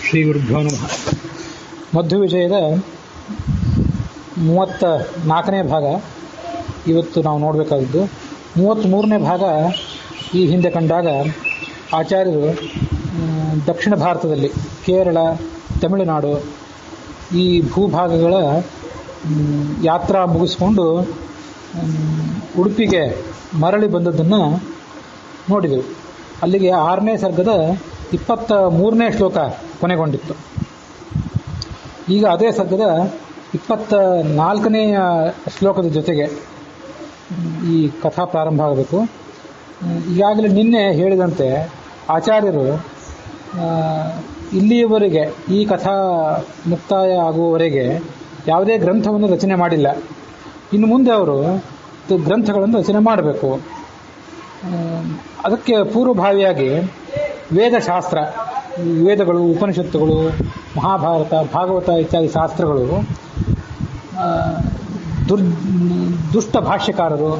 ಶ್ರೀ ಗುರುಭ್ಯೋ ನಮಃ. ಮಧ್ವ ವಿಜಯದ 34ನೇ ಭಾಗ ಇವತ್ತು ನಾವು ನೋಡಬೇಕಾದದ್ದು. 33ನೇ ಭಾಗ ಈ ಹಿಂದೆ ಕಂಡಾಗ ಆಚಾರ್ಯರು ದಕ್ಷಿಣ ಭಾರತದಲ್ಲಿ ಕೇರಳ, ತಮಿಳುನಾಡು ಈ ಭೂಭಾಗಗಳ ಯಾತ್ರಾ ಮುಗಿಸ್ಕೊಂಡು ಉಡುಪಿಗೆ ಮರಳಿ ಬಂದದ್ದನ್ನು ನೋಡಿದೆವು. ಅಲ್ಲಿಗೆ 6ನೇ ಸರ್ಗದ 23ನೇ ಶ್ಲೋಕ ಕೊನೆಗೊಂಡಿತ್ತು. ಈಗ ಅದೇ ಸರ್ಗದ 24ನೇ ಶ್ಲೋಕದ ಜೊತೆಗೆ ಈ ಕಥಾ ಪ್ರಾರಂಭ ಆಗಬೇಕು. ಈಗಾಗಲೇ ನಿನ್ನೆ ಹೇಳಿದಂತೆ ಆಚಾರ್ಯರು ಇಲ್ಲಿಯವರೆಗೆ ಈ ಕಥಾ ಮುಕ್ತಾಯ ಆಗುವವರೆಗೆ ಯಾವುದೇ ಗ್ರಂಥವನ್ನು ರಚನೆ ಮಾಡಿಲ್ಲ. ಇನ್ನು ಮುಂದೆ ಅವರು ಗ್ರಂಥಗಳನ್ನು ರಚನೆ ಮಾಡಬೇಕು. ಅದಕ್ಕೆ ಪೂರ್ವಭಾವಿಯಾಗಿ ವೇದಶಾಸ್ತ್ರ, ವೇದಗಳು, ಉಪನಿಷತ್ತುಗಳು, ಮಹಾಭಾರತ, ಭಾಗವತ ಇತ್ಯಾದಿ ಶಾಸ್ತ್ರಗಳು ದುಷ್ಟ ಭಾಷ್ಯಕಾರರು,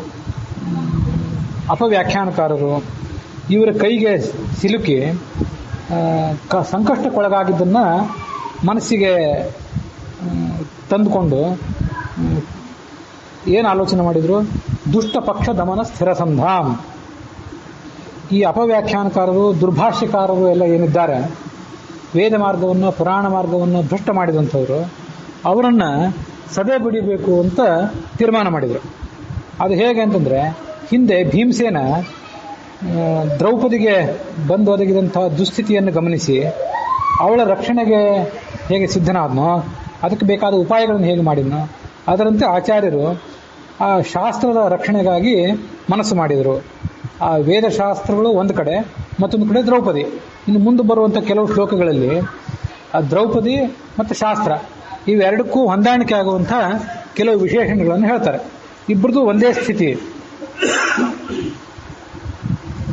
ಅಪವ್ಯಾಖ್ಯಾನಕಾರರು ಇವರ ಕೈಗೆ ಸಿಲುಕಿ ಸಂಕಷ್ಟಕ್ಕೊಳಗಾಗಿದ್ದನ್ನು ಮನಸ್ಸಿಗೆ ತಂದುಕೊಂಡು ಏನು ಆಲೋಚನೆ ಮಾಡಿದರು? ದುಷ್ಟ ಪಕ್ಷ ದಮನ ಸ್ಥಿರ ಸಂಧಾಮ್. ಈ ಅಪವ್ಯಾಖ್ಯಾನಕಾರರು, ದುರ್ಭಾಷ್ಯಕಾರರು ಎಲ್ಲ ಏನಿದ್ದಾರೆ, ವೇದ ಮಾರ್ಗವನ್ನು, ಪುರಾಣ ಮಾರ್ಗವನ್ನು ಭ್ರಷ್ಟ ಮಾಡಿದಂಥವರು, ಅವರನ್ನು ಸದೆ ಬಡಿಬೇಕು ಅಂತ ತೀರ್ಮಾನ ಮಾಡಿದರು. ಅದು ಹೇಗೆ ಅಂತಂದರೆ, ಹಿಂದೆ ಭೀಮಸೇನ ದ್ರೌಪದಿಗೆ ಬಂದು ಒದಗಿದಂತಹ ದುಸ್ಥಿತಿಯನ್ನು ಗಮನಿಸಿ ಅವಳ ರಕ್ಷಣೆಗೆ ಹೇಗೆ ಸಿದ್ಧನಾದನೋ, ಅದಕ್ಕೆ ಬೇಕಾದ ಉಪಾಯಗಳನ್ನು ಹೇಗೆ ಮಾಡಿದ್ನೋ, ಅದರಂತೆ ಆಚಾರ್ಯರು ಆ ಶಾಸ್ತ್ರದ ರಕ್ಷಣೆಗಾಗಿ ಮನಸ್ಸು ಮಾಡಿದರು. ಆ ವೇದಶಾಸ್ತ್ರಗಳು ಒಂದು ಕಡೆ, ಮತ್ತೊಂದು ಕಡೆ ದ್ರೌಪದಿ. ಇನ್ನು ಮುಂದೆ ಬರುವಂಥ ಕೆಲವು ಶ್ಲೋಕಗಳಲ್ಲಿ ಆ ದ್ರೌಪದಿ ಮತ್ತು ಶಾಸ್ತ್ರ ಇವೆರಡಕ್ಕೂ ಹೊಂದಾಣಿಕೆ ಆಗುವಂಥ ಕೆಲವು ವಿಶೇಷಣಗಳನ್ನು ಹೇಳ್ತಾರೆ. ಇಬ್ಬರದು ಒಂದೇ ಸ್ಥಿತಿ.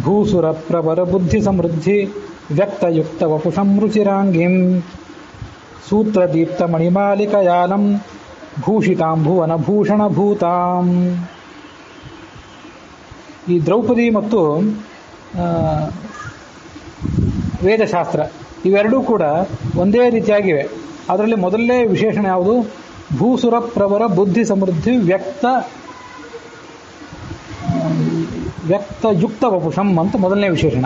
ಭೂಸುರ ಪ್ರವರ ಬುದ್ಧಿ ಸಮೃದ್ಧಿ ವ್ಯಕ್ತಯುಕ್ತ ವಪುಷಂ ರುಚಿರಾಂಗಿಂ ಸೂತ್ರದೀಪ್ತ ಮಣಿಮಾಲಿಕಯಾಲಂ ಭೂಷಿತಾಂ ಭುವನ ಭೂಷಣ ಭೂತಾಂ. ಈ ದ್ರೌಪದಿ ಮತ್ತು ವೇದಶಾಸ್ತ್ರ ಇವೆರಡೂ ಕೂಡ ಒಂದೇ ರೀತಿಯಾಗಿವೆ. ಅದರಲ್ಲಿ ಮೊದಲನೇ ವಿಶೇಷಣ ಯಾವುದು? ಭೂಸುರ ಪ್ರವರ ಬುದ್ಧಿ ಸಮೃದ್ಧಿ ವ್ಯಕ್ತಯುಕ್ತ ವಪುಷಂ ಅಂತ ಮೊದಲನೇ ವಿಶೇಷಣ.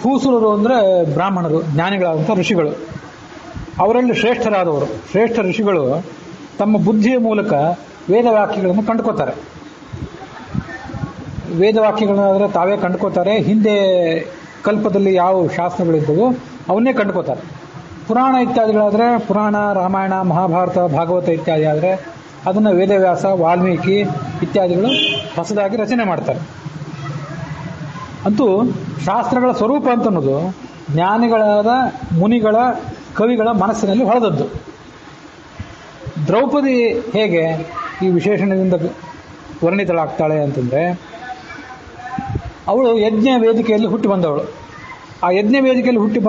ಭೂಸುರರು ಅಂದರೆ ಬ್ರಾಹ್ಮಣರು, ಜ್ಞಾನಿಗಳಾದಂಥ ಋಷಿಗಳು. ಅವರಲ್ಲಿ ಶ್ರೇಷ್ಠರಾದವರು, ಶ್ರೇಷ್ಠ ಋಷಿಗಳು ತಮ್ಮ ಬುದ್ಧಿಯ ಮೂಲಕ ವೇದವಾಕ್ಯಗಳನ್ನು ಕಂಡುಕೋತಾರೆ. ವೇದವಾಕ್ಯಗಳನ್ನಾದರೆ ತಾವೇ ಕಂಡುಕೋತಾರೆ. ಹಿಂದೆ ಕಲ್ಪದಲ್ಲಿ ಯಾವ ಶಾಸ್ತ್ರಗಳಿದ್ದವು ಅವನ್ನೇ ಕಂಡುಕೋತಾರೆ. ಪುರಾಣ ಇತ್ಯಾದಿಗಳಾದರೆ, ಪುರಾಣ, ರಾಮಾಯಣ, ಮಹಾಭಾರತ, ಭಾಗವತ ಇತ್ಯಾದಿ ಆದರೆ ಅದನ್ನು ವೇದವ್ಯಾಸ, ವಾಲ್ಮೀಕಿ ಇತ್ಯಾದಿಗಳು ಹೊಸದಾಗಿ ರಚನೆ ಮಾಡ್ತಾರೆ. ಅಂತೂ ಶಾಸ್ತ್ರಗಳ ಸ್ವರೂಪ ಅಂತನ್ನೋದು ಜ್ಞಾನಿಗಳಾದ ಮುನಿಗಳ, ಕವಿಗಳ ಮನಸ್ಸಿನಲ್ಲಿ ಹೊಳೆದದ್ದು. ದ್ರೌಪದಿ ಹೇಗೆ ಈ ವಿಶೇಷಣದಿಂದ ವರ್ಣಿತಳಾಗ್ತಾಳೆ ಅಂತಂದರೆ, ಅವಳು ಯಜ್ಞ ವೇದಿಕೆಯಲ್ಲಿ ಹುಟ್ಟಿ ಬಂದವಳು. ಆ ಯಜ್ಞ ವೇದಿಕೆಯಲ್ಲಿ ಹುಟ್ಟಿ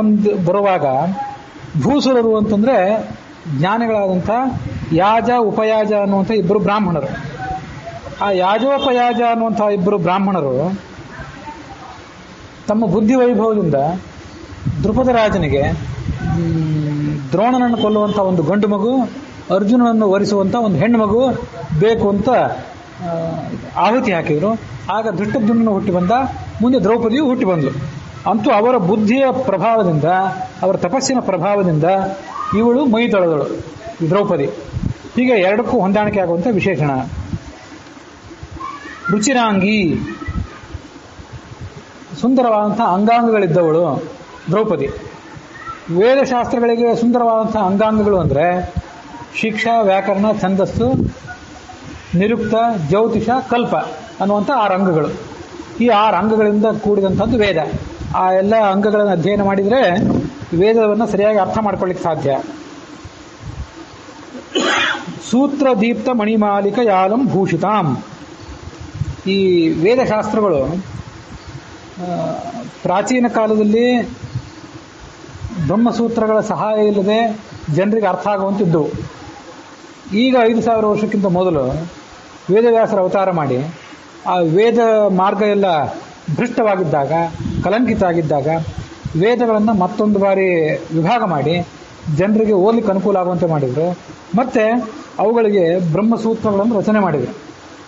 ಬರುವಾಗ ಭೂಸುರರು ಅಂತಂದರೆ ಜ್ಞಾನಿಗಳಾದಂಥ ಯಾಜ, ಉಪಯಾಜ ಅನ್ನುವಂಥ ಇಬ್ಬರು ಬ್ರಾಹ್ಮಣರು. ಆ ಯಾಜೋಪಯಾಜ ಅನ್ನುವಂಥ ಇಬ್ಬರು ಬ್ರಾಹ್ಮಣರು ತಮ್ಮ ಬುದ್ಧಿ ವೈಭವದಿಂದ ದ್ರುಪದ ರಾಜನಿಗೆ ದ್ರೋಣನನ್ನು ಕೊಲ್ಲುವಂಥ ಒಂದು ಗಂಡು ಮಗು, ಅರ್ಜುನನನ್ನು ವರಿಸುವಂಥ ಒಂದು ಹೆಣ್ಣು ಮಗು ಬೇಕು ಅಂತ ಆಹುತಿ ಹಾಕಿದರು. ಆಗ ಧೃಷ್ಟದ್ಯುಮ್ನ ಹುಟ್ಟಿ ಬಂದ, ಮುಂದೆ ದ್ರೌಪದಿಯು ಹುಟ್ಟಿ ಬಂದಳು. ಅಂತೂ ಅವರ ಬುದ್ಧಿಯ ಪ್ರಭಾವದಿಂದ, ಅವರ ತಪಸ್ಸಿನ ಪ್ರಭಾವದಿಂದ ಇವಳು ಮೈ ತೊಳೆದಳು ದ್ರೌಪದಿ. ಹೀಗೆ ಎರಡಕ್ಕೂ ಹೊಂದಾಣಿಕೆ ಆಗುವಂಥ ವಿಶೇಷಣ. ರುಚಿರಾಂಗಿ, ಸುಂದರವಾದಂಥ ಅಂಗಾಂಗಗಳಿದ್ದವಳು ದ್ರೌಪದಿ. ವೇದಶಾಸ್ತ್ರಗಳಿಗೆ ಸುಂದರವಾದಂಥ ಅಂಗಾಂಗಗಳು ಅಂದರೆ ಶಿಕ್ಷಾ, ವ್ಯಾಕರಣ, ಛಂದಸ್ಸು, ನಿರುಕ್ತ, ಜ್ಯೋತಿಷ, ಕಲ್ಪ ಅನ್ನುವಂಥ 6 ಅಂಗಗಳು. ಈ 6 ಅಂಗಗಳಿಂದ ಕೂಡಿದಂಥದ್ದು ವೇದ. ಆ ಎಲ್ಲ ಅಂಗಗಳನ್ನು ಅಧ್ಯಯನ ಮಾಡಿದರೆ ವೇದವನ್ನು ಸರಿಯಾಗಿ ಅರ್ಥ ಮಾಡ್ಕೊಳ್ಳಿಕ್ಕೆ ಸಾಧ್ಯ. ಸೂತ್ರ ದೀಪ್ತ ಮಣಿಮಾಲಿಕ ಯಾಲಂ ಭೂಷಿತಾಂ. ಈ ವೇದಶಾಸ್ತ್ರಗಳು ಪ್ರಾಚೀನ ಕಾಲದಲ್ಲಿ ಬ್ರಹ್ಮಸೂತ್ರಗಳ ಸಹಾಯ ಇಲ್ಲದೆ ಜನರಿಗೆ ಅರ್ಥ ಆಗುವಂತಿದ್ದವು. ಈಗ 5,000 ವರ್ಷಕ್ಕಿಂತ ಮೊದಲು ವೇದವ್ಯಾಸರ ಅವತಾರ ಮಾಡಿ ಆ ವೇದ ಮಾರ್ಗ ಎಲ್ಲ ಭ್ರಷ್ಟವಾಗಿದ್ದಾಗ, ಕಲಂಕಿತ ಆಗಿದ್ದಾಗ ವೇದಗಳನ್ನು ಮತ್ತೊಂದು ಬಾರಿ ವಿಭಾಗ ಮಾಡಿ ಜನರಿಗೆ ಓದಲಿಕ್ಕೆ ಅನುಕೂಲ ಆಗುವಂತೆ ಮಾಡಿದರು. ಮತ್ತೆ ಅವುಗಳಿಗೆ ಬ್ರಹ್ಮಸೂತ್ರಗಳನ್ನು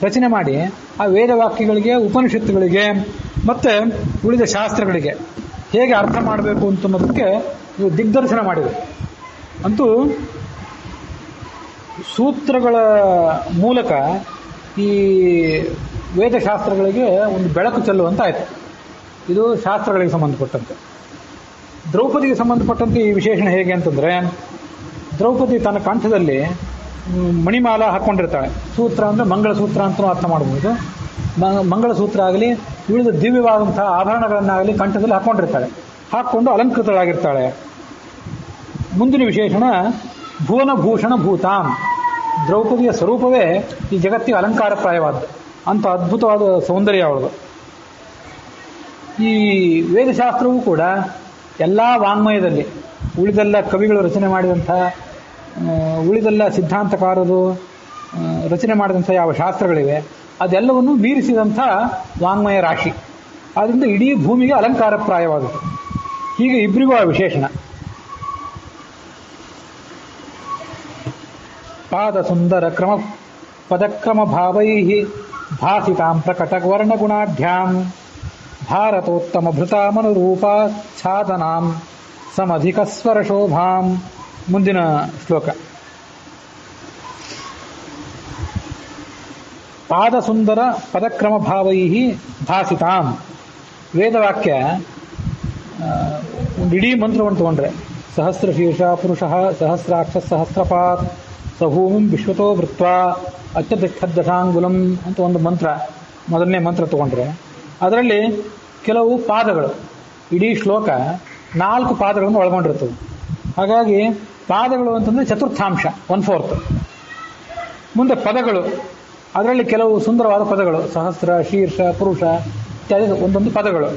ರಚನೆ ಮಾಡಿ ಆ ವೇದವಾಕ್ಯಗಳಿಗೆ, ಉಪನಿಷತ್ತುಗಳಿಗೆ ಮತ್ತೆ ಉಳಿದ ಶಾಸ್ತ್ರಗಳಿಗೆ ಹೇಗೆ ಅರ್ಥ ಮಾಡಬೇಕು ಅಂತನ್ನೋದಕ್ಕೆ ಇವು ದಿಗ್ದರ್ಶನ ಮಾಡಿದರು. ಅಂತೂ ಸೂತ್ರಗಳ ಮೂಲಕ ಈ ವೇದಶಾಸ್ತ್ರಗಳಿಗೆ ಒಂದು ಬೆಳಕು ಚೆಲ್ಲುವಂತ ಆಯಿತು. ಇದು ಶಾಸ್ತ್ರಗಳಿಗೆ ಸಂಬಂಧಪಟ್ಟಂತೆ. ದ್ರೌಪದಿಗೆ ಸಂಬಂಧಪಟ್ಟಂತೆ ಈ ವಿಶೇಷಣ ಹೇಗೆ ಅಂತಂದರೆ, ದ್ರೌಪದಿ ತನ್ನ ಕಂಠದಲ್ಲಿ ಮಣಿಮಾಲ ಹಾಕ್ಕೊಂಡಿರ್ತಾಳೆ. ಸೂತ್ರ ಅಂದರೆ ಮಂಗಳಸೂತ್ರ ಅಂತಲೂ ಅರ್ಥ ಮಾಡ್ಬೋದು. ಮಂಗಳಸೂತ್ರ ಆಗಲಿ ಉಳಿದ ದಿವ್ಯವಾದಂತಹ ಆಭರಣಗಳನ್ನಾಗಲಿ ಕಂಠದಲ್ಲಿ ಹಾಕ್ಕೊಂಡು ಅಲಂಕೃತಳಾಗಿರ್ತಾಳೆ. ಮುಂದಿನ ವಿಶೇಷಣ ಭುವನಭೂಷಣ ಭೂತಾಂ. ದ್ರೌಪದಿಯ ಸ್ವರೂಪವೇ ಈ ಜಗತ್ತಿಗೆ ಅಲಂಕಾರಪ್ರಾಯವಾದ್ದು. ಅಂತ ಅದ್ಭುತವಾದ ಸೌಂದರ್ಯ ಅವಳದು. ಈ ವೇದಶಾಸ್ತ್ರವೂ ಕೂಡ ಎಲ್ಲ ವಾಂಗ್ಮಯದಲ್ಲಿ ಉಳಿದೆಲ್ಲ ಕವಿಗಳು ರಚನೆ ಮಾಡಿದಂಥ, ಉಳಿದೆಲ್ಲ ಸಿದ್ಧಾಂತಕಾರರು ರಚನೆ ಮಾಡಿದಂಥ ಯಾವ ಶಾಸ್ತ್ರಗಳಿವೆ ಅದೆಲ್ಲವನ್ನು ಮೀರಿಸಿದಂಥ ವಾಂಗ್ಮಯ ರಾಶಿ. ಆದ್ದರಿಂದ ಇಡೀ ಭೂಮಿಗೆ ಅಲಂಕಾರಪ್ರಾಯವಾದದ್ದು. ಹೀಗೆ ಇಬ್ಬರಿಗೂ ಆ ವಿಶೇಷಣ. ಪಾದ ಸುಂದರ ಪದಕ್ರಮ ಭಾವೈ ಭಾಸಿತಾಂ ಪ್ರಕಟ ವರ್ಣಗುಣಾಢ್ಯಾಂ ಭಾರತೋತ್ತಮ ಭೃತಾಮನುರೂಪ ಛಾದನಾಂ ಸಮಧಿಕ ಸ್ವರ ಶೋಭಾಂ. ಮುಂದಿನ ಶ್ಲೋಕ. ಪಾದ ಸುಂದರ ಪದಕ್ರಮ ಭಾವೈ ಭಾಸಿತಾಂ. ವೇದವಾಕ್ಯ ಒಂದು ಇಡೀ ಮಂತ್ರವನ್ನು ತಗೊಂಡ್ರೆ, ಸಹಸ್ರಶೀರ್ಷ ಪುರುಷ ಸಹಸ್ರಾಕ್ಷ ಸಹಸ್ರಪಾತ್ ಸಭೂಮಿಂ ವಿಶ್ವತೋ ವೃತ್ವ ಅತ್ಯದಶಾಂಗುಲಂ ಅಂತ ಒಂದು ಮಂತ್ರ, ಮೊದಲನೇ ಮಂತ್ರ ತಗೊಂಡ್ರೆ ಅದರಲ್ಲಿ ಕೆಲವು ಪಾದಗಳು, ಇಡೀ ಶ್ಲೋಕ 4 ಪಾದಗಳನ್ನು ಒಳಗೊಂಡಿರ್ತದೆ. ಹಾಗಾಗಿ ಪಾದಗಳು ಅಂತಂದರೆ ಚತುರ್ಥಾಂಶ, 1/4. ಮುಂದೆ ಪದಗಳು, ಅದರಲ್ಲಿ ಕೆಲವು ಸುಂದರವಾದ ಪದಗಳು, ಸಹಸ್ರ, ಶೀರ್ಷ, ಪುರುಷ ಇತ್ಯಾದಿ ಒಂದೊಂದು ಪದಗಳು.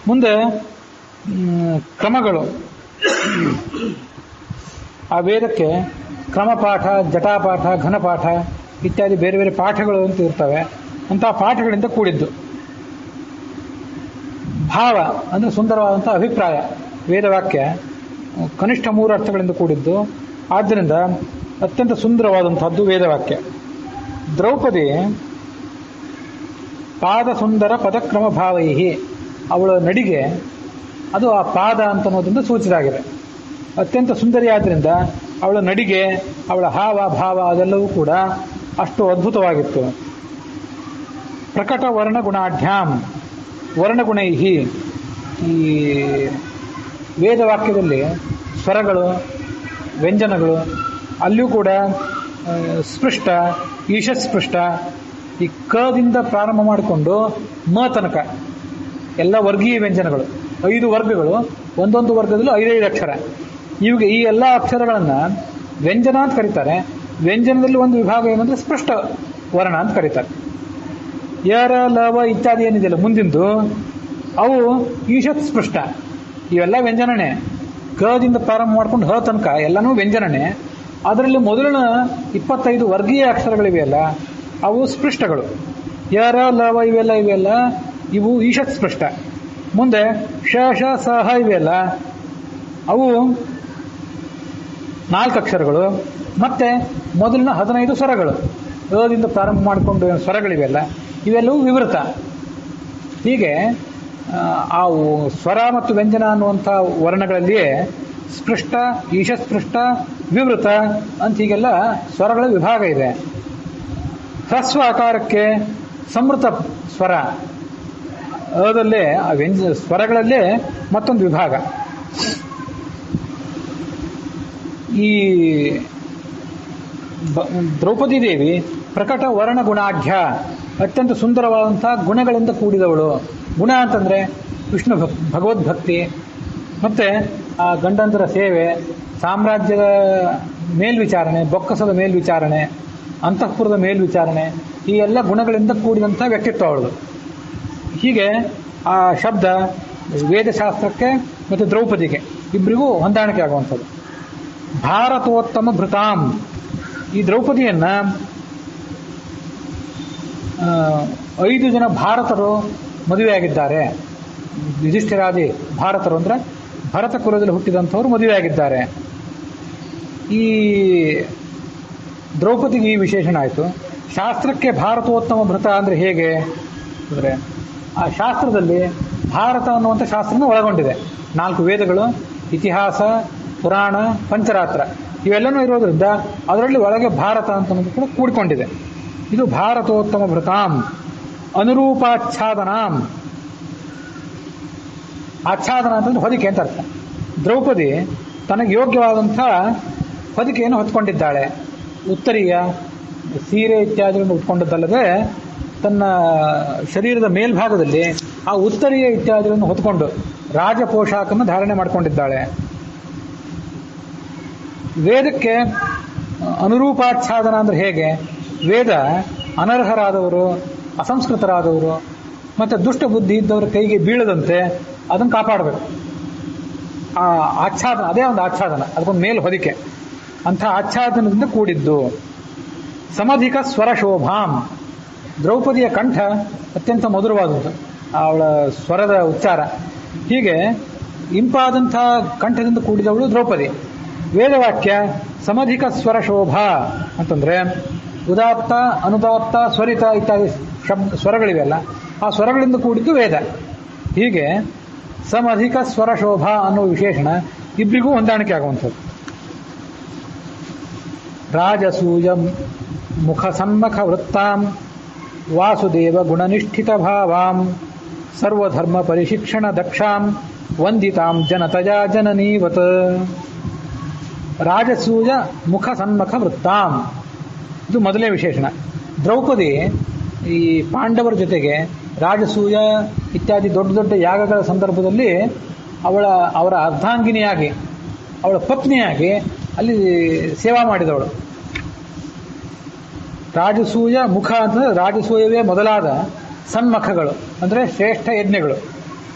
ಮುಂದೆ ಕ್ರಮಗಳು. ಆ ವೇದಕ್ಕೆ ಕ್ರಮಪಾಠ, ಜಟಾಪಾಠ, ಘನಪಾಠ ಇತ್ಯಾದಿ ಬೇರೆ ಬೇರೆ ಪಾಠಗಳು ಅಂತ ಇರ್ತವೆ. ಅಂತಹ ಪಾಠಗಳಿಂದ ಕೂಡಿದ್ದು. ಭಾವ ಅಂದರೆ ಸುಂದರವಾದಂಥ ಅಭಿಪ್ರಾಯ. ವೇದವಾಕ್ಯ ಕನಿಷ್ಠ 3 ಅರ್ಥಗಳಿಂದ ಕೂಡಿದ್ದು. ಆದ್ದರಿಂದ ಅತ್ಯಂತ ಸುಂದರವಾದಂಥದ್ದು ವೇದವಾಕ್ಯ. ದ್ರೌಪದಿ ಪಾದ ಸುಂದರ ಪದಕ್ರಮ ಭಾವೈಹಿ, ಅವಳ ನಡಿಗೆ ಅದು ಆ ಪಾದ ಅಂತನ್ನೋದ್ರಿಂದ ಸೂಚಿತಾಗಿದೆ. ಅತ್ಯಂತ ಸುಂದರಿಯಾದ್ದರಿಂದ ಅವಳ ನಡಿಗೆ, ಅವಳ ಹಾವ ಭಾವ ಅದೆಲ್ಲವೂ ಕೂಡ ಅಷ್ಟು ಅದ್ಭುತವಾಗಿತ್ತು. ಪ್ರಕಟ ವರ್ಣಗುಣಾಢ್ಯಾಂ ವರ್ಣಗುಣೈಹಿ. ಈ ವೇದವಾಕ್ಯದಲ್ಲಿ ಸ್ವರಗಳು, ವ್ಯಂಜನಗಳು ಅಲ್ಲಿಯೂ ಕೂಡ ಸ್ಪೃಷ್ಟ, ಈಶಸ್ಪೃಷ್ಟ, ಈ ಕದಿಂದ ಪ್ರಾರಂಭ ಮಾಡಿಕೊಂಡು ಮ ತನಕ ಎಲ್ಲ ವರ್ಗೀಯ ವ್ಯಂಜನಗಳು, 5 ವರ್ಗಗಳು, ಒಂದೊಂದು ವರ್ಗದಲ್ಲೂ 5 ಅಕ್ಷರ. ಇವಾಗ ಈ ಎಲ್ಲ ಅಕ್ಷರಗಳನ್ನು ವ್ಯಂಜನ ಅಂತ ಕರೀತಾರೆ. ವ್ಯಂಜನದಲ್ಲಿ ಒಂದು ವಿಭಾಗ ಏನಂದ್ರೆ ಸ್ಪೃಷ್ಟ ವರ್ಣ ಅಂತ ಕರೀತಾರೆ. ಯರ, ಲವ ಇತ್ಯಾದಿ ಏನಿದೆಯಲ್ಲ ಮುಂದಿಂದು, ಅವು ಈಶತ್ ಸ್ಪೃಷ್ಟ. ಇವೆಲ್ಲ ವ್ಯಂಜನನೇ. ಕದಿಂದ ಪ್ರಾರಂಭ ಮಾಡ್ಕೊಂಡು ಹ ತನಕ ಎಲ್ಲನೂ ವ್ಯಂಜನನೇ. ಅದರಲ್ಲಿ ಮೊದಲಿನ 25 ವರ್ಗೀಯ ಅಕ್ಷರಗಳಿವೆಯಲ್ಲ ಅವು ಸ್ಪೃಷ್ಟಗಳು. ಯರ, ಲವ ಇವೆಲ್ಲ ಇವು ಈಶತ್ ಸ್ಪೃಷ್ಟ. ಮುಂದೆ ಶ, ಶ, ಸಹ ಇವೆಯಲ್ಲ ಅವು 4 ಅಕ್ಷರಗಳು. ಮತ್ತೆ ಮೊದಲಿನ 15 ಸ್ವರಗಳು, ಅದಿಂದ ಪ್ರಾರಂಭ ಮಾಡಿಕೊಂಡು ಸ್ವರಗಳಿವೆಯಲ್ಲ ಇವೆಲ್ಲವೂ ವಿವೃತ. ಹೀಗೆ ಆ ಸ್ವರ ಮತ್ತು ವ್ಯಂಜನ ಅನ್ನುವಂಥ ವರ್ಣಗಳಲ್ಲಿಯೇ ಸ್ಪೃಷ್ಟ, ಈಶಸ್ಪೃಷ್ಟ, ವಿವೃತ ಅಂತ ಹೀಗೆಲ್ಲ ಸ್ವರಗಳ ವಿಭಾಗ ಇದೆ. ಹ್ರಸ್ವ ಆಕಾರಕ್ಕೆ ಸಂವೃತ ಸ್ವರ, ಅದಲ್ಲೇ ಆ ಸ್ವರಗಳಲ್ಲೇ ಮತ್ತೊಂದು ವಿಭಾಗ. ಈ ದ್ರೌಪದಿ ದೇವಿ ಪ್ರಕಟ ವರ್ಣ ಗುಣಾಢ್ಯ, ಅತ್ಯಂತ ಸುಂದರವಾದಂತಹ ಗುಣಗಳಿಂದ ಕೂಡಿದವಳು. ಗುಣ ಅಂತಂದ್ರೆ ವಿಷ್ಣು ಭಗವದ್ಭಕ್ತಿ, ಮತ್ತೆ ಆ ಗಂಡಂತರ ಸೇವೆ, ಸಾಮ್ರಾಜ್ಯದ ಮೇಲ್ವಿಚಾರಣೆ, ಬೊಕ್ಕಸದ ಮೇಲ್ವಿಚಾರಣೆ, ಅಂತಃಪುರದ ಮೇಲ್ವಿಚಾರಣೆ, ಈ ಎಲ್ಲ ಗುಣಗಳಿಂದ ಕೂಡಿದಂಥ ವ್ಯಕ್ತಿತ್ವ ಅವಳದು. ಹೀಗೆ ಆ ಶಬ್ದ ವೇದಶಾಸ್ತ್ರಕ್ಕೆ ಮತ್ತು ದ್ರೌಪದಿಗೆ ಇಬ್ಬರಿಗೂ ಹೊಂದಾಣಿಕೆ ಆಗುವಂಥದ್ದು. ಭಾರತೋತ್ತಮ ಭೃತಾಂ. ಈ ದ್ರೌಪದಿಯನ್ನ 5 ಜನ ಭಾರತರು ಮದುವೆಯಾಗಿದ್ದಾರೆ. ಯುಧಿಷ್ಠಿರಾದಿ ಭಾರತರು ಅಂದ್ರೆ ಭರತ ಕುಲದಲ್ಲಿ ಹುಟ್ಟಿದಂಥವ್ರು ಮದುವೆಯಾಗಿದ್ದಾರೆ. ಈ ದ್ರೌಪದಿಗೆ ಈ ವಿಶೇಷಣ ಆಯಿತು. ಶಾಸ್ತ್ರಕ್ಕೆ ಭಾರತೋತ್ತಮ ಭೃತ ಅಂದರೆ ಹೇಗೆ ಅಂದರೆ ಆ ಶಾಸ್ತ್ರದಲ್ಲಿ ಭಾರತ ಅನ್ನುವಂಥ ಶಾಸ್ತ್ರನ ಒಳಗೊಂಡಿದೆ. 4 ವೇದಗಳು, ಇತಿಹಾಸ, ಪುರಾಣ, ಪಂಚರಾತ್ರ ಇವೆಲ್ಲನೂ ಇರೋದ್ರಿಂದ ಅದರಲ್ಲಿ ಒಳಗೆ ಭಾರತ ಅಂತ ಕೂಡ ಕೂಡಿಕೊಂಡಿದೆ. ಇದು ಭಾರತೋತ್ತಮ ಭೃತಾಂ ಅನುರೂಪಾಚ್ಛಾದನಾಂ. ಆಚ್ಛಾದನ ಅಂತಂದ್ರೆ ಹೊದಿಕೆ ಅಂತ ಅರ್ಥ. ದ್ರೌಪದಿ ತನಗೆ ಯೋಗ್ಯವಾದಂಥ ಹೊದಿಕೆಯನ್ನು ಹೊತ್ಕೊಂಡಿದ್ದಾಳೆ. ಉತ್ತರೀಯ ಸೀರೆ ಇತ್ಯಾದಿಗಳನ್ನು ಉಟ್ಕೊಂಡದ್ದಲ್ಲದೆ ತನ್ನ ಶರೀರದ ಮೇಲ್ಭಾಗದಲ್ಲಿ ಆ ಉತ್ತರೀಯ ಇತ್ಯಾದಿಗಳನ್ನು ಹೊತ್ಕೊಂಡು ರಾಜ ಪೋಷಾಕನ್ನು ಧಾರಣೆ ಮಾಡಿಕೊಂಡಿದ್ದಾಳೆ. ವೇದಕ್ಕೆ ಅನುರೂಪಾಚ್ಛಾದನ ಅಂದ್ರೆ ಹೇಗೆ? ವೇದ ಅನರ್ಹರಾದವರು, ಅಸಂಸ್ಕೃತರಾದವರು ಮತ್ತು ದುಷ್ಟ ಬುದ್ಧಿ ಇದ್ದವರ ಕೈಗೆ ಬೀಳದಂತೆ ಅದನ್ನು ಕಾಪಾಡಬೇಕು. ಆ ಆಚ್ಛಾದನ, ಅದೇ ಒಂದು ಆಚ್ಛಾದನ, ಅದಕ್ಕೊಂದು ಮೇಲ್ ಹೊದಿಕೆ. ಅಂಥ ಆಚ್ಛಾದನದಿಂದ ಕೂಡಿದ್ದು. ಸಮಧಿಕ ಸ್ವರ ಶೋಭಾಂ. ದ್ರೌಪದಿಯ ಕಂಠ ಅತ್ಯಂತ ಮಧುರವಾದದ್ದು, ಅವಳ ಸ್ವರದ ಉಚ್ಚಾರ. ಹೀಗೆ ಇಂಪಾದಂಥ ಕಂಠದಿಂದ ಕೂಡಿದವಳು ದ್ರೌಪದಿ. ವೇದವಾಕ್ಯ ಸಮಧಿಕ ಸ್ವರ ಶೋಭಾ ಅಂತಂದ್ರೆ ಉದಾತ್ತ, ಅನುದಾತ್ತ, ಸ್ವರಿತ ಇತ್ಯಾದಿ ಸ್ವರಗಳಿವೆಲ್ಲ, ಆ ಸ್ವರಗಳಿಂದ ಕೂಡಿದ್ದು ವೇದ. ಹೀಗೆ ಸಮಧಿಕ ಸ್ವರ ಶೋಭಾ ಅನ್ನುವ ವಿಶೇಷಣ ಇಬ್ಬರಿಗೂ ಹೊಂದಾಣಿಕೆ ಆಗುವಂಥದ್ದು. ರಾಜಸೂಯ ಮುಖ ಸನ್ಮಖ ವೃತ್ತಾಂ ವಾಸುದೇವ ಗುಣನಿಷ್ಠಿತ ಭಾವಾಂ ಸರ್ವಧರ್ಮ ಪರಿಶಿಕ್ಷಣ ದಕ್ಷಾಂ ವಂದಿತಾಂ ಜನತಯಾ ಜನನೀವತ್. ರಾಜಸೂಯ ಮುಖ ಸನ್ಮಖ ವೃತ್ತಾಂ, ಇದು ಮೊದಲನೇ ವಿಶೇಷಣ. ದ್ರೌಪದಿ ಈ ಪಾಂಡವರ ಜೊತೆಗೆ ರಾಜಸೂಯ ಇತ್ಯಾದಿ ದೊಡ್ಡ ದೊಡ್ಡ ಯಾಗಗಳ ಸಂದರ್ಭದಲ್ಲಿ ಅವರ ಅರ್ಧಾಂಗಿನಿಯಾಗಿ, ಅವಳ ಪತ್ನಿಯಾಗಿ ಅಲ್ಲಿ ಸೇವಾ ಮಾಡಿದವಳು. ರಾಜಸೂಯ ಮುಖ ಅಂತಂದ್ರೆ ರಾಜಸೂಯವೇ ಮೊದಲಾದ ಸನ್ಮಖಗಳು ಅಂದರೆ ಶ್ರೇಷ್ಠ ಯಜ್ಞಗಳು.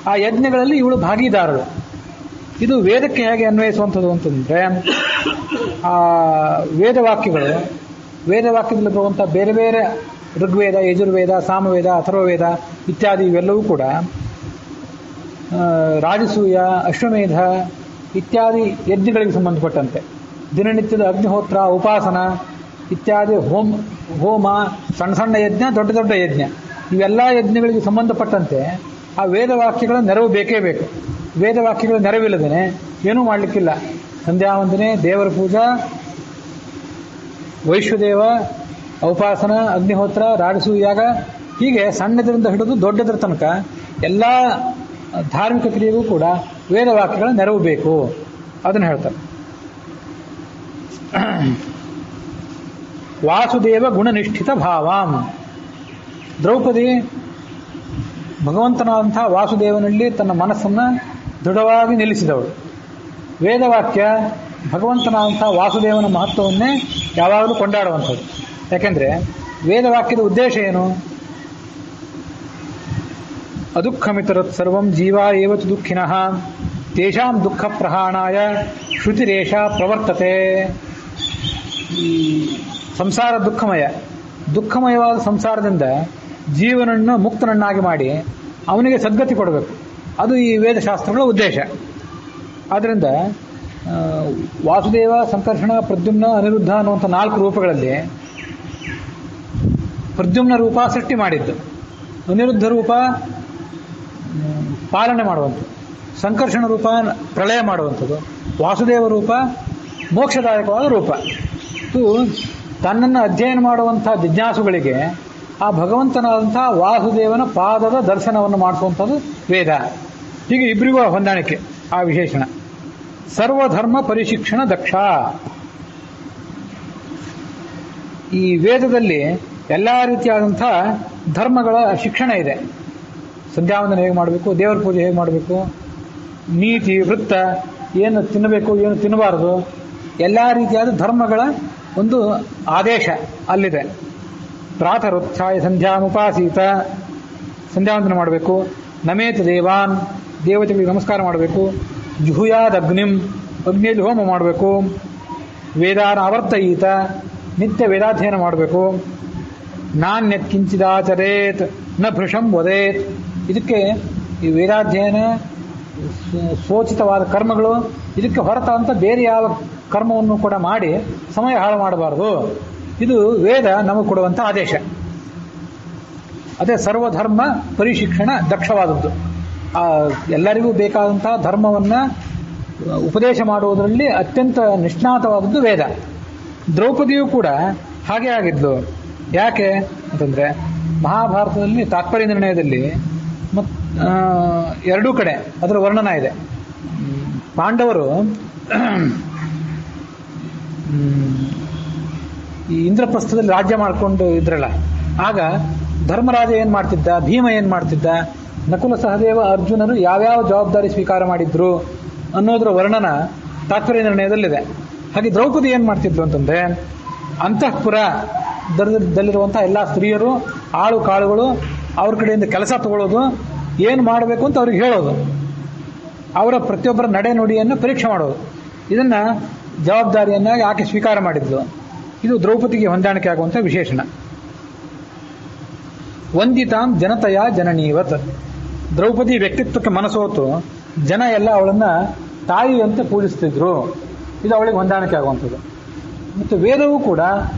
ಆ ಯಜ್ಞಗಳಲ್ಲಿ ಇವಳು ಭಾಗಿದಾರಳು. ಇದು ವೇದಕ್ಕೆ ಹೇಗೆ ಅನ್ವಯಿಸುವಂಥದ್ದು ಅಂತಂದ್ರೆ ಆ ವೇದವಾಕ್ಯದಲ್ಲಿ ಬರುವಂಥ ಬೇರೆ ಬೇರೆ ಋಗ್ವೇದ, ಯಜುರ್ವೇದ, ಸಾಮವೇದ, ಅಥರ್ವವೇದ ಇತ್ಯಾದಿ ಇವೆಲ್ಲವೂ ಕೂಡ ರಾಜಸೂಯ, ಅಶ್ವಮೇಧ ಇತ್ಯಾದಿ ಯಜ್ಞಗಳಿಗೆ ಸಂಬಂಧಪಟ್ಟಂತೆ ದಿನನಿತ್ಯದ ಅಗ್ನಿಹೋತ್ರ, ಉಪಾಸನ ಇತ್ಯಾದಿ ಹೋಮ, ಸಣ್ಣ ಸಣ್ಣ ಯಜ್ಞ, ದೊಡ್ಡ ದೊಡ್ಡ ಯಜ್ಞ, ಇವೆಲ್ಲ ಯಜ್ಞಗಳಿಗೆ ಸಂಬಂಧಪಟ್ಟಂತೆ ಆ ವೇದವಾಕ್ಯಗಳ ನೆರವು ಬೇಕೇ ಬೇಕು. ವೇದವಾಕ್ಯಗಳ ನೆರವಿಲ್ಲದೇನೆ ಏನೂ ಮಾಡಲಿಕ್ಕಿಲ್ಲ. ಸಂಧ್ಯಾವಂದನೆ, ದೇವರ ಪೂಜಾ, ವೈಶ್ವದೇವ, ಉಪಾಸನ, ಅಗ್ನಿಹೋತ್ರ, ರಾಜಸೂಯಾಗ ಹೀಗೆ ಸಣ್ಣದರಿಂದ ಹಿಡಿದು ದೊಡ್ಡದರ ತನಕ ಎಲ್ಲ ಧಾರ್ಮಿಕ ಕ್ರಿಯೆಗೂ ಕೂಡ ವೇದವಾಕ್ಯಗಳ ನೆರವು ಬೇಕು. ಅದನ್ನು ಹೇಳ್ತಾರೆ. ವಾಸುದೇವ ಗುಣನಿಷ್ಠಿತ ಭಾವಾಂ. ದ್ರೌಪದಿ ಭಗವಂತನಾದಂಥ ವಾಸುದೇವನಲ್ಲಿ ತನ್ನ ಮನಸ್ಸನ್ನು ದೃಢವಾಗಿ ನಿಲ್ಲಿಸಿದವಳು. ವೇದವಾಕ್ಯ ಭಗವಂತನಾದಂಥ ವಾಸುದೇವನ ಮಹತ್ವವನ್ನೇ ಯಾವಾಗಲೂ ಕೊಂಡಾಡುವಂಥದ್ದು. ಯಾಕೆಂದರೆ ವೇದವಾಕ್ಯದ ಉದ್ದೇಶ ಏನು? ಅದುಃಖಮಿತರತ್ ಸರ್ವಂ ಜೀವಾ ಏವತು ದುಃಖಿನಃ ತೇಷಾಂ ದುಃಖ ಪ್ರಹಾಣಾಯ ಶ್ರುತಿರೇಷ ಪ್ರವರ್ತತೆ. ಈ ಸಂಸಾರ ದುಃಖಮಯವಾದ ಸಂಸಾರದಿಂದ ಜೀವನನ್ನು ಮುಕ್ತನನ್ನಾಗಿ ಮಾಡಿ ಅವನಿಗೆ ಸದ್ಗತಿ ಕೊಡಬೇಕು. ಅದು ಈ ವೇದಶಾಸ್ತ್ರಗಳ ಉದ್ದೇಶ. ಆದ್ದರಿಂದ ವಾಸುದೇವ, ಸಂಕರ್ಷಣ, ಪ್ರದ್ಯುಮ್ನ, ಅನಿರುದ್ಧ ಅನ್ನುವಂಥ 4 ರೂಪಗಳಲ್ಲಿ ಪ್ರದ್ಯುಮ್ನ ರೂಪ ಸೃಷ್ಟಿ ಮಾಡಿದ್ದು, ಅನಿರುದ್ಧ ರೂಪ ಪಾಲನೆ ಮಾಡುವಂಥದ್ದು, ಸಂಕರ್ಷಣ ರೂಪ ಪ್ರಳಯ ಮಾಡುವಂಥದ್ದು, ವಾಸುದೇವ ರೂಪ ಮೋಕ್ಷದಾಯಕವಾದ ರೂಪ. ಇದು ತನ್ನನ್ನು ಅಧ್ಯಯನ ಮಾಡುವಂಥ ಜಿಜ್ಞಾಸುಗಳಿಗೆ ಆ ಭಗವಂತನಾದಂಥ ವಾಸುದೇವನ ಪಾದದ ದರ್ಶನವನ್ನು ಮಾಡಿಸುವಂಥದ್ದು ವೇದ. ಹೀಗೆ ಇಬ್ಬರಿಗೂ ಹೊಂದಾಣಿಕೆ ಆ ವಿಶೇಷಣ. ಸರ್ವಧರ್ಮ ಪರಿಶಿಕ್ಷಣ ದಕ್ಷ. ಈ ವೇದದಲ್ಲಿ ಎಲ್ಲ ರೀತಿಯಾದಂಥ ಧರ್ಮಗಳ ಶಿಕ್ಷಣ ಇದೆ. ಸಂಧ್ಯಾವಂದನೆ ಹೇಗೆ ಮಾಡಬೇಕು, ದೇವರ ಪೂಜೆ ಹೇಗೆ ಮಾಡಬೇಕು, ನೀತಿ, ವೃತ್ತ, ಏನು ತಿನ್ನಬೇಕು, ಏನು ತಿನ್ನಬಾರದು, ಎಲ್ಲ ರೀತಿಯಾದ ಧರ್ಮಗಳ ಒಂದು ಆದೇಶ ಅಲ್ಲಿದೆ. ಪ್ರಾತರುತ್ಥಾಯ ಸಂಧ್ಯಾಮುಪಾಸೀತ, ಸಂಧ್ಯಾವಂದನೆ ಮಾಡಬೇಕು. ನಮೇತ ದೇವಾನ್, ದೇವತೆಗಳಿಗೆ ನಮಸ್ಕಾರ ಮಾಡಬೇಕು. ಜುಹುಯಾದ್ ಅಗ್ನಿಂ, ಅಗ್ನಿಯಲ್ಲಿ ಹೋಮ ಮಾಡಬೇಕು. ವೇದಾನ ಆವರ್ತಯೀತ, ನಿತ್ಯ ವೇದಾಧ್ಯಯನ ಮಾಡಬೇಕು. ನಾಣ್ಯತ್ ಕಿಂಚಿದಾಚರೇತ್ ನ ಭೃಶಂ ವದೇತ್. ಇದಕ್ಕೆ ಈ ವೇದಾಧ್ಯಯನ, ಸೋಚಿತವಾದ ಕರ್ಮಗಳು, ಇದಕ್ಕೆ ಹೊರತಾದಂಥ ಬೇರೆ ಯಾವ ಕರ್ಮವನ್ನು ಕೂಡ ಮಾಡಿ ಸಮಯ ಹಾಳು ಮಾಡಬಾರದು. ಇದು ವೇದ ನಮಗೆ ಕೊಡುವಂಥ ಆದೇಶ. ಅದೇ ಸರ್ವಧರ್ಮ ಪರಿಶಿಕ್ಷಣ ದಕ್ಷವಾದದ್ದು. ಎಲ್ಲರಿಗೂ ಬೇಕಾದಂತಹ ಧರ್ಮವನ್ನು ಉಪದೇಶ ಮಾಡುವುದರಲ್ಲಿ ಅತ್ಯಂತ ನಿಷ್ಣಾತವಾದದ್ದು ವೇದ. ದ್ರೌಪದಿಯೂ ಕೂಡ ಹಾಗೆ ಆಗಿದ್ಲು. ಯಾಕೆ ಅಂತಂದ್ರೆ ಮಹಾಭಾರತದಲ್ಲಿ ತಾತ್ಪರ್ಯ ನಿರ್ಣಯದಲ್ಲಿ ಎರಡೂ ಕಡೆ ಅದರ ವರ್ಣನ ಇದೆ. ಪಾಂಡವರು ಈ ಇಂದ್ರಪ್ರಸ್ಥದಲ್ಲಿ ರಾಜ್ಯ ಮಾಡ್ಕೊಂಡು ಇದ್ರಲ್ಲ, ಆಗ ಧರ್ಮರಾಜ ಏನ್ ಮಾಡ್ತಿದ್ದ, ಭೀಮ ಏನ್ ಮಾಡ್ತಿದ್ದ, ನಕುಲ ಸಹದೇವ ಅರ್ಜುನರು ಯಾವ್ಯಾವ ಜವಾಬ್ದಾರಿ ಸ್ವೀಕಾರ ಮಾಡಿದ್ರು ಅನ್ನೋದ್ರ ವರ್ಣನ ತಾತ್ಪರ್ಯ ನಿರ್ಣಯದಲ್ಲಿದೆ. ಹಾಗೆ ದ್ರೌಪದಿ ಏನ್ ಮಾಡ್ತಿದ್ರು ಅಂತಂದ್ರೆ, ಅಂತಃಪುರದಲ್ಲಿರುವಂತಹ ಎಲ್ಲಾ ಸ್ತ್ರೀಯರು, ಆಳು ಕಾಳುಗಳು ಅವ್ರ ಕಡೆಯಿಂದ ಕೆಲಸ ತಗೊಳ್ಳೋದು, ಏನು ಮಾಡಬೇಕು ಅಂತ ಅವ್ರಿಗೆ ಹೇಳೋದು, ಅವರ ಪ್ರತಿಯೊಬ್ಬರ ನಡೆ ನುಡಿಯನ್ನು ಪರೀಕ್ಷೆ ಮಾಡೋದು, ಇದನ್ನ ಜವಾಬ್ದಾರಿಯನ್ನಾಗಿ ಆಕೆ ಸ್ವೀಕಾರ ಮಾಡಿದ್ಲು. ಇದು ದ್ರೌಪದಿಗೆ ಹೊಂದಾಣಿಕೆ ಆಗುವಂಥ ವಿಶೇಷಣ. ವಂದಿತಾಂ ಜನತೆಯ ಜನನೀವತ್. ದ್ರೌಪದಿ ವ್ಯಕ್ತಿತ್ವಕ್ಕೆ ಮನಸೋತು ಜನ ಎಲ್ಲ ಅವಳನ್ನ ತಾಯಿಯಂತೆ ಪೂಜಿಸ್ತಿದ್ರು. ಇದು ಅವಳಿಗೆ ಹೊಂದಾಣಿಕೆ ಆಗುವಂಥದ್ದು. ಮತ್ತು ವೇದವೂ ಕೂಡ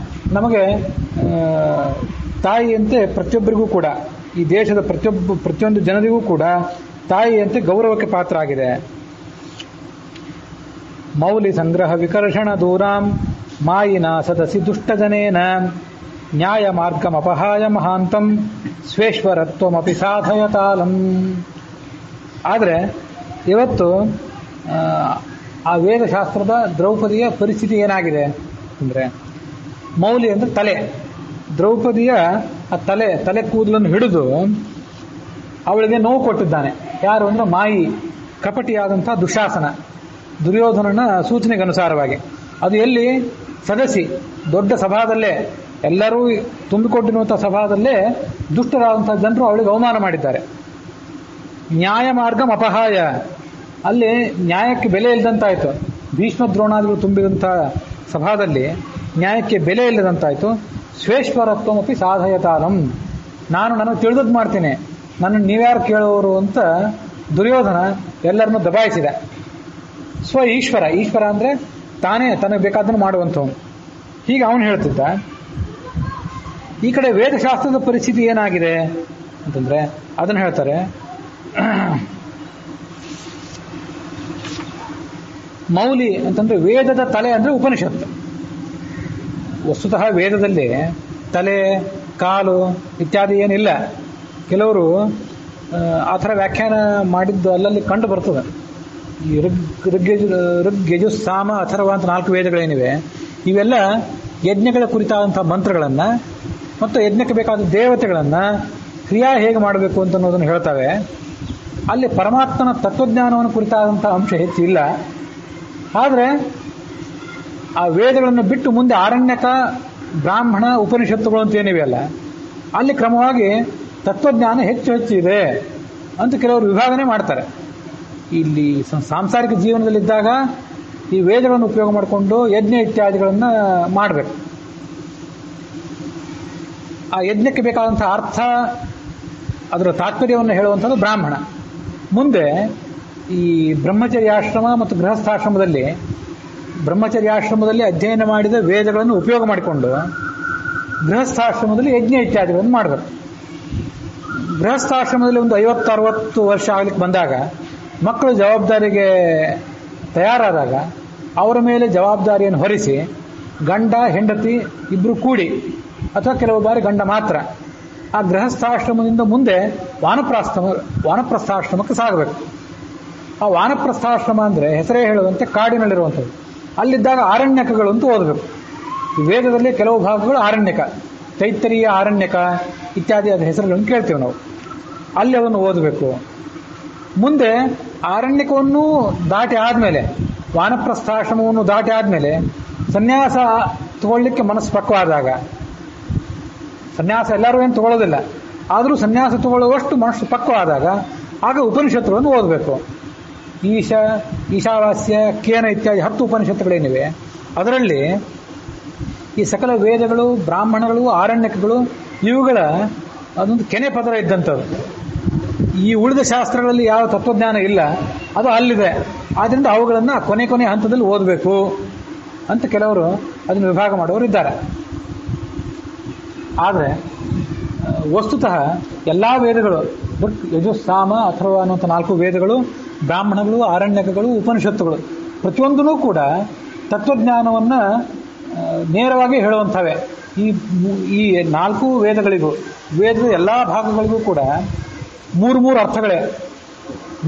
ನಮಗೆ ತಾಯಿಯಂತೆ ಪ್ರತಿಯೊಬ್ಬರಿಗೂ ಕೂಡ, ಈ ದೇಶದ ಪ್ರತಿಯೊಂದು ಜನರಿಗೂ ಕೂಡ ತಾಯಿಯಂತೆ ಗೌರವಕ್ಕೆ ಪಾತ್ರ ಆಗಿದೆ. ಮೌಲಿ ಸಂಗ್ರಹ ವಿಕರ್ಷಣ ದೂರಾಂ ಮಾಯಿನ ಸದಸಿ ದುಷ್ಟಜನೇನ ನ್ಯಾಯ ಮಾರ್ಗಂ ಅಪಹಾಯ ಮಹಾಂತಂ ಸ್ವೇಶ್ವರತ್ವಮಪಿ ಸಾಧಯತಾಲಂ. ಆದರೆ ಇವತ್ತು ಆ ವೇದಶಾಸ್ತ್ರದ ದ್ರೌಪದಿಯ ಪರಿಸ್ಥಿತಿ ಏನಾಗಿದೆ ಅಂದರೆ, ಮೌಲಿ ಅಂದರೆ ತಲೆ. ದ್ರೌಪದಿಯ ಆ ತಲೆ ಕೂದಲನ್ನು ಹಿಡಿದು ಅವಳಿಗೆ ನೋವು ಕೊಟ್ಟಿದ್ದಾನೆ. ಯಾರು ಅಂದ್ರೆ ಮಾಯಿ, ಕಪಟಿಯಾದಂಥ ದುಶಾಸನ, ದುರ್ಯೋಧನನ ಸೂಚನೆಗನುಸಾರವಾಗಿ. ಅದು ಎಲ್ಲಿ? ಸದಸಿ, ದೊಡ್ಡ ಸಭಾದಲ್ಲೇ, ಎಲ್ಲರೂ ತುಂಬಿಕೊಂಡಿರುವಂಥ ಸಭಾದಲ್ಲೇ ದುಷ್ಟರಾದಂಥ ಜನರು ಅವಳಿಗೆ ಅವಮಾನ ಮಾಡಿದ್ದಾರೆ. ನ್ಯಾಯ ಮಾರ್ಗಂ ಅಪಹಾಯ, ಅಲ್ಲಿ ನ್ಯಾಯಕ್ಕೆ ಬೆಲೆ ಇಲ್ಲದಂತಾಯ್ತು. ಭೀಷ್ಮ ದ್ರೋಣಾದಿಗಳು ತುಂಬಿದಂಥ ಸಭಾದಲ್ಲಿ ನ್ಯಾಯಕ್ಕೆ ಬೆಲೆ ಇಲ್ಲದಂತಾಯ್ತು. ಸ್ವೇಶ್ವರತ್ವಮಪಿ ಸಾಧಯತಾಲಂ, ನನಗೆ ತಿಳಿದದ್ದು ಮಾಡ್ತೀನಿ, ನನ್ನನ್ನು ನೀವ್ಯಾರು ಕೇಳೋರು ಅಂತ ದುರ್ಯೋಧನ ಎಲ್ಲರನ್ನೂ ದಬಾಯಿಸಿದ. ಈಶ್ವರ ಅಂದ್ರೆ ತಾನೇ ತನಗೆ ಬೇಕಾದನ್ನು ಮಾಡುವಂಥವನು. ಹೀಗೆ ಅವನು ಹೇಳ್ತಿದ್ದ. ಈ ಕಡೆ ವೇದಶಾಸ್ತ್ರದ ಪರಿಸ್ಥಿತಿ ಏನಾಗಿದೆ ಅಂತಂದ್ರೆ ಅದನ್ನು ಹೇಳ್ತಾರೆ. ಮೌಲಿ ಅಂತಂದ್ರೆ ವೇದದ ತಲೆ ಅಂದ್ರೆ ಉಪನಿಷತ್ತು. ವಸ್ತುತಃ ವೇದದಲ್ಲಿ ತಲೆ, ಕಾಲು ಇತ್ಯಾದಿ ಏನಿಲ್ಲ. ಕೆಲವರು ಆ ಥರ ವ್ಯಾಖ್ಯಾನ ಮಾಡಿದ್ದು ಅಲ್ಲಲ್ಲಿ ಕಂಡು ಬರ್ತದೆ. ಈ ಋಗ್ ಯಜು ಸಾಮ ಅಥರ್ವ ಅಂತ 4 ವೇದಗಳೇನಿವೆ, ಇವೆಲ್ಲ ಯಜ್ಞಗಳ ಕುರಿತಾದಂಥ ಮಂತ್ರಗಳನ್ನು ಮತ್ತು ಯಜ್ಞಕ್ಕೆ ಬೇಕಾದ ದೇವತೆಗಳನ್ನು ಕ್ರಿಯಾ ಹೇಗೆ ಮಾಡಬೇಕು ಅಂತ ಅನ್ನೋದನ್ನು ಹೇಳ್ತವೆ. ಅಲ್ಲಿ ಪರಮಾತ್ಮನ ತತ್ವಜ್ಞಾನವನ್ನು ಕುರಿತಾದಂಥ ಅಂಶ ಹೆಚ್ಚಿಲ್ಲ. ಆದರೆ ಆ ವೇದಗಳನ್ನು ಬಿಟ್ಟು ಮುಂದೆ ಆರಣ್ಯಕ, ಬ್ರಾಹ್ಮಣ, ಉಪನಿಷತ್ತುಗಳು ಅಂತ ಏನಿವೆಯಲ್ಲ, ಅಲ್ಲಿ ಕ್ರಮವಾಗಿ ತತ್ವಜ್ಞಾನ ಹೆಚ್ಚು ಇದೆ ಅಂತ ಕೆಲವರು ವಿಭಾಗನೆ ಮಾಡ್ತಾರೆ. ಇಲ್ಲಿ ಸಾಂಸಾರಿಕ ಜೀವನದಲ್ಲಿದ್ದಾಗ ಈ ವೇದಗಳನ್ನು ಉಪಯೋಗ ಮಾಡಿಕೊಂಡು ಯಜ್ಞ ಇತ್ಯಾದಿಗಳನ್ನು ಮಾಡಬೇಕು. ಆ ಯಜ್ಞಕ್ಕೆ ಬೇಕಾದಂಥ ಅರ್ಥ, ಅದರ ತಾತ್ಪರ್ಯವನ್ನು ಹೇಳುವಂಥದ್ದು ಬ್ರಾಹ್ಮಣ. ಮುಂದೆ ಈ ಬ್ರಹ್ಮಚರ್ಯಾಶ್ರಮ ಮತ್ತು ಬ್ರಹ್ಮಚರ್ಯಾಶ್ರಮದಲ್ಲಿ ಅಧ್ಯಯನ ಮಾಡಿದ ವೇದಗಳನ್ನು ಉಪಯೋಗ ಮಾಡಿಕೊಂಡು ಗೃಹಸ್ಥಾಶ್ರಮದಲ್ಲಿ ಯಜ್ಞ ಇತ್ಯಾದಿಗಳನ್ನು ಮಾಡಬೇಕು. ಗೃಹಸ್ಥಾಶ್ರಮದಲ್ಲಿ ಒಂದು 50-60 ವರ್ಷ ಆಗ್ಲಿಕ್ಕೆ ಬಂದಾಗ, ಮಕ್ಕಳು ಜವಾಬ್ದಾರಿಗೆ ತಯಾರಾದಾಗ ಅವರ ಮೇಲೆ ಜವಾಬ್ದಾರಿಯನ್ನು ಹೊರಿಸಿ ಗಂಡ ಹೆಂಡತಿ ಇಬ್ಬರು ಕೂಡಿ, ಅಥವಾ ಕೆಲವು ಬಾರಿ ಗಂಡ ಮಾತ್ರ, ಆ ಗೃಹಸ್ಥಾಶ್ರಮದಿಂದ ಮುಂದೆ ವಾನಪ್ರಸ್ಥಾಶ್ರಮಕ್ಕೆ ಸಾಗಬೇಕು. ಆ ವಾನಪ್ರಸ್ಥಾಶ್ರಮ ಅಂದರೆ ಹೆಸರೇ ಹೇಳುವಂತೆ ಕಾಡಿನಲ್ಲಿರುವಂಥದ್ದು. ಅಲ್ಲಿದ್ದಾಗ ಆರಣ್ಯಕಗಳು ಅಂತ ಓದಬೇಕು. ಈ ವೇದದಲ್ಲಿ ಕೆಲವು ಭಾಗಗಳು ಆರಣ್ಯಕ, ತೈತ್ತರೀಯ ಆರಣ್ಯಕ ಇತ್ಯಾದಿ ಅದ ಹೆಸರುಗಳನ್ನು ಕೇಳ್ತೇವೆ ನಾವು. ಅಲ್ಲಿ ಅದನ್ನು ಓದಬೇಕು. ಮುಂದೆ ಆರಣ್ಯಕವನ್ನು ದಾಟಿ ಆದಮೇಲೆ, ವಾನಪ್ರಸ್ಥಾಶ್ರಮವನ್ನು ದಾಟಿ ಆದಮೇಲೆ ಸನ್ಯಾಸ ತಗೊಳ್ಳಿಕ್ಕೆ ಮನಸ್ಸು ಪಕ್ವಾದಾಗ, ಸನ್ಯಾಸ ಎಲ್ಲರೂ ಏನು ತಗೊಳ್ಳೋದಿಲ್ಲ, ಆದರೂ ಸನ್ಯಾಸ ತಗೊಳ್ಳುವಷ್ಟು ಮನಸ್ಸು ಪಕ್ವಾದಾಗ ಆಗ ಉಪನಿಷತ್ತುಗಳನ್ನು ಓದಬೇಕು. ಈಶಾವಾಸ್ಯ, ಕೇನ ಇತ್ಯಾದಿ 10 ಉಪನಿಷತ್ತುಗಳೇನಿವೆ, ಅದರಲ್ಲಿ ಈ ಸಕಲ ವೇದಗಳು, ಬ್ರಾಹ್ಮಣಗಳು, ಆರಣ್ಯಕಗಳು ಇವುಗಳ ಅದೊಂದು ಕೆನೆ ಪದರ ಇದ್ದಂಥದ್ದು. ಈ ಉಳಿದ ಶಾಸ್ತ್ರಗಳಲ್ಲಿ ಯಾವ ತತ್ವಜ್ಞಾನ ಇಲ್ಲ ಅದು ಅಲ್ಲಿದೆ. ಆದ್ರಿಂದ ಅವುಗಳನ್ನು ಕೊನೆ ಹಂತದಲ್ಲಿ ಓದಬೇಕು ಅಂತ ಕೆಲವರು ಅದನ್ನು ವಿಭಾಗ ಮಾಡೋರು ಇದ್ದಾರೆ. ಆದರೆ ವಸ್ತುತಃ ಎಲ್ಲ ವೇದಗಳು, ಯಜುಸ್ಸಾಮ ಅಥರ್ವ ಅನ್ನುವಂಥ 4 ವೇದಗಳು, ಬ್ರಾಹ್ಮಣಗಳು, ಆರಣ್ಯಕಗಳು, ಉಪನಿಷತ್ತುಗಳು ಪ್ರತಿಯೊಂದೂ ಕೂಡ ತತ್ವಜ್ಞಾನವನ್ನು ನೇರವಾಗಿ ಹೇಳುವಂಥವೇ. ಈ 4 ವೇದಗಳಿಗೂ, ವೇದದ ಎಲ್ಲ ಭಾಗಗಳಿಗೂ ಕೂಡ 3 ಅರ್ಥಗಳೇ.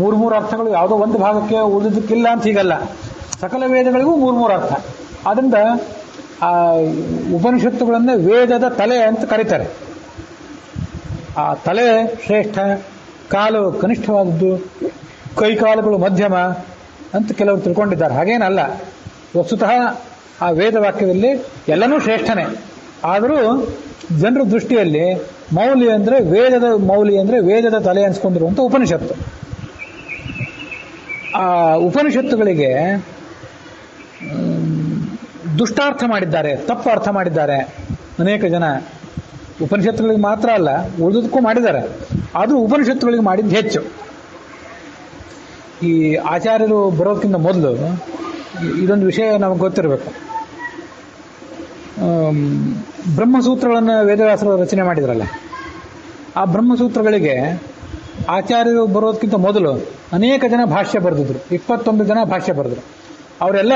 3 ಅರ್ಥಗಳು, ಯಾವುದೋ ಒಂದು ಭಾಗಕ್ಕೆ ಉಳಿದಕ್ಕಿಲ್ಲ ಅಂತ ಹೀಗಲ್ಲ. ಸಕಲ ವೇದಗಳಿಗೂ 3 ಅರ್ಥ. ಆದ್ದರಿಂದ ಆ ಉಪನಿಷತ್ತುಗಳನ್ನೇ ವೇದದ ತಲೆ ಅಂತ ಕರೀತಾರೆ. ಆ ತಲೆ ಶ್ರೇಷ್ಠ, ಕಾಲು ಕನಿಷ್ಠವಾದದ್ದು, ಕೈಕಾಲುಗಳು ಮಧ್ಯಮ ಅಂತ ಕೆಲವರು ತಿಳ್ಕೊಂಡಿದ್ದಾರೆ. ಹಾಗೇನಲ್ಲ. ವಸ್ತುತಃ ಆ ವೇದ ವಾಕ್ಯದಲ್ಲಿ ಎಲ್ಲನೂ ಶ್ರೇಷ್ಠನೇ. ಆದರೂ ಜನರ ದೃಷ್ಟಿಯಲ್ಲಿ ಮೌಲ್ಯ ಅಂದರೆ ವೇದದ ತಲೆ ಅನ್ಸ್ಕೊಂಡಿರುವಂಥ ಉಪನಿಷತ್ತು. ಆ ಉಪನಿಷತ್ತುಗಳಿಗೆ ದುಷ್ಟಾರ್ಥ ಮಾಡಿದ್ದಾರೆ, ತಪ್ಪು ಅರ್ಥ ಮಾಡಿದ್ದಾರೆ ಅನೇಕ ಜನ. ಉಪನಿಷತ್ತುಗಳಿಗೆ ಮಾತ್ರ ಅಲ್ಲ, ಉಳಿದಕ್ಕೂ ಮಾಡಿದ್ದಾರೆ. ಆದರೂ ಉಪನಿಷತ್ತುಗಳಿಗೆ ಮಾಡಿದ್ದು ಹೆಚ್ಚು. ಈ ಆಚಾರ್ಯರು ಬರೋದಕ್ಕಿಂತ ಮೊದಲು ಇದೊಂದು ವಿಷಯ ನಮಗೆ ಗೊತ್ತಿರಬೇಕು. ಬ್ರಹ್ಮಸೂತ್ರಗಳನ್ನು ವೇದವ್ಯಾಸರು ರಚನೆ ಮಾಡಿದ್ರಲ್ಲ, ಆ ಬ್ರಹ್ಮಸೂತ್ರಗಳಿಗೆ ಆಚಾರ್ಯರು ಬರೋದಕ್ಕಿಂತ ಮೊದಲು ಅನೇಕ ಜನ ಭಾಷ್ಯ ಬರೆದಿದ್ರು. 21 ಜನ ಭಾಷ್ಯ ಬರೆದ್ರು. ಅವರೆಲ್ಲ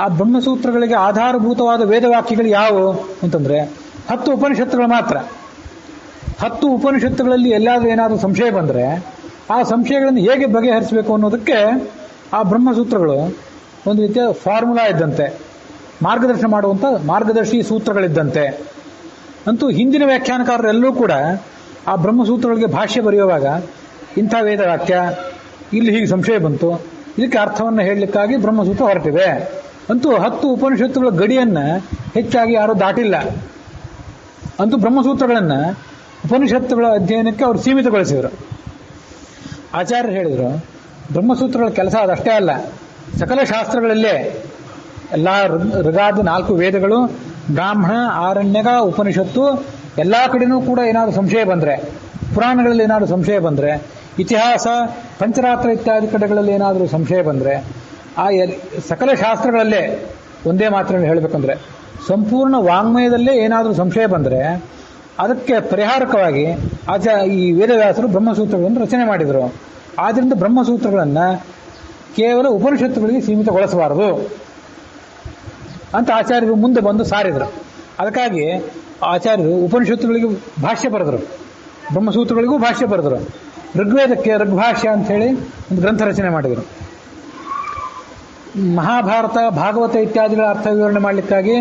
ಆ ಬ್ರಹ್ಮಸೂತ್ರಗಳಿಗೆ ಆಧಾರಭೂತವಾದ ವೇದವಾಕ್ಯಗಳು ಯಾವುವು ಅಂತಂದ್ರೆ 10 ಉಪನಿಷತ್ತುಗಳು ಮಾತ್ರ. 10 ಉಪನಿಷತ್ತುಗಳಲ್ಲಿ ಎಲ್ಲಾದ್ರೂ ಏನಾದರೂ ಸಂಶಯ ಬಂದರೆ ಆ ಸಂಶಯಗಳನ್ನು ಹೇಗೆ ಬಗೆಹರಿಸಬೇಕು ಅನ್ನೋದಕ್ಕೆ ಆ ಬ್ರಹ್ಮಸೂತ್ರಗಳು ಒಂದು ರೀತಿಯ ಫಾರ್ಮುಲಾ ಇದ್ದಂತೆ, ಮಾರ್ಗದರ್ಶನ ಮಾಡುವಂಥ ಮಾರ್ಗದರ್ಶಿ ಸೂತ್ರಗಳಿದ್ದಂತೆ. ಅಂತೂ ಹಿಂದಿನ ವ್ಯಾಖ್ಯಾನಕಾರರೆಲ್ಲರೂ ಕೂಡ ಆ ಬ್ರಹ್ಮಸೂತ್ರಗಳಿಗೆ ಭಾಷ್ಯ ಬರೆಯುವಾಗ ಇಂಥ ವೇದವಾಕ್ಯ, ಇಲ್ಲಿ ಹೀಗೆ ಸಂಶಯ ಬಂತು, ಇದಕ್ಕೆ ಅರ್ಥವನ್ನು ಹೇಳಲಿಕ್ಕಾಗಿ ಬ್ರಹ್ಮಸೂತ್ರ ಹೊರಟಿದೆ. ಅಂತೂ 10 ಉಪನಿಷತ್ತುಗಳ ಗಡಿಯನ್ನು ಹೆಚ್ಚಾಗಿ ಯಾರೂ ದಾಟಿಲ್ಲ. ಅಂತೂ ಬ್ರಹ್ಮಸೂತ್ರಗಳನ್ನು ಉಪನಿಷತ್ತುಗಳ ಅಧ್ಯಯನಕ್ಕೆ ಅವರು ಸೀಮಿತಗೊಳಿಸಿದರು. ಆಚಾರ್ಯರು ಹೇಳಿದರು, ಬ್ರಹ್ಮಸೂತ್ರಗಳ ಕೆಲಸ ಅದಷ್ಟೇ ಅಲ್ಲ, ಸಕಲ ಶಾಸ್ತ್ರಗಳಲ್ಲೇ ಎಲ್ಲ ಋಗಾದಿ 4 ವೇದಗಳು, ಬ್ರಾಹ್ಮಣ, ಆರಣ್ಯಕ, ಉಪನಿಷತ್ತು ಎಲ್ಲ ಕಡೆನೂ ಕೂಡ ಏನಾದರೂ ಸಂಶಯ ಬಂದರೆ, ಪುರಾಣಗಳಲ್ಲಿ ಏನಾದರೂ ಸಂಶಯ ಬಂದರೆ, ಇತಿಹಾಸ, ಪಂಚರಾತ್ರ ಇತ್ಯಾದಿ ಕಡೆಗಳಲ್ಲಿ ಏನಾದರೂ ಸಂಶಯ ಬಂದರೆ, ಆ ಸಕಲ ಶಾಸ್ತ್ರಗಳಲ್ಲೇ ಒಂದೇ ಮಾತ್ರ ಹೇಳಬೇಕಂದ್ರೆ ಸಂಪೂರ್ಣ ವಾಂಗ್ಮಯದಲ್ಲೇ ಏನಾದರೂ ಸಂಶಯ ಬಂದರೆ ಅದಕ್ಕೆ ಪರಿಹಾರಕವಾಗಿ ಈ ವೇದವ್ಯಾಸರು ಬ್ರಹ್ಮಸೂತ್ರಗಳನ್ನು ರಚನೆ ಮಾಡಿದರು. ಆದ್ದರಿಂದ ಬ್ರಹ್ಮಸೂತ್ರಗಳನ್ನು ಕೇವಲ ಉಪನಿಷತ್ತುಗಳಿಗೆ ಸೀಮಿತಗೊಳಿಸಬಾರದು ಅಂತ ಆಚಾರ್ಯರು ಮುಂದೆ ಬಂದು ಸಾರಿದರು. ಅದಕ್ಕಾಗಿ ಆಚಾರ್ಯರು ಉಪನಿಷತ್ತುಗಳಿಗೆ ಭಾಷ್ಯ ಬರೆದರು, ಬ್ರಹ್ಮಸೂತ್ರಗಳಿಗೂ ಭಾಷ್ಯ ಬರೆದರು. ಋಗ್ವೇದಕ್ಕೆ ಋಗ್ಭಾಷ್ಯ ಅಂತ ಹೇಳಿ ಒಂದು ಗ್ರಂಥ ರಚನೆ ಮಾಡಿದರು. ಮಹಾಭಾರತ, ಭಾಗವತ ಇತ್ಯಾದಿಗಳ ಅರ್ಥ ವಿವರಣೆ ಮಾಡಲಿಕ್ಕಾಗಿ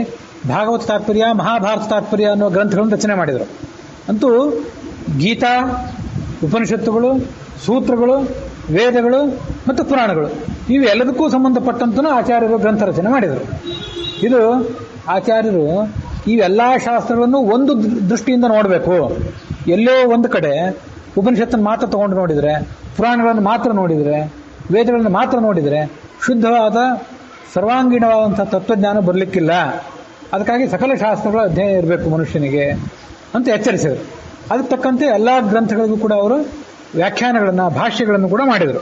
ಭಾಗವತ ತಾತ್ಪರ್ಯ, ಮಹಾಭಾರತ ತಾತ್ಪರ್ಯ ಅನ್ನೋ ಗ್ರಂಥಗಳನ್ನು ರಚನೆ ಮಾಡಿದರು. ಅಂತೂ ಗೀತಾ, ಉಪನಿಷತ್ತುಗಳು, ಸೂತ್ರಗಳು, ವೇದಗಳು ಮತ್ತು ಪುರಾಣಗಳು ಇವೆಲ್ಲದಕ್ಕೂ ಸಂಬಂಧಪಟ್ಟಂತೂ ಆಚಾರ್ಯರು ಗ್ರಂಥ ರಚನೆ ಮಾಡಿದರು. ಇದು ಆಚಾರ್ಯರು ಇವೆಲ್ಲ ಶಾಸ್ತ್ರಗಳನ್ನು ಒಂದು ದೃಷ್ಟಿಯಿಂದ ನೋಡಬೇಕು. ಎಲ್ಲೋ ಒಂದು ಕಡೆ ಉಪನಿಷತ್ತನ್ನು ಮಾತ್ರ ತಗೊಂಡು ನೋಡಿದರೆ, ಪುರಾಣಗಳನ್ನು ಮಾತ್ರ ನೋಡಿದರೆ, ವೇದಗಳನ್ನು ಮಾತ್ರ ನೋಡಿದರೆ ಶುದ್ಧವಾದ ಸರ್ವಾಂಗೀಣವಾದಂಥ ತತ್ವಜ್ಞಾನ ಬರಲಿಕ್ಕಿಲ್ಲ. ಅದಕ್ಕಾಗಿ ಸಕಲ ಶಾಸ್ತ್ರಗಳ ಅಧ್ಯಯನ ಇರಬೇಕು ಮನುಷ್ಯನಿಗೆ ಅಂತ ಎಚ್ಚರಿಸಿದರು. ಅದಕ್ಕೆ ತಕ್ಕಂತೆ ಎಲ್ಲ ಗ್ರಂಥಗಳಿಗೂ ಕೂಡ ಅವರು ವ್ಯಾಖ್ಯಾನಗಳನ್ನು, ಭಾಷ್ಯಗಳನ್ನು ಕೂಡ ಮಾಡಿದರು.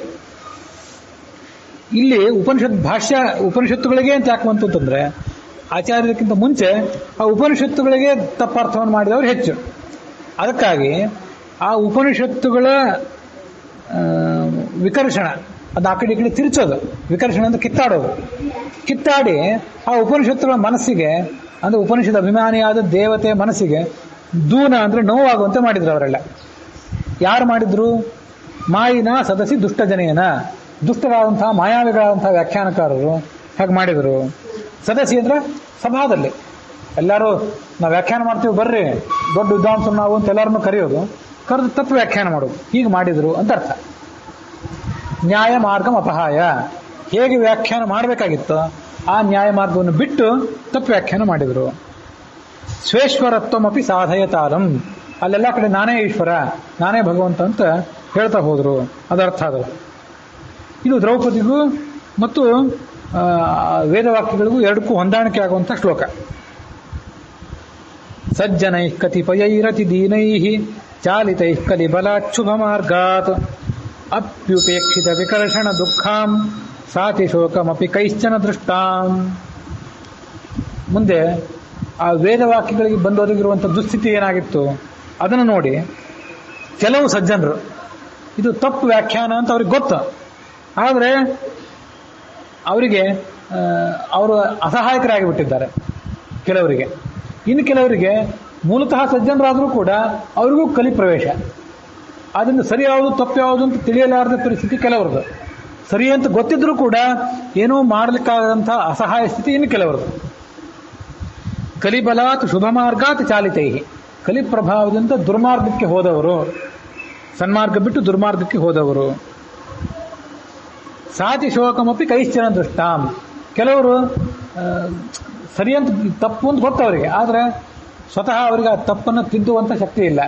ಇಲ್ಲಿ ಉಪನಿಷತ್ತುಗಳಿಗೆ ಅಂತ ಯಾಕೆ ಬಂತು ಅಂತಂದ್ರೆ, ಆಚಾರ್ಯಕ್ಕಿಂತ ಮುಂಚೆ ಆ ಉಪನಿಷತ್ತುಗಳಿಗೆ ತಪ್ಪಾರ್ಥವನ್ನು ಮಾಡಿದವರು ಹೆಚ್ಚು. ಅದಕ್ಕಾಗಿ ಆ ಉಪನಿಷತ್ತುಗಳ ವಿಕರ್ಷಣ, ಅದು ಆ ಕಡೆ ಈ ಕಡೆ ತಿರುಚೋದು, ವಿಕರ್ಷಣ ಅಂತ ಕಿತ್ತಾಡಿ ಆ ಉಪನಿಷತ್ತುಗಳ ಮನಸ್ಸಿಗೆ, ಅಂದ್ರೆ ಉಪನಿಷತ್ ಅಭಿಮಾನಿಯಾದ ದೇವತೆ ಮನಸ್ಸಿಗೆ ದೂನ ಅಂದ್ರೆ ನೋವಾಗುವಂತೆ ಮಾಡಿದ್ರು ಅವರೆಲ್ಲ. ಯಾರು ಮಾಡಿದ್ರು? ಮಾಯಿನ ಸದಸಿ ದುಷ್ಟಜನೇನ, ದುಷ್ಟರಾದಂತಹ ಮಾಯಾವಿಗಳಾದಂತಹ ವ್ಯಾಖ್ಯಾನಕಾರರು ಹಾಗೆ ಮಾಡಿದರು. ಸದಸಿ ಅಂದ್ರೆ ಸಭಾದಲ್ಲಿ ಎಲ್ಲರೂ ನಾವು ವ್ಯಾಖ್ಯಾನ ಮಾಡ್ತೀವಿ ಬರ್ರಿ, ದೊಡ್ಡ ವಿದ್ವಾಂಸರು ನಾವು ಅಂತ ಎಲ್ಲರನ್ನೂ ಕರೆದು ತತ್ವ ವ್ಯಾಖ್ಯಾನ ಮಾಡೋದು, ಹೀಗೆ ಮಾಡಿದರು ಅಂತ ಅರ್ಥ. ನ್ಯಾಯ ಮಾರ್ಗಂ ಅಪಹಾಯ, ಹೇಗೆ ವ್ಯಾಖ್ಯಾನ ಮಾಡಬೇಕಾಗಿತ್ತು ಆ ನ್ಯಾಯ ಮಾರ್ಗವನ್ನು ಬಿಟ್ಟು ತಪ್ಪು ವ್ಯಾಖ್ಯಾನ ಮಾಡಿದರು. ಸ್ವೇಶ್ವರತ್ವಮಪಿ ಸಾಧಯತಾರಂ, ಅಲ್ಲೆಲ್ಲ ಕಡೆ ನಾನೇ ಈಶ್ವರ, ನಾನೇ ಭಗವಂತ ಅಂತ ಹೇಳ್ತಾ ಹೋದರು. ಅದರ್ಥ ಅದು. ಇದು ದ್ರೌಪದಿಗೂ ಮತ್ತು ವೇದವಾಕ್ಯಗಳಿಗೂ ಎರಡಕ್ಕೂ ಹೊಂದಾಣಿಕೆ ಆಗುವಂಥ ಶ್ಲೋಕ. ಸಜ್ಜನೈ ಕತಿಪಯೈರತಿ ದೀನೈ ಚಾಲಿತೈಃ ಕಲಿಬಲಾಚ್ಛುಭ ಮಾರ್ಗಾತ್ ಅಪ್ಯುಪೇಕ್ಷಿತ ವಿಕರ್ಷಣ ದುಃಖಾಂ ಸಾತಿ ಶೋಕಮಪಿ ಕೈಶ್ಚನ ದೃಷ್ಟಾಂ. ಮುಂದೆ ಆ ವೇದವಾಕ್ಯಗಳಿಗೆ ಬಂದೊದಗಿರುವಂಥ ದುಸ್ಥಿತಿ ಏನಾಗಿತ್ತು ಅದನ್ನು ನೋಡಿ ಕೆಲವು ಸಜ್ಜನರು ಇದು ತಪ್ಪು ವ್ಯಾಖ್ಯಾನ ಅಂತ ಅವ್ರಿಗೆ ಗೊತ್ತು, ಆದರೆ ಅವರಿಗೆ ಅವರು ಅಸಹಾಯಕರಾಗಿ ಬಿಟ್ಟಿದ್ದಾರೆ ಕೆಲವರಿಗೆ. ಇನ್ನು ಕೆಲವರಿಗೆ ಮೂಲತಃ ಸಜ್ಜನರಾದರೂ ಕೂಡ ಅವರಿಗೂ ಕಲಿ ಪ್ರವೇಶ. ಆದ್ದರಿಂದ ಸರಿ ಯಾವುದು ತಪ್ಪು ಯಾವುದು ಅಂತ ತಿಳಿಯಲಾರದ ಪರಿಸ್ಥಿತಿ ಕೆಲವರದು. ಸರಿ ಅಂತ ಗೊತ್ತಿದ್ರೂ ಕೂಡ ಏನೂ ಮಾಡಲಿಕ್ಕಾಗದಂಥ ಅಸಹಾಯ ಸ್ಥಿತಿ ಇನ್ನು ಕೆಲವರದು. ಕಲಿಬಲಾತ್ ಶುಭ ಮಾರ್ಗಾತ್ ಚಾಲಿತೈ, ಕಲಿ ಪ್ರಭಾವದಿಂದ ದುರ್ಮಾರ್ಗಕ್ಕೆ ಹೋದವರು, ಸನ್ಮಾರ್ಗ ಬಿಟ್ಟು ದುರ್ಮಾರ್ಗಕ್ಕೆ ಹೋದವರು. ಸಾತಿ ಶೋಕಮಪಿ ಕೈಶ್ಚನ ದೃಷ್ಟಾಂ, ಕೆಲವರು ಸರಿ ಅಂತ ತಪ್ಪು ಅಂತ ಗೊತ್ತವರಿಗೆ, ಆದರೆ ಸ್ವತಃ ಅವರಿಗೆ ಆ ತಪ್ಪನ್ನು ತಿದ್ದುವಂಥ ಶಕ್ತಿ ಇಲ್ಲ.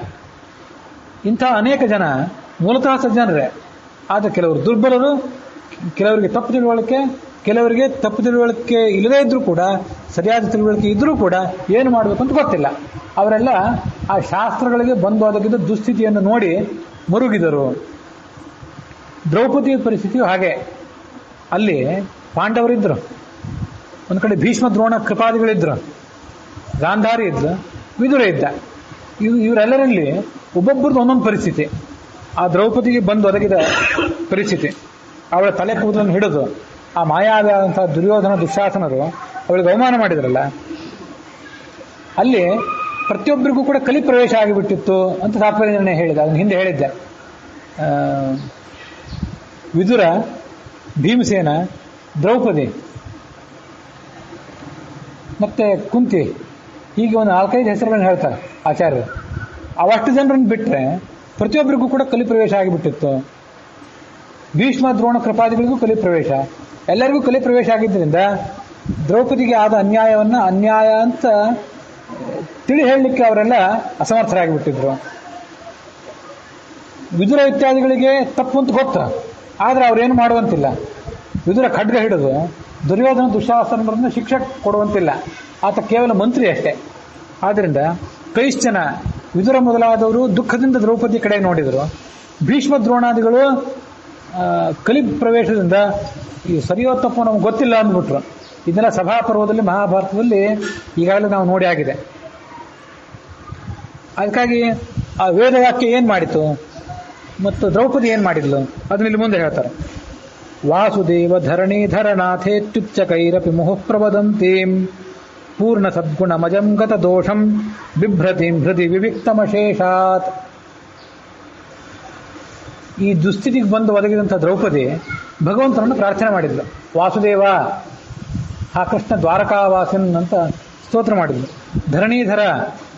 ಇಂಥ ಅನೇಕ ಜನ ಮೂಲತಃ ಸಜ್ಜನರೇ, ಆದರೆ ಕೆಲವರು ದುರ್ಬಲರು, ಕೆಲವರಿಗೆ ತಪ್ಪು ತಿಳುವಳಿಕೆ, ಕೆಲವರಿಗೆ ತಪ್ಪು ತಿಳುವಳಿಕೆ ಇಲ್ಲದೇ ಇದ್ರೂ ಕೂಡ ಸರಿಯಾದ ತಿಳುವಳಿಕೆ ಇದ್ರೂ ಕೂಡ ಏನು ಮಾಡಬೇಕು ಅಂತ ಗೊತ್ತಿಲ್ಲ. ಅವರೆಲ್ಲ ಆ ಶಾಸ್ತ್ರಗಳಿಗೆ ಬಂದು ಒದಗಿದ ದುಸ್ಥಿತಿಯನ್ನು ನೋಡಿ ಮರುಗಿದರು. ದ್ರೌಪದಿಯ ಪರಿಸ್ಥಿತಿಯು ಹಾಗೆ. ಅಲ್ಲಿ ಪಾಂಡವರಿದ್ರು, ಒಂದು ಕಡೆ ಭೀಷ್ಮ ದ್ರೋಣ ಕೃಪಾದಿಗಳಿದ್ರು, ಗಾಂಧಾರಿ ಇದ್ರು, ವಿದುರ ಇದ್ದ. ಇವರೆಲ್ಲರಲ್ಲಿ ಒಬ್ಬೊಬ್ಬರದ್ದು ಒಂದೊಂದು ಪರಿಸ್ಥಿತಿ. ಆ ದ್ರೌಪದಿಗೆ ಬಂದು ಒದಗಿದ ಪರಿಸ್ಥಿತಿ, ಅವಳ ತಲೆ ಕೂದಲನ್ನು ಹಿಡಿದು ಆ ಮಾಯಾದಂತಹ ದುರ್ಯೋಧನ ದುಶ್ಯಾಸನರು ಅವಳಿಗೆ ಅವಮಾನ ಮಾಡಿದ್ರಲ್ಲ, ಅಲ್ಲಿ ಪ್ರತಿಯೊಬ್ಬರಿಗೂ ಕೂಡ ಕಲಿ ಪ್ರವೇಶ ಆಗಿಬಿಟ್ಟಿತ್ತು ಅಂತ ತಾತ್ಪರ್ಯ ನಿರ್ಣಯ ಹೇಳಿದೆ. ಅದನ್ನು ಹಿಂದೆ ಹೇಳಿದ್ದೆ. ವಿದುರ, ಭೀಮಸೇನ, ದ್ರೌಪದಿ ಮತ್ತೆ ಕುಂತಿ, ಹೀಗೆ ಒಂದು 4-5 ಹೆಸರುಗಳನ್ನ ಹೇಳ್ತಾರೆ ಆಚಾರ್ಯರು. ಅವಷ್ಟು ಜನರನ್ನು ಬಿಟ್ಟರೆ ಪ್ರತಿಯೊಬ್ಬರಿಗೂ ಕೂಡ ಕಲಿ ಪ್ರವೇಶ ಆಗಿಬಿಟ್ಟಿತ್ತು. ಭೀಷ್ಮ ದ್ರೋಣ ಕೃಪಾದಿಗಳಿಗೂ ಕಲಿ ಪ್ರವೇಶ, ಎಲ್ಲರಿಗೂ ಕಲಿ ಪ್ರವೇಶ ಆಗಿದ್ದರಿಂದ ದ್ರೌಪದಿಗೆ ಆದ ಅನ್ಯಾಯವನ್ನು ಅನ್ಯಾಯ ಅಂತ ತಿಳಿ ಹೇಳಲಿಕ್ಕೆ ಅವರೆಲ್ಲ ಅಸಮರ್ಥರಾಗಿಬಿಟ್ಟಿದ್ರು. ವಿದುರ ಇತ್ಯಾದಿಗಳಿಗೆ ತಪ್ಪು ಅಂತ ಗೊತ್ತು, ಆದರೆ ಅವ್ರೇನು ಮಾಡುವಂತಿಲ್ಲ. ವಿದುರ ಖಡ್ಗ ಹಿಡಿದು ದುರ್ಯೋಧನ ದುಶ್ಯಾಸನರನ್ನು ಶಿಕ್ಷೆ ಕೊಡುವಂತಿಲ್ಲ, ಆತ ಕೇವಲ ಮಂತ್ರಿ ಅಷ್ಟೇ. ಆದ್ದರಿಂದ ಕೈಶ್ಚನ ವಿದುರ ಮೊದಲಾದವರು ದುಃಖದಿಂದ ದ್ರೌಪದಿ ಕಡೆ ನೋಡಿದರು. ಭೀಷ್ಮ ದ್ರೋಣಾದಿಗಳು ಕಲಿ ಪ್ರವೇಶದಿಂದ ಈ ಸರಿಯೋ ತಪ್ಪು ನಮ್ಗೆ ಗೊತ್ತಿಲ್ಲ ಅಂದ್ಬಿಟ್ರು. ಇದೆಲ್ಲ ಸಭಾಪರ್ವದಲ್ಲಿ ಮಹಾಭಾರತದಲ್ಲಿ ಈಗಾಗಲೇ ನಾವು ನೋಡಿ ಆಗಿದೆ. ಅದಕ್ಕಾಗಿ ಆ ವೇದವಾಕ್ಯ ಏನು ಮಾಡಿತು ಮತ್ತು ದ್ರೌಪದಿ ಏನು ಮಾಡಿದ್ಲು ಅದನ್ನ ಇಲ್ಲಿ ಮುಂದೆ ಹೇಳ್ತಾರೆ. ವಾಸುದೇವ ಧರಣೀಧರನಾಥೇತ್ಯುಚ್ಚಕೈರಪಿ ಮುಹುಃ ಪ್ರವದಂತೀಂ ಪೂರ್ಣ ಸದ್ಗುಣಮಜಂ ಗತ ದೋಷಂ ಬಿಭ್ರತಿಂ ಹೃದಿ ವಿವಿಕ್ತಮಶೇಷಾತ್. ಈ ದುಸ್ಥಿತಿಗೆ ಬಂದು ಒದಗಿದಂಥ ದ್ರೌಪದಿ ಭಗವಂತನನ್ನು ಪ್ರಾರ್ಥನೆ ಮಾಡಿದ್ಲು. ವಾಸುದೇವ, ಆ ಕೃಷ್ಣ ದ್ವಾರಕಾವಾಸನ್ ಅಂತ ಸ್ತೋತ್ರ ಮಾಡಿದ್ಲು. ಧರಣೀಧರ,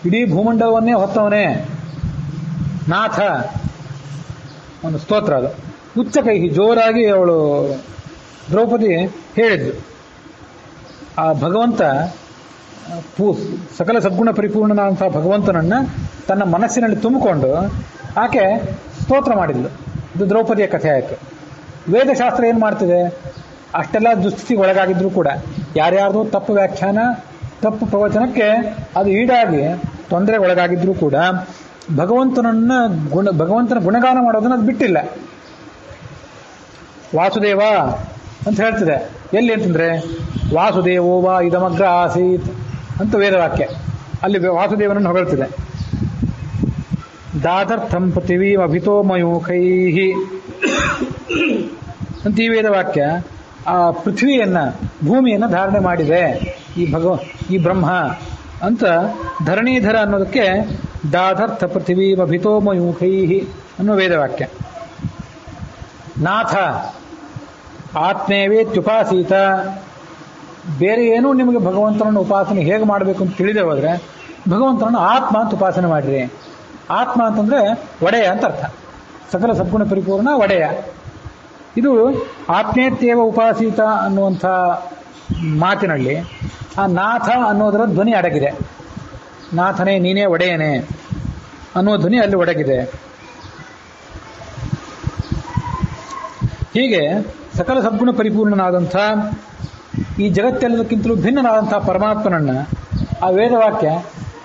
ಇಡೀ ಭೂಮಂಡಲವನ್ನೇ ಹೊತ್ತವನೇ, ನಾಥ ಒಂದು ಸ್ತೋತ್ರ ಅದು. ಉಚ್ಚ ಕೈಹಿ, ಜೋರಾಗಿ ಅವಳು ದ್ರೌಪದಿ ಹೇಳಿದ್ಲು. ಆ ಭಗವಂತ ಸಕಲ ಸದ್ಗುಣ ಪರಿಪೂರ್ಣನಾದಂಥ ಭಗವಂತನನ್ನು ತನ್ನ ಮನಸ್ಸಿನಲ್ಲಿ ತುಂಬಿಕೊಂಡು ಆಕೆ ಸ್ತೋತ್ರ ಮಾಡಿದ್ಲು. ಇದು ದ್ರೌಪದಿಯ ಕಥೆ ಆಯಿತು. ವೇದಶಾಸ್ತ್ರ ಏನು ಮಾಡ್ತಿದೆ, ಅಷ್ಟೆಲ್ಲ ದುಸ್ಥಿತಿಗೆ ಒಳಗಾಗಿದ್ರೂ ಕೂಡ ಯಾರ್ಯಾರ್ದು ತಪ್ಪು ವ್ಯಾಖ್ಯಾನ, ತಪ್ಪು ಪ್ರವಚನಕ್ಕೆ ಅದು ಈಡಾಗಿ ತೊಂದರೆಗೆ ಒಳಗಾಗಿದ್ರೂ ಕೂಡ ಭಗವಂತನ ಗುಣಗಾನ ಮಾಡೋದನ್ನು ಅದು ಬಿಟ್ಟಿಲ್ಲ. ವಾಸುದೇವ ಅಂತ ಹೇಳ್ತಿದೆ. ಎಲ್ಲಿ ಅಂತಂದ್ರೆ ವಾಸುದೇವೋ ವಾ ಇದಮಗ್ರ ಆಸೀತ್ ಅಂತ ವೇದವಾಕ್ಯ, ಅಲ್ಲಿ ವಾಸುದೇವನನ್ನು ಹೊಗಳ್ತಿದೆ. ದಾದರ್ಥಂ ಪೃಥಿವೀಂ ಅಭಿತೋ ಮಯೂಖೈಹಿ ಅಂತ ಈ ವೇದವಾಕ್ಯ ಆ ಪೃಥ್ವಿಯನ್ನ, ಭೂಮಿಯನ್ನು ಧಾರಣೆ ಮಾಡಿದೆ ಈ ಬ್ರಹ್ಮ ಅಂತ. ಧರಣೀಧರ ಅನ್ನೋದಕ್ಕೆ ದಾದರ್ಥ ಪೃಥಿವೀಂ ಅಭಿತೋ ಮಯೂಖೈಹಿ ಅನ್ನೋ ವೇದವಾಕ್ಯ. ನಾಥ ಆತ್ಮೇವೇತ್ಯುಪಾಸೀತ, ಬೇರೆ ಏನೂ ನಿಮಗೆ ಭಗವಂತನನ್ನು ಉಪಾಸನೆ ಹೇಗೆ ಮಾಡಬೇಕು ಅಂತ ತಿಳಿದೇ ಹೋದರೆ ಭಗವಂತನನ್ನು ಆತ್ಮ ಅಂತ ಉಪಾಸನೆ ಮಾಡಿರಿ. ಆತ್ಮ ಅಂತಂದ್ರೆ ಒಡೆಯ ಅಂತ ಅರ್ಥ. ಸಕಲ ಸದ್ಗುಣ ಪರಿಪೂರ್ಣ ಒಡೆಯ. ಇದು ಆತ್ಮೇತ್ಯೇವ ಉಪಾಸೀತ ಅನ್ನುವಂಥ ಮಾತಿನಲ್ಲಿ ಆ ನಾಥ ಅನ್ನೋದರ ಧ್ವನಿ ಅಡಗಿದೆ. ನಾಥನೇ, ನೀನೇ ಒಡೆಯನೇ ಅನ್ನೋ ಧ್ವನಿ ಅಲ್ಲಿ ಒಡಗಿದೆ. ಹೀಗೆ ಸಕಲ ಸದ್ಗುಣ ಪರಿಪೂರ್ಣನಾದಂಥ ಈ ಜಗತ್ತೆಲ್ಲದಕ್ಕಿಂತಲೂ ಭಿನ್ನನಾದಂಥ ಪರಮಾತ್ಮನನ್ನು ಆ ವೇದವಾಕ್ಯ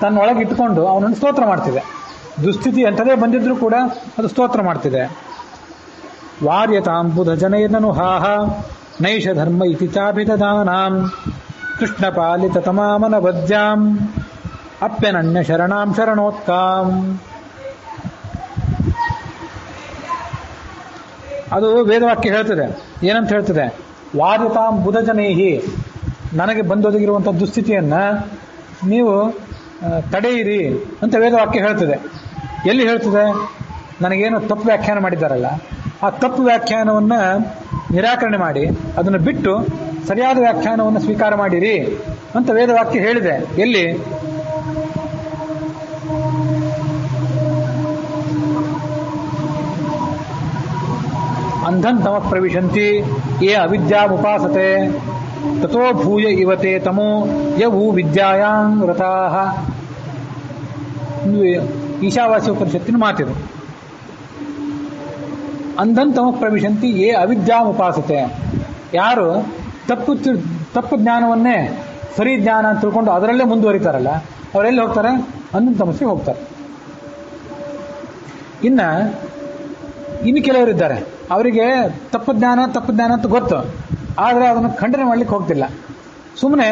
ತನ್ನೊಳಗೆ ಇಟ್ಟುಕೊಂಡು ಅವನನ್ನು ಸ್ತೋತ್ರ ಮಾಡ್ತಿದೆ. ದುಸ್ಥಿತಿ ಎಂಥದೇ ಬಂದಿದ್ರೂ ಕೂಡ ಅದು ಸ್ತೋತ್ರ ಮಾಡ್ತಿದೆ. ವಾರ್ಯತಾಂ ಬುಧ ಜನೈರ್ನನು ಹಾಹ ನೈಷ ಧರ್ಮ ಇತಿ ಚಾಭಿದದಾನಾಂ ಕೃಷ್ಣ ಪಾಲಿತ ತಮಾಮನ ವಜ್ಜಾಂ ಅಪ್ಯನನ್ಯ ಶರಣಾಂ ಶರಣೋತ್ಕಾಂ. ಅದು ವೇದವಾಕ್ಯ ಹೇಳ್ತದೆ. ಏನಂತ ಹೇಳ್ತದೆ? ವಾರ್ಯತಾಂ ಬುಧ ಜನೈಹಿ, ನನಗೆ ಬಂದೊದಗಿರುವಂಥ ದುಸ್ಥಿತಿಯನ್ನ ನೀವು ತಡೆಯಿರಿ ಅಂತ ವೇದವಾಕ್ಯ ಹೇಳ್ತದೆ. ಎಲ್ಲಿ ಹೇಳ್ತದೆ? ನನಗೇನು ತಪ್ಪು ವ್ಯಾಖ್ಯಾನ ಮಾಡಿದ್ದಾರಲ್ಲ, ಆ ತಪ್ಪು ವ್ಯಾಖ್ಯಾನವನ್ನು ನಿರಾಕರಣೆ ಮಾಡಿ ಅದನ್ನು ಬಿಟ್ಟು ಸರಿಯಾದ ವ್ಯಾಖ್ಯಾನವನ್ನು ಸ್ವೀಕಾರ ಮಾಡಿರಿ ಅಂತ ವೇದವಾಕ್ಯ ಹೇಳಿದೆ. ಎಲ್ಲಿ? ಅಂಧನ್ ತಮ ಪ್ರವಿಶಂತಿ ಯೇ ಅವಿದ್ಯಾಮುಪಾಸತೆ ತಥೋ ಭೂಯ ಇವತೆ ತಮೋ ಯವು ವಿದ್ಯಾಯಾಂ ರತಾಃ. ಈಶಾವಾಸ್ಯ ಉಪನಿಷತ್ತಿನ ಮಾತಿದು. ಅಂಧನ್ ತಮ ಪ್ರವಿಶಂತಿ ಯೇ ಅವಿದ್ಯಾಮುಪಾಸತೆ, ಯಾರು ತಪ್ಪು ಜ್ಞಾನವನ್ನೇ ಸರಿ ಜ್ಞಾನ ಅಂತ ತಿಳ್ಕೊಂಡು ಅದರಲ್ಲೇ ಮುಂದುವರಿತಾರಲ್ಲ, ಅವರೆಲ್ಲಿ ಹೋಗ್ತಾರೆ? ಅಂಧನ್ ತಮಸ್ಸಿಗೆ ಹೋಗ್ತಾರೆ. ಇನ್ನು ಕೆಲವರಿದ್ದಾರೆ, ಅವರಿಗೆ ತಪ್ಪು ಜ್ಞಾನ ಅಂತ ಗೊತ್ತು, ಆದರೆ ಅದನ್ನು ಖಂಡನೆ ಮಾಡ್ಲಿಕ್ಕೆ ಹೋಗ್ತಿಲ್ಲ. ಸುಮ್ಮನೆ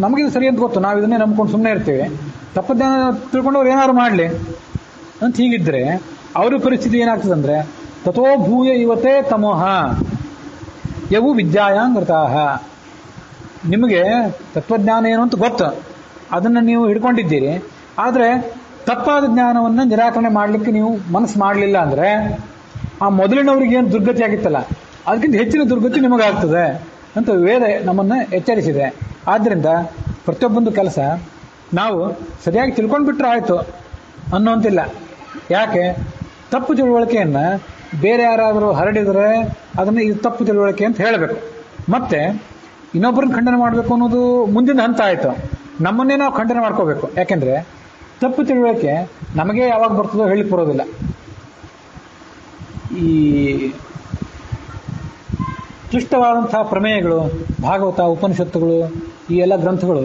ನಮಗಿದು ಸರಿ ಅಂತ ಗೊತ್ತು, ನಾವು ಇದನ್ನೇ ನಂಬ್ಕೊಂಡು ಸುಮ್ಮನೆ ಇರ್ತೀವಿ, ತಪ್ಪು ಜ್ಞಾನ ತಿಳ್ಕೊಂಡು ಅವ್ರು ಏನಾದ್ರು ಮಾಡಲಿ ಅಂತ. ಹೀಗಿದ್ರೆ ಅವ್ರ ಪರಿಸ್ಥಿತಿ ಏನಾಗ್ತದಂದ್ರೆ ತಥೋ ಭೂಯ ಇವತ್ತೇ ತಮೋಹ ಯವು ವಿದ್ಯಾಯಾಂಗೃತಾಹ. ನಿಮಗೆ ತತ್ವಜ್ಞಾನ ಏನು ಅಂತ ಗೊತ್ತು, ಅದನ್ನು ನೀವು ಹಿಡ್ಕೊಂಡಿದ್ದೀರಿ, ಆದರೆ ತಪ್ಪಾದ ಜ್ಞಾನವನ್ನು ನಿರಾಕರಣೆ ಮಾಡಲಿಕ್ಕೆ ನೀವು ಮನಸ್ಸು ಮಾಡಲಿಲ್ಲ ಅಂದರೆ ಆ ಮೊದಲಿನವ್ರಿಗೆ ಏನು ದುರ್ಗತಿ ಆಗಿತ್ತಲ್ಲ ಅದಕ್ಕಿಂತ ಹೆಚ್ಚಿನ ದುರ್ಗತಿ ನಿಮಗಾಗ್ತದೆ ಅಂತ ವೇದ ನಮ್ಮನ್ನು ಎಚ್ಚರಿಸಿದೆ. ಆದ್ದರಿಂದ ಪ್ರತಿಯೊಬ್ಬೊಂದು ಕೆಲಸ ನಾವು ಸರಿಯಾಗಿ ತಿಳ್ಕೊಂಡ್ಬಿಟ್ರೆ ಆಯಿತು ಅನ್ನೋಂತಿಲ್ಲ. ಯಾಕೆ? ತಪ್ಪು ತಿಳುವಳಿಕೆಯನ್ನು ಬೇರೆ ಯಾರಾದರೂ ಹರಡಿದರೆ ಅದನ್ನು ಇದು ತಪ್ಪು ತಿಳುವಳಿಕೆ ಅಂತ ಹೇಳಬೇಕು. ಮತ್ತೆ ಇನ್ನೊಬ್ಬರನ್ನ ಖಂಡನೆ ಮಾಡಬೇಕು ಅನ್ನೋದು ಮುಂದಿನ ಹಂತ ಆಯಿತು. ನಮ್ಮನ್ನೇ ನಾವು ಖಂಡನೆ ಮಾಡ್ಕೋಬೇಕು. ಯಾಕೆಂದರೆ ತಪ್ಪು ತಿಳುವಳಿಕೆ ನಮಗೆ ಯಾವಾಗ ಬರ್ತದೋ ಹೇಳಿಕ್ ಬರೋದಿಲ್ಲ. ಈ ಕ್ಲಿಷ್ಟವಾದಂತಹ ಪ್ರಮೇಯಗಳು, ಭಾಗವತ, ಉಪನಿಷತ್ತುಗಳು, ಈ ಎಲ್ಲ ಗ್ರಂಥಗಳು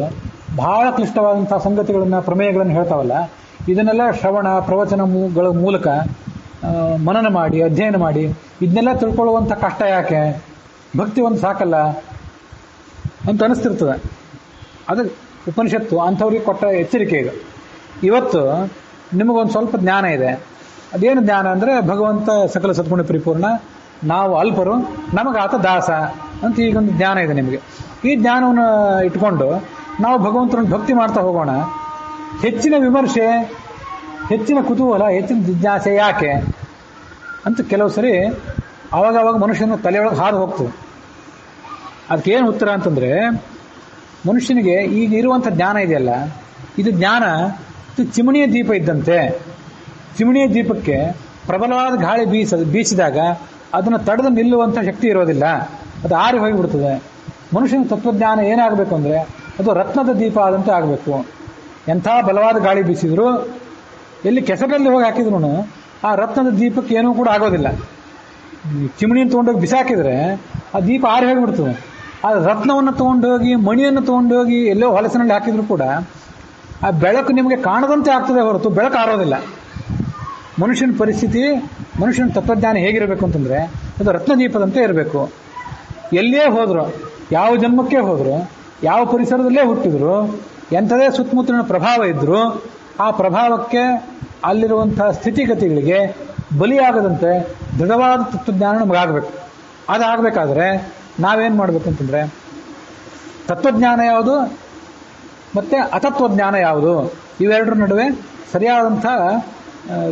ಬಹಳ ಕ್ಲಿಷ್ಟವಾದಂತಹ ಸಂಗತಿಗಳನ್ನು, ಪ್ರಮೇಯಗಳನ್ನು ಹೇಳ್ತಾವಲ್ಲ, ಇದನ್ನೆಲ್ಲ ಶ್ರವಣ ಪ್ರವಚನಗಳ ಮೂಲಕ ಮನನ ಮಾಡಿ ಅಧ್ಯಯನ ಮಾಡಿ ಇದನ್ನೆಲ್ಲ ತಿಳ್ಕೊಳ್ಳುವಂಥ ಕಷ್ಟ ಯಾಕೆ? ಭಕ್ತಿ ಒಂದು ಸಾಕಲ್ಲ ಅಂತ ಅನಿಸ್ತಿರ್ತದೆ. ಅದು ಉಪನಿಷತ್ತು ಅಂಥವ್ರಿಗೆ ಕೊಟ್ಟ ಎಚ್ಚರಿಕೆ ಇದು. ಇವತ್ತು ನಿಮಗೊಂದು ಸ್ವಲ್ಪ ಜ್ಞಾನ ಇದೆ. ಅದೇನು ಜ್ಞಾನ ಅಂದರೆ ಭಗವಂತ ಸಕಲ ಸದ್ಗುಣ ಪರಿಪೂರ್ಣ, ನಾವು ಅಲ್ಪರು, ನಮಗಾತ ದಾಸ ಅಂತ ಈಗೊಂದು ಜ್ಞಾನ ಇದೆ ನಿಮಗೆ. ಈ ಜ್ಞಾನವನ್ನು ಇಟ್ಕೊಂಡು ನಾವು ಭಗವಂತನನ್ನು ಭಕ್ತಿ ಮಾಡ್ತಾ ಹೋಗೋಣ. ಹೆಚ್ಚಿನ ವಿಮರ್ಶೆ, ಹೆಚ್ಚಿನ ಕುತೂಹಲ, ಹೆಚ್ಚಿನ ಜಿಜ್ಞಾಸೆ ಯಾಕೆ ಅಂತ ಕೆಲವು ಸರಿ ಆವಾಗವಾಗ ಮನುಷ್ಯನ ತಲೆಯೊಳಗೆ ಹಾದು ಹೋಗ್ತದೆ. ಅದಕ್ಕೇನು ಉತ್ತರ ಅಂತಂದರೆ, ಮನುಷ್ಯನಿಗೆ ಈಗ ಇರುವಂಥ ಜ್ಞಾನ ಇದೆಯಲ್ಲ, ಇದು ಜ್ಞಾನ ಚಿಮಣಿಯ ದೀಪ ಇದ್ದಂತೆ. ಚಿಮಣಿಯ ದೀಪಕ್ಕೆ ಪ್ರಬಲವಾದ ಗಾಳಿ ಬೀಸಿದಾಗ ಅದನ್ನು ತಡೆದು ನಿಲ್ಲುವಂಥ ಶಕ್ತಿ ಇರೋದಿಲ್ಲ, ಅದು ಆರಿ ಹೋಗಿಬಿಡ್ತದೆ. ಮನುಷ್ಯನ ತತ್ವಜ್ಞಾನ ಏನಾಗಬೇಕು ಅಂದರೆ ಅದು ರತ್ನದ ದೀಪ ಆದಂತೆ ಆಗಬೇಕು. ಎಂಥ ಬಲವಾದ ಗಾಳಿ ಬೀಸಿದ್ರು, ಎಲ್ಲಿ ಕೆಸರಲ್ಲಿ ಹೋಗಿ ಹಾಕಿದ್ರು ಆ ರತ್ನದ ದೀಪಕ್ಕೆ ಏನೂ ಕೂಡ ಆಗೋದಿಲ್ಲ. ಚಿಮಣಿಯನ್ನು ತೊಗೊಂಡೋಗಿ ಬಿಸಾಕಿದ್ರೆ ಆ ದೀಪ ಆರಿ ಹೋಗಿಬಿಡ್ತದೆ. ಆ ರತ್ನವನ್ನು ತೊಗೊಂಡೋಗಿ, ಮಣಿಯನ್ನು ತೊಗೊಂಡೋಗಿ ಎಲ್ಲೋ ಹೊಲಸಿನಲ್ಲಿ ಹಾಕಿದ್ರು ಕೂಡ ಆ ಬೆಳಕು ನಿಮಗೆ ಕಾಣದಂತೆ ಆಗ್ತದೆ ಹೊರತು ಬೆಳಕು ಆರೋದಿಲ್ಲ. ಮನುಷ್ಯನ ಪರಿಸ್ಥಿತಿ, ಮನುಷ್ಯನ ತತ್ವಜ್ಞಾನ ಹೇಗಿರಬೇಕು ಅಂತಂದರೆ ಅದು ರತ್ನದೀಪದಂತೆ ಇರಬೇಕು. ಎಲ್ಲೇ ಹೋದ್ರು, ಯಾವ ಜನ್ಮಕ್ಕೆ ಹೋದ್ರು, ಯಾವ ಪರಿಸರದಲ್ಲೇ ಹುಟ್ಟಿದ್ರು, ಎಂಥದೇ ಸುತ್ತಮುತ್ತಲಿನ ಪ್ರಭಾವ ಇದ್ದರೂ ಆ ಪ್ರಭಾವಕ್ಕೆ, ಅಲ್ಲಿರುವಂಥ ಸ್ಥಿತಿಗತಿಗಳಿಗೆ ಬಲಿಯಾಗದಂತೆ ದೃಢವಾದ ತತ್ವಜ್ಞಾನ ನಮಗಾಗಬೇಕು. ಅದಾಗಬೇಕಾದ್ರೆ ನಾವೇನು ಮಾಡಬೇಕು ಅಂತಂದರೆ, ತತ್ವಜ್ಞಾನ ಯಾವುದು ಮತ್ತು ಅತತ್ವಜ್ಞಾನ ಯಾವುದು, ಇವೆರಡರ ನಡುವೆ ಸರಿಯಾದಂಥ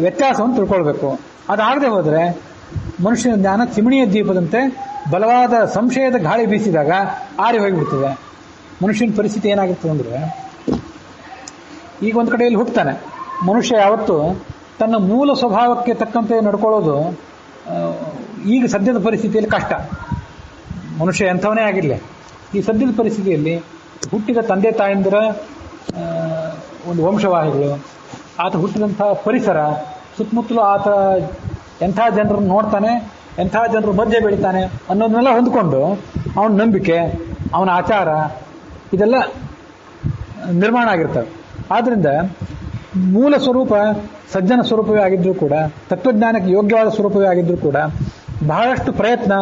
ವ್ಯತ್ಯಾಸವನ್ನು ತಿಳ್ಕೊಳ್ಬೇಕು. ಅದಾಗದೆ ಹೋದರೆ ಮನುಷ್ಯನ ಜ್ಞಾನ ಚಿಮಣಿಯ ದೀಪದಂತೆ ಬಲವಾದ ಸಂಶಯದ ಗಾಳಿ ಬೀಸಿದಾಗ ಆರಿ ಹೋಗಿಬಿಡ್ತದೆ. ಮನುಷ್ಯನ ಪರಿಸ್ಥಿತಿ ಏನಾಗಿರ್ತದೆ ಅಂದರೆ, ಈಗ ಒಂದು ಕಡೆಯಲ್ಲಿ ಹುಟ್ಟುತ್ತಾನೆ ಮನುಷ್ಯ. ಯಾವತ್ತು ತನ್ನ ಮೂಲ ಸ್ವಭಾವಕ್ಕೆ ತಕ್ಕಂತೆ ನಡ್ಕೊಳ್ಳೋದು ಈಗ ಸದ್ಯದ ಪರಿಸ್ಥಿತಿಯಲ್ಲಿ ಕಷ್ಟ. ಮನುಷ್ಯ ಎಂಥವನೇ ಆಗಿರಲಿ, ಈ ಸದ್ಯದ ಪರಿಸ್ಥಿತಿಯಲ್ಲಿ ಹುಟ್ಟಿದ ತಂದೆ ತಾಯಂದಿರ ಒಂದು ವಂಶವಾಹಿಗಳು, ಆತ ಹುಟ್ಟಿದಂಥ ಪರಿಸರ, ಸುತ್ತಮುತ್ತಲು ಆತ ಎಂಥ ಜನರನ್ನು ನೋಡ್ತಾನೆ, ಎಂಥ ಜನರ ಮಧ್ಯೆ ಬೆಳಿತಾನೆ ಅನ್ನೋದನ್ನೆಲ್ಲ ಹೊಂದ್ಕೊಂಡು ಅವನ ನಂಬಿಕೆ, ಅವನ ಆಚಾರ ಇದೆಲ್ಲ ನಿರ್ಮಾಣ ಆಗಿರ್ತವೆ. ಆದ್ದರಿಂದ ಮೂಲ ಸ್ವರೂಪ ಸಜ್ಜನ ಸ್ವರೂಪವೇ ಆಗಿದ್ರೂ ಕೂಡ, ತತ್ವಜ್ಞಾನಕ್ಕೆ ಯೋಗ್ಯವಾದ ಸ್ವರೂಪವೇ ಆಗಿದ್ರೂ ಕೂಡ ಬಹಳಷ್ಟು ಪ್ರಯತ್ನ,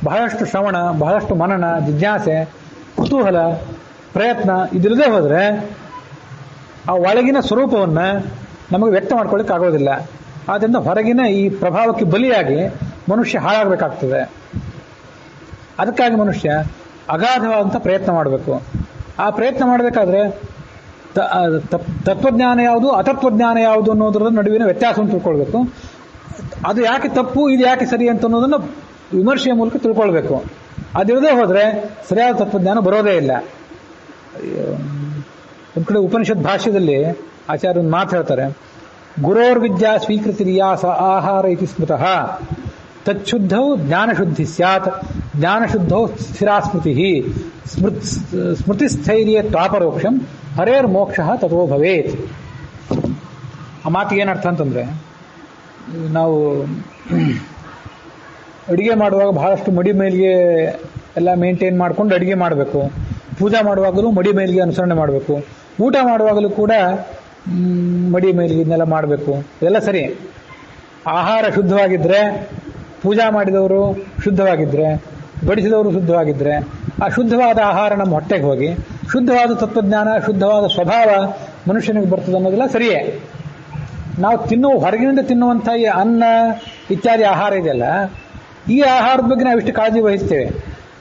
ಬಹಳಷ್ಟು ಶ್ರವಣ, ಬಹಳಷ್ಟು ಮನನ, ಜಿಜ್ಞಾಸೆ, ಕುತೂಹಲ, ಪ್ರಯತ್ನ ಇದಿಲ್ಲದೆ ಹೋದರೆ ಆ ಒಳಗಿನ ಸ್ವರೂಪವನ್ನು ನಮಗೆ ವ್ಯಕ್ತ ಮಾಡ್ಕೊಳ್ಳಿಕ್ಕೆ ಆಗೋದಿಲ್ಲ. ಆದ್ದರಿಂದ ಹೊರಗಿನ ಈ ಪ್ರಭಾವಕ್ಕೆ ಬಲಿಯಾಗಿ ಮನುಷ್ಯ ಹಾಳಾಗಬೇಕಾಗ್ತದೆ. ಅದಕ್ಕಾಗಿ ಮನುಷ್ಯ ಅಗಾಧವಾದಂಥ ಪ್ರಯತ್ನ ಮಾಡಬೇಕು. ಆ ಪ್ರಯತ್ನ ಮಾಡಬೇಕಾದ್ರೆ ತತ್ವಜ್ಞಾನ ಯಾವುದು, ಅತತ್ವಜ್ಞಾನ ಯಾವುದು ಅನ್ನೋದ್ರ ನಡುವಿನ ವ್ಯತ್ಯಾಸವನ್ನು ತಿಳ್ಕೊಳ್ಬೇಕು. ಅದು ಯಾಕೆ ತಪ್ಪು, ಇದು ಯಾಕೆ ಸರಿ ಅಂತ ಅನ್ನೋದನ್ನು ವಿಮರ್ಶೆಯ ಮೂಲಕ ತಿಳ್ಕೊಳ್ಬೇಕು. ಅದಿರದೇ ಹೋದರೆ ಸರಿಯಾದ ತತ್ವಜ್ಞಾನ ಬರೋದೇ ಇಲ್ಲ. ಒಂದು ಕಡೆ ಉಪನಿಷತ್ ಭಾಷ್ಯದಲ್ಲಿ ಆಚಾರ್ಯ ಒಂದು ಮಾತು ಹೇಳ್ತಾರೆ, ಗುರೋರ್ ವಿದ್ಯಾ ಸ್ವೀಕೃತಿ ರಿಯಾಸ ಆಹಾರ ಇತಿ ಸ್ಮೃತಃ ತಚ್ಶುದ್ಧೌ ಜ್ಞಾನಶುದ್ಧಿ ಸ್ಯಾತ್ ಜ್ಞಾನಶುದ್ಧೌ ಸ್ಥಿರಾಸ್ಮೃತಿ ಸ್ಮೃತಿಸ್ಥೈರ್ಯ ತ್ವಾಪರೋಕ್ಷಂ ಹರೇರ್ ಮೋಕ್ಷ ತಥೋ ಭವೇತ್. ಆ ಮಾತಿಗೆ ಏನರ್ಥ ಅಂತಂದ್ರೆ, ನಾವು ಅಡುಗೆ ಮಾಡುವಾಗ ಬಹಳಷ್ಟು ಮಡಿ ಮೇಲಿಗೆ ಎಲ್ಲ ಮೇಂಟೈನ್ ಮಾಡ್ಕೊಂಡು ಅಡುಗೆ ಮಾಡಬೇಕು. ಪೂಜಾ ಮಾಡುವಾಗಲೂ ಮಡಿ ಮೇಲಿಗೆ ಅನುಸರಣೆ ಮಾಡಬೇಕು. ಊಟ ಮಾಡುವಾಗಲೂ ಕೂಡ ಮಡಿ ಮೇಲಿಗೆ ಇದನ್ನೆಲ್ಲ ಮಾಡಬೇಕು. ಇದೆಲ್ಲ ಸರಿ. ಆಹಾರ ಶುದ್ಧವಾಗಿದ್ದರೆ, ಪೂಜಾ ಮಾಡಿದವರು ಶುದ್ಧವಾಗಿದ್ದರೆ, ಬಡಿಸಿದವರು ಶುದ್ಧವಾಗಿದ್ದರೆ, ಆ ಶುದ್ಧವಾದ ಆಹಾರ ನಮ್ಮ ಹೊಟ್ಟೆಗೆ ಹೋಗಿ ಶುದ್ಧವಾದ ತತ್ವಜ್ಞಾನ, ಶುದ್ಧವಾದ ಸ್ವಭಾವ ಮನುಷ್ಯನಿಗೆ ಬರ್ತದೆ ಅನ್ನೋದೆಲ್ಲ ಸರಿಯೇ. ನಾವು ಹೊರಗಿನಿಂದ ತಿನ್ನುವಂಥ ಈ ಅನ್ನ ಇತ್ಯಾದಿ ಆಹಾರ ಇದೆಯಲ್ಲ, ಈ ಆಹಾರದ ಬಗ್ಗೆ ನಾವು ಇಷ್ಟು ಕಾಳಜಿ ವಹಿಸ್ತೇವೆ.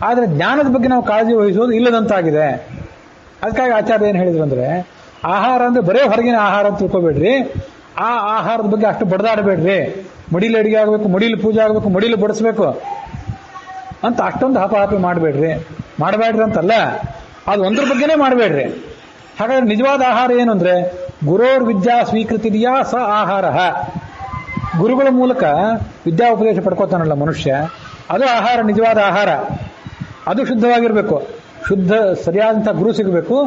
ಆದರೆ ಜ್ಞಾನದ ಬಗ್ಗೆ ನಾವು ಕಾಳಜಿ ವಹಿಸೋದು ಇಲ್ಲದಂತಾಗಿದೆ. ಅದಕ್ಕಾಗಿ ಆಚಾರ್ಯ ಏನು ಹೇಳಿದ್ರು ಅಂದರೆ, ಆಹಾರ ಅಂದರೆ ಬರೇ ಹೊರಗಿನ ಆಹಾರ ಅಂತ ತಿಳ್ಕೊಬೇಡ್ರಿ, ಆ ಆಹಾರದ ಬಗ್ಗೆ ಅಷ್ಟು ಬಡದಾಡಬೇಡ್ರಿ. ಮಡಿಲಿ ಅಡಿಗೆ ಆಗಬೇಕು, ಮಡಿಲಿ ಪೂಜೆ ಆಗಬೇಕು, ಮಡಿಲಿ ಬಡಿಸ್ಬೇಕು ಅಂತ ಅಷ್ಟೊಂದು ಹಪಾಹಪಿ ಮಾಡಬೇಡ್ರಿ ಅಂತಲ್ಲ, ಅದು ಒಂದ್ರ ಬಗ್ಗೆನೇ ಮಾಡಬೇಡ್ರಿ. ಹಾಗಾದ್ರೆ ನಿಜವಾದ ಆಹಾರ ಏನು ಅಂದರೆ, ಗುರೋರ್ ವಿದ್ಯಾ ಸ್ವೀಕೃತಿರಿಯಾ ಸ ಆಹಾರ. ಗುರುಗಳ ಮೂಲಕ ವಿದ್ಯಾ ಉಪದೇಶ ಪಡ್ಕೋತಾನಲ್ಲ ಮನುಷ್ಯ, ಅದು ಆಹಾರ, ನಿಜವಾದ ಆಹಾರ. ಅದು ಶುದ್ಧವಾಗಿರಬೇಕು. ಸರಿಯಾದಂಥ ಗುರು ಸಿಗಬೇಕು.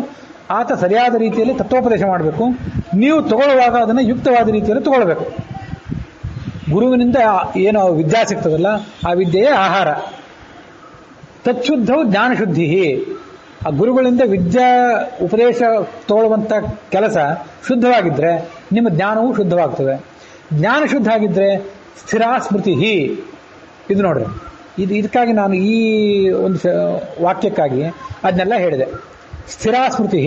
ಆತ ಸರಿಯಾದ ರೀತಿಯಲ್ಲಿ ತತ್ವೋಪದೇಶ ಮಾಡಬೇಕು. ನೀವು ತಗೊಳ್ಳುವಾಗ ಅದನ್ನು ಯುಕ್ತವಾದ ರೀತಿಯಲ್ಲಿ ತಗೊಳ್ಬೇಕು. ಗುರುವಿನಿಂದ ಏನು ವಿದ್ಯಾ ಸಿಗ್ತದಲ್ಲ, ಆ ವಿದ್ಯೆಯೇ ಆಹಾರ. ತಚ್ಶುದ್ಧವು ಜ್ಞಾನಶುದ್ಧಿ. ಆ ಗುರುಗಳಿಂದ ವಿದ್ಯಾ ಉಪದೇಶ ತಗೊಳ್ಳುವಂಥ ಕೆಲಸ ಶುದ್ಧವಾಗಿದ್ದರೆ ನಿಮ್ಮ ಜ್ಞಾನವೂ ಶುದ್ಧವಾಗ್ತದೆ. ಜ್ಞಾನ ಶುದ್ಧ ಆಗಿದ್ದರೆ ಸ್ಥಿರ ಸ್ಮೃತಿ. ಇದು ನೋಡ್ರಿ, ಇದಕ್ಕಾಗಿ ನಾನು ಈ ಒಂದು ವಾಕ್ಯಕ್ಕಾಗಿ ಅದನ್ನೆಲ್ಲ ಹೇಳಿದೆ. ಸ್ಥಿರ ಸ್ಮೃತಿ.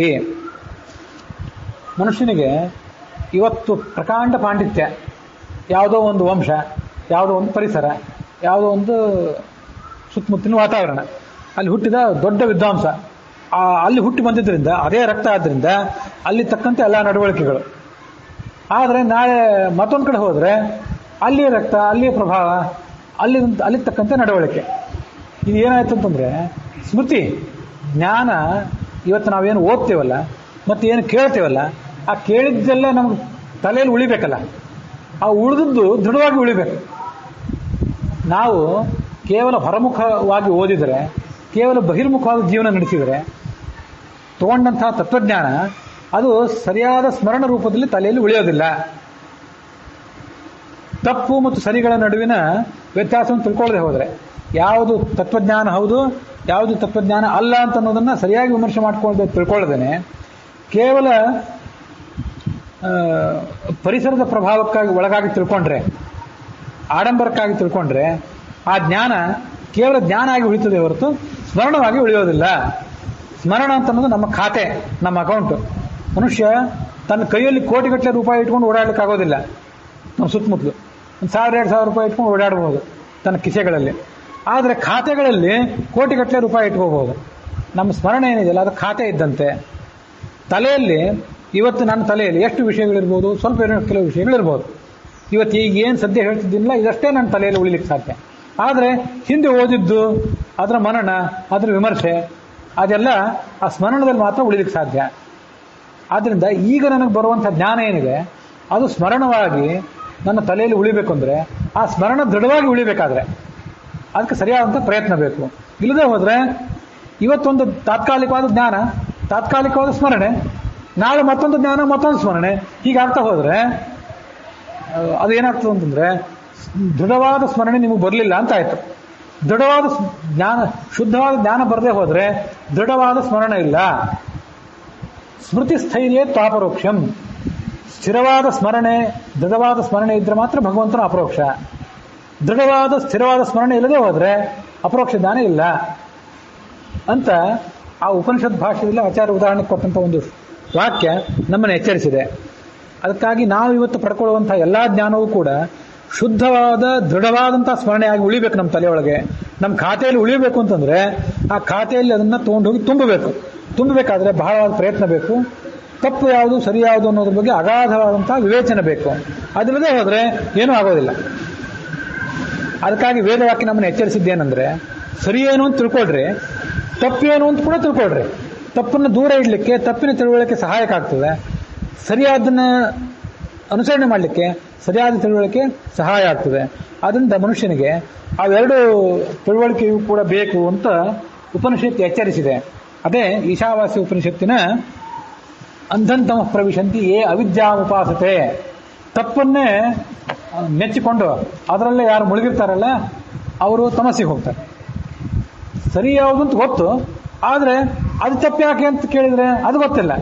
ಮನುಷ್ಯನಿಗೆ ಇವತ್ತು ಪ್ರಕಾಂಡ ಪಾಂಡಿತ್ಯ, ಯಾವುದೋ ಒಂದು ವಂಶ, ಯಾವುದೋ ಒಂದು ಪರಿಸರ, ಯಾವುದೋ ಒಂದು ಸುತ್ತಮುತ್ತಲಿನ ವಾತಾವರಣ, ಅಲ್ಲಿ ಹುಟ್ಟಿದ ದೊಡ್ಡ ವಿದ್ವಾಂಸ, ಅಲ್ಲಿ ಹುಟ್ಟಿ ಬಂದಿದ್ದರಿಂದ, ಅದೇ ರಕ್ತ ಆದ್ದರಿಂದ ಅಲ್ಲಿ ತಕ್ಕಂತೆ ಎಲ್ಲ ನಡವಳಿಕೆಗಳು. ಆದರೆ ನಾಳೆ ಮತ್ತೊಂದು ಕಡೆ ಹೋದರೆ ಅಲ್ಲಿಯ ರಕ್ತ, ಅಲ್ಲಿಯ ಪ್ರಭಾವ, ಅಲ್ಲಿ ತಕ್ಕಂತೆ ನಡವಳಿಕೆ. ಇದು ಏನಾಯ್ತು ಅಂತಂದರೆ, ಸ್ಮೃತಿ ಜ್ಞಾನ ಇವತ್ತು ನಾವೇನು ಓದ್ತೇವಲ್ಲ ಮತ್ತು ಏನು ಕೇಳ್ತೇವಲ್ಲ, ಆ ಕೇಳಿದ್ದೆಲ್ಲ ನಮ್ಗೆ ತಲೆಯಲ್ಲಿ ಉಳಿಬೇಕಲ್ಲ, ಆ ಉಳಿದದ್ದು ದೃಢವಾಗಿ ಉಳಿಬೇಕು. ನಾವು ಕೇವಲ ಹೊರಮುಖವಾಗಿ ಓದಿದರೆ, ಕೇವಲ ಬಹಿರ್ಮುಖವಾದ ಜೀವನ ನಡೆಸಿದರೆ, ತಗೊಂಡಂತಹ ತತ್ವಜ್ಞಾನ ಅದು ಸರಿಯಾದ ಸ್ಮರಣ ರೂಪದಲ್ಲಿ ತಲೆಯಲ್ಲಿ ಉಳಿಯೋದಿಲ್ಲ. ತಪ್ಪು ಮತ್ತು ಸರಿಗಳ ನಡುವಿನ ವ್ಯತ್ಯಾಸವನ್ನು ತಿಳ್ಕೊಳ್ಳದೆ ಹೋದರೆ, ಯಾವುದು ತತ್ವಜ್ಞಾನ ಹೌದು, ಯಾವುದು ತತ್ವಜ್ಞಾನ ಅಲ್ಲ ಅಂತ ಅನ್ನೋದನ್ನು ಸರಿಯಾಗಿ ವಿಮರ್ಶೆ ತಿಳ್ಕೊಳ್ಳದೇನೆ ಕೇವಲ ಪರಿಸರದ ಪ್ರಭಾವಕ್ಕಾಗಿ ಒಳಗಾಗಿ ತಿಳ್ಕೊಂಡ್ರೆ, ಆಡಂಬರಕ್ಕಾಗಿ ತಿಳ್ಕೊಂಡ್ರೆ, ಆ ಜ್ಞಾನ ಕೇವಲ ಜ್ಞಾನ ಆಗಿ ಉಳಿತದೆ ಹೊರತು ಸ್ಮರಣವಾಗಿ ಉಳಿಯೋದಿಲ್ಲ. ಸ್ಮರಣ ಅಂತ ಅನ್ನೋದು ನಮ್ಮ ಖಾತೆ, ನಮ್ಮ ಅಕೌಂಟು. ಮನುಷ್ಯ ತನ್ನ ಕೈಯಲ್ಲಿ ಕೋಟಿಗಟ್ಟಲೆ ರೂಪಾಯಿ ಇಟ್ಕೊಂಡು ಓಡಾಡಲಿಕ್ಕೆ ಆಗೋದಿಲ್ಲ. ನಮ್ಮ ಸುತ್ತಮುತ್ತಲು 1,000-2,000 ರೂಪಾಯಿ ಇಟ್ಕೊಂಡು ಓಡಾಡಬಹುದು ತನ್ನ ಕಿಸೆಗಳಲ್ಲಿ. ಆದರೆ ಖಾತೆಗಳಲ್ಲಿ ಕೋಟಿಗಟ್ಟಲೆ ರೂಪಾಯಿ ಇಟ್ಕೋಬಹುದು. ನಮ್ಮ ಸ್ಮರಣೆ ಏನಿದೆಯಲ್ಲ, ಅದು ಖಾತೆ ಇದ್ದಂತೆ. ತಲೆಯಲ್ಲಿ ಇವತ್ತು ನನ್ನ ತಲೆಯಲ್ಲಿ ಎಷ್ಟು ವಿಷಯಗಳಿರ್ಬೋದು, ಸ್ವಲ್ಪ ಕೆಲವು ವಿಷಯಗಳಿರ್ಬೋದು. ಇವತ್ತು ಈಗ ಏನು ಸದ್ಯ ಹೇಳ್ತಿದ್ದಿಲ್ಲ, ಇದಷ್ಟೇ ನನ್ನ ತಲೆಯಲ್ಲಿ ಉಳಿಲಿಕ್ಕೆ ಸಾಧ್ಯ. ಆದರೆ ಹಿಂದೆ ಓದಿದ್ದು, ಅದರ ಮನನ, ಅದರ ವಿಮರ್ಶೆ, ಅದೆಲ್ಲ ಆ ಸ್ಮರಣದಲ್ಲಿ ಮಾತ್ರ ಉಳಿಲಿಕ್ಕೆ ಸಾಧ್ಯ. ಆದ್ದರಿಂದ ಈಗ ನನಗೆ ಬರುವಂಥ ಜ್ಞಾನ ಏನಿದೆ, ಅದು ಸ್ಮರಣವಾಗಿ ನನ್ನ ತಲೆಯಲ್ಲಿ ಉಳಿಬೇಕು ಅಂದರೆ, ಆ ಸ್ಮರಣ ದೃಢವಾಗಿ ಉಳಿಬೇಕಾದ್ರೆ ಅದಕ್ಕೆ ಸರಿಯಾದಂಥ ಪ್ರಯತ್ನ ಬೇಕು. ಇಲ್ಲದೆ ಹೋದರೆ ಇವತ್ತೊಂದು ತಾತ್ಕಾಲಿಕವಾದ ಜ್ಞಾನ, ತಾತ್ಕಾಲಿಕವಾದ ಸ್ಮರಣೆ, ನಾಳೆ ಮತ್ತೊಂದು ಜ್ಞಾನ, ಮತ್ತೊಂದು ಸ್ಮರಣೆ, ಹೀಗಾಗ್ತಾ ಹೋದರೆ ಅದು ಏನಾಗ್ತದೆ ಅಂತಂದರೆ, ದೃಢವಾದ ಸ್ಮರಣೆ ನಿಮಗೆ ಬರಲಿಲ್ಲ ಅಂತ ಆಯಿತು. ದೃಢವಾದ ಜ್ಞಾನ, ಶುದ್ಧವಾದ ಜ್ಞಾನ ಬರದೇ ಹೋದರೆ ದೃಢವಾದ ಸ್ಮರಣ ಇಲ್ಲ. ಸ್ಮೃತಿ ಸ್ಥೈರ್ಯ ತ್ವಾಪರೋಕ್ಷಂ. ಸ್ಥಿರವಾದ ಸ್ಮರಣೆ, ದೃಢವಾದ ಸ್ಮರಣೆ ಇದ್ರೆ ಮಾತ್ರ ಭಗವಂತನ ಅಪರೋಕ್ಷ. ದೃಢವಾದ ಸ್ಥಿರವಾದ ಸ್ಮರಣೆ ಇಲ್ಲದೆ ಹೋದ್ರೆ ಅಪರೋಕ್ಷ ಜ್ಞಾನ ಇಲ್ಲ ಅಂತ ಆ ಉಪನಿಷತ್ ಭಾಷೆಯಲ್ಲಿ ಆಚಾರ್ಯ ಉದಾಹರಣೆ ಕೊಟ್ಟಂತ ಒಂದು ವಾಕ್ಯ ನಮ್ಮನ್ನು ಎಚ್ಚರಿಸಿದೆ. ಅದಕ್ಕಾಗಿ ನಾವು ಇವತ್ತು ಪಡ್ಕೊಳ್ಳುವಂತಹ ಎಲ್ಲಾ ಜ್ಞಾನವೂ ಕೂಡ ಶುದ್ಧವಾದ ದೃಢವಾದಂತಹ ಸ್ಮರಣೆಯಾಗಿ ಉಳಿಬೇಕು ನಮ್ಮ ತಲೆಯೊಳಗೆ. ನಮ್ಮ ಖಾತೆಯಲ್ಲಿ ಉಳಿಬೇಕು ಅಂತಂದ್ರೆ ಆ ಖಾತೆಯಲ್ಲಿ ಅದನ್ನ ತಗೊಂಡೋಗಿ ತುಂಬಬೇಕಾದ್ರೆ ಬಹಳವಾದ ಪ್ರಯತ್ನ ಬೇಕು. ತಪ್ಪು ಯಾವುದು ಸರಿ ಯಾವುದು ಅನ್ನೋದ್ರ ಬಗ್ಗೆ ಅಗಾಧವಾದಂತಹ ವಿವೇಚನೆ ಬೇಕು. ಅದಿಲ್ಲದೆ ಹೋದ್ರೆ ಏನೂ ಆಗೋದಿಲ್ಲ. ಅದಕ್ಕಾಗಿ ವೇದವಾಕ್ಯ ನಮ್ಮನ್ನು ಎಚ್ಚರಿಸಿದ್ದೇನೆಂದ್ರೆ, ಸರಿ ಏನು ಅಂತ ತಿಳ್ಕೊಳ್ರಿ, ತಪ್ಪೇನು ಅಂತ ಕೂಡ ತಿಳ್ಕೊಳ್ರಿ. ತಪ್ಪನ್ನು ದೂರ ಇಡ್ಲಿಕ್ಕೆ, ತಪ್ಪಿನ ತಿಳುವಳಿಕೆ ಸಹಾಯಕ ಆಗ್ತದೆ. ಸರಿಯಾದನ್ನ ಅನುಸರಣೆ ಮಾಡಲಿಕ್ಕೆ ಸರಿಯಾದ ತಿಳುವಳಿಕೆ ಸಹಾಯ ಆಗ್ತದೆ. ಅದರಿಂದ ಮನುಷ್ಯನಿಗೆ ಅವೆರಡು ತಿಳುವಳಿಕೆಯೂ ಕೂಡ ಬೇಕು ಅಂತ ಉಪನಿಷತ್ತು ಎಚ್ಚರಿಸಿದೆ. ಅದೇ ಈಶಾವಾಸ್ಯ ಉಪನಿಷತ್ತಿನ ಅಂಧಂತಮ ಪ್ರವಿಶಂತಿ ಏ ಅವಿದ್ಯಾ ಉಪಾಸತೆ. ತಪ್ಪನ್ನೇ ನೆಚ್ಚಿಕೊಂಡು ಅದರಲ್ಲೇ ಯಾರು ಮುಳುಗಿರ್ತಾರಲ್ಲ ಅವರು ತಮಸ್ಸಿಗೆ ಹೋಗ್ತಾರೆ. ಸರಿ ಯಾವುದು ಅಂತ ಗೊತ್ತು, ಆದ್ರೆ ಅದು ತಪ್ಪು ಯಾಕೆ ಅಂತ ಕೇಳಿದ್ರೆ ಅದು ಗೊತ್ತಿಲ್ಲ.